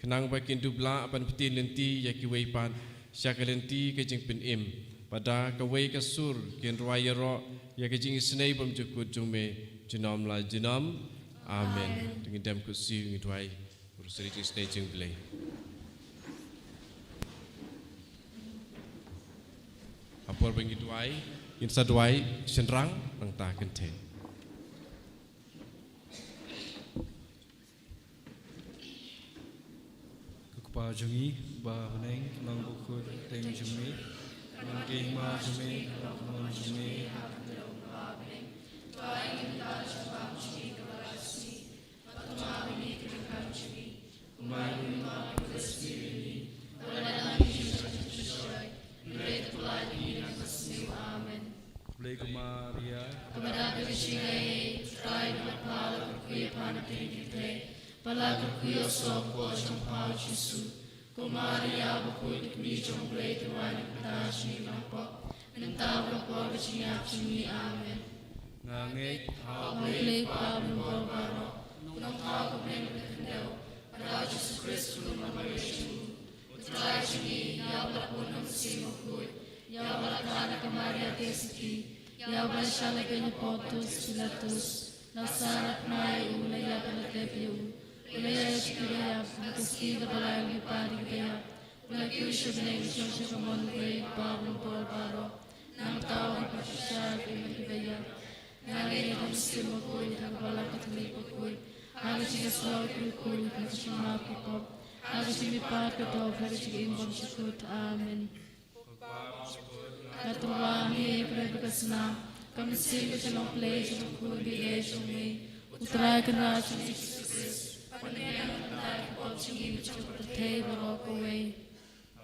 kenang ba kin dubla ban ptin lenti yaki weipan syakalenti ke jing pen im pada ka wei ka sur kin royero yaki jing snei bam jukut jome jinom la jinom amen dengan dam ku si ngitwai Sedikit staging play. apor bengi duai insa duai senrang nang ta kente Kupa jungi ba neng nang bukut teng jumi nang ke ma jumi nang jumi Blake Maria ngangek Amen. Katuwahi prebekasna, kami sing kecelong play celong kubi esumi, utrai kena Jesus, pandemian mentai pop cingi bicara bertei barok away.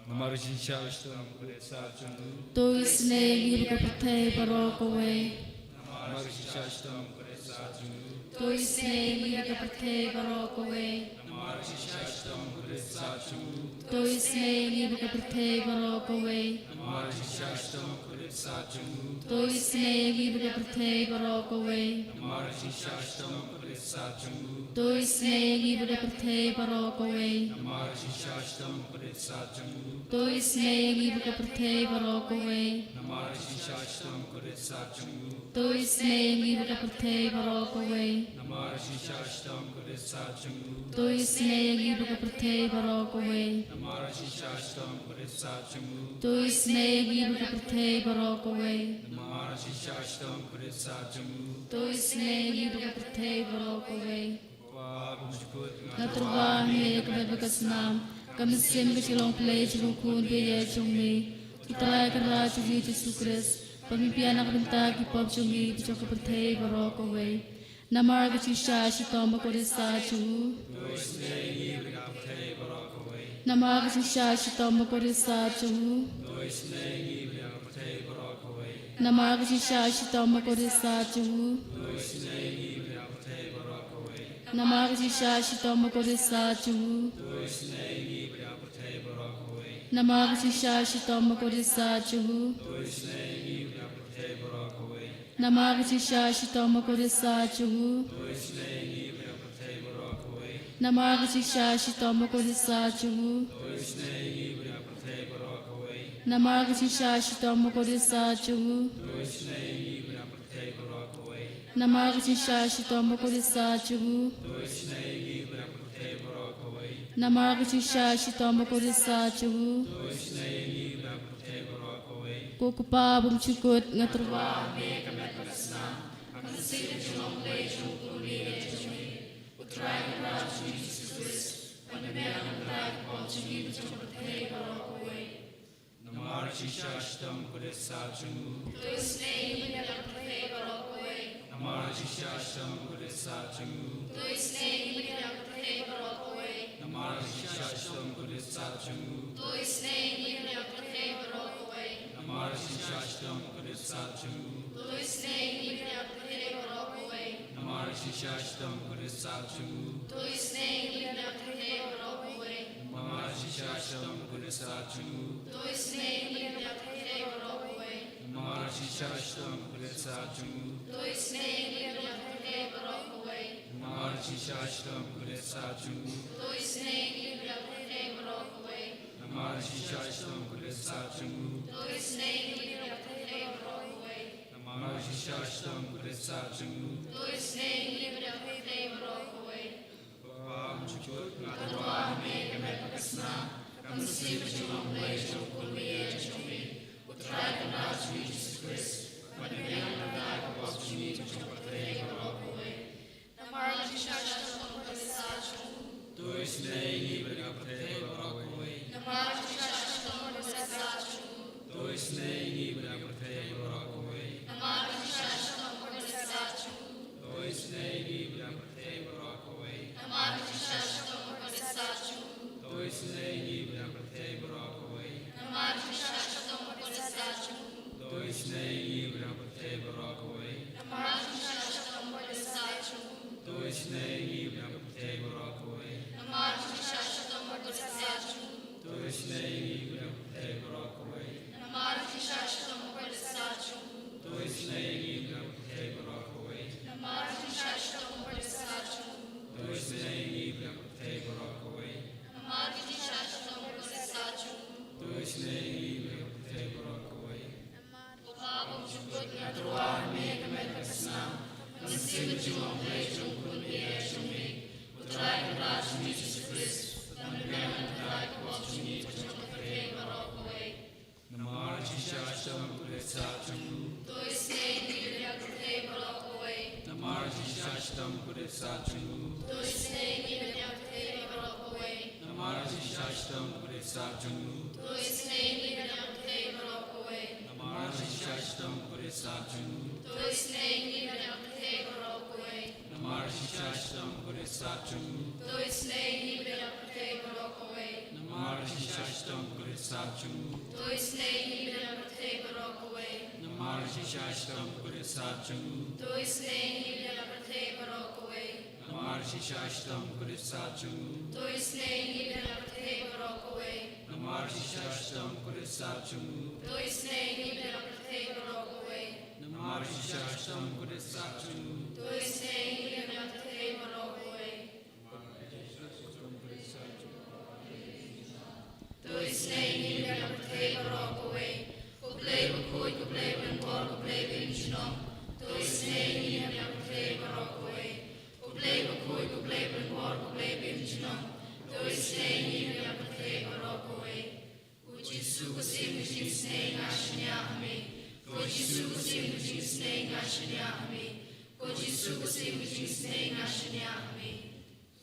Namarishin shashtam kuretsa chungu Tuis negi bertei barok away. Namarishin shashtam kuretsa chungu Tuis negi bertei barok away. Namarishin shashtam kuretsa chungu Tuis negi bertei barok away. Namarishin shashtam kuretsa chungu Tuis negi bertei barok away. Namarishin shashtam kuretsa chungu Tuis negi bertei barok away. Namarishin shashtam kuretsa chungu Tuis negi bertei barok away. Namarishin shashtam kuretsa chungu Tuis negi bertei barok away. Namarishin shashtam kuretsa chungu Tuis negi bertei barok away. Namarishin shashtam kuretsa chungu Tuis negi bertei barok away. Namarishin shashtam kuretsa chungu Tuis negi bertei barok away. Pabujkut Naturwahi kebebekasnam, kami sim kecilong play cilong kun biaya cumi. Utrai kerja cumi Yesus Kristus, pemimpian anak bintang kipop cumi bicok bertei barok away. Namar kecisha shitom bakorisa cu. Namar kecisha shitom bakorisa cu. Namar kecisha shitom bakorisa cu. Namar kecisha shitom bakorisa cu. Namar kecisha shitom bakorisa cu. Namar kecisha shitom bakorisa cu. Namar kecisha shitom bakorisa cu. Namar kecisha shitom bakorisa cu. Namar kecisha shitom bakorisa cu. Namar kecisha shitom bakorisa cu. Kukupa bumcukut ngaturwa Namarishin shashtam kuretsa chungu Namarishin shashtam kuretsa chungu Namarishin shashtam kuretsa chungu Namarishin shashtam kuretsa chungu Namarishin shashtam kuretsa chungu Namarishin shashtam kuretsa chungu Namarishin shashtam kuretsa chungu Namarishin shashtam kuretsa chungu Namarishin shashtam kuretsa chungu Namarishin shashtam kuretsa chungu Pabujkut ngaturwa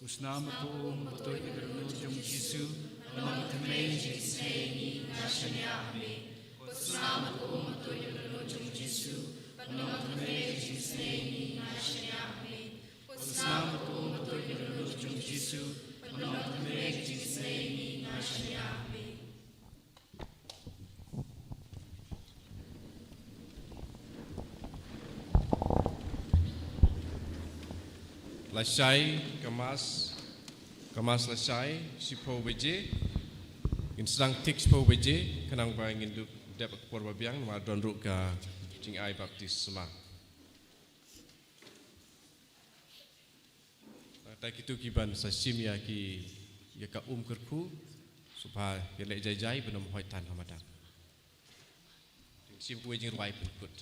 Kusnama tuong betul ibernu jong Yesu, namang temei Jesus name nashanya amen. Kusnama tuong betul ibernu jong Yesu, namang temei Jesus name nashanya amen. Kusnama tuong betul ibernu jong Yesu, namang temei Jesus name nashanya amen. Lasai kemas lasai sipo beje in sedang tik sipo beje kenang ba ingin duk dapat korba biang ma don ruk ka jing ai baptisma ta kitu kiban sa simya ki ya ka kerku supaya ya le jai benom hoitan hamadan sim ku jing ruai pun kut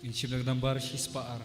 Insyim nagdambar sispaar.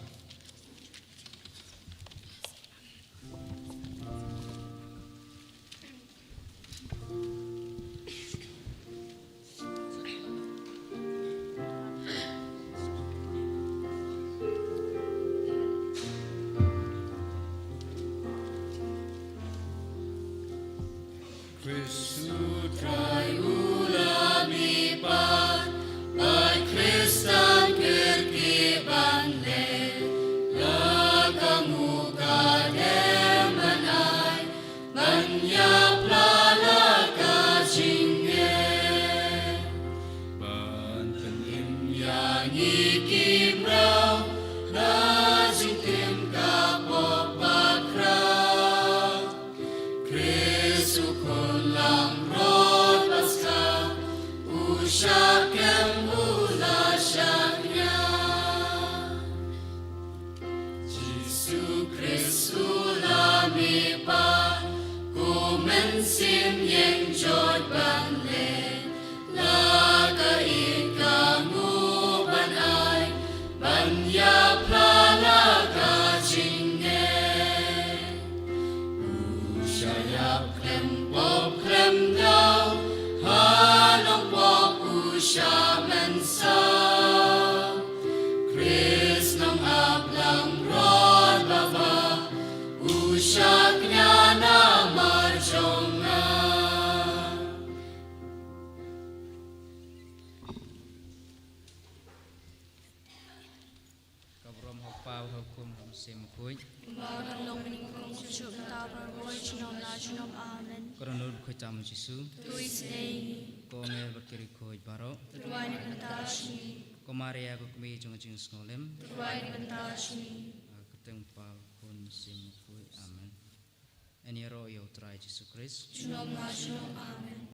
Ban le la ka in ka ngu ban ai pau hukum sim kuy Bagan long mening kong sujuk tabar roy chinom na chinom amen. koronur kuy tam jisu Tuis neini. ko ngel berkiri kuy baro Turuan kantashni. ko maria ko kmi jong jing snolem Turuan kantashni. keteng pau kun sim kuy amen. Eni ro yo try Jesus Christ Chinom na chinom amen.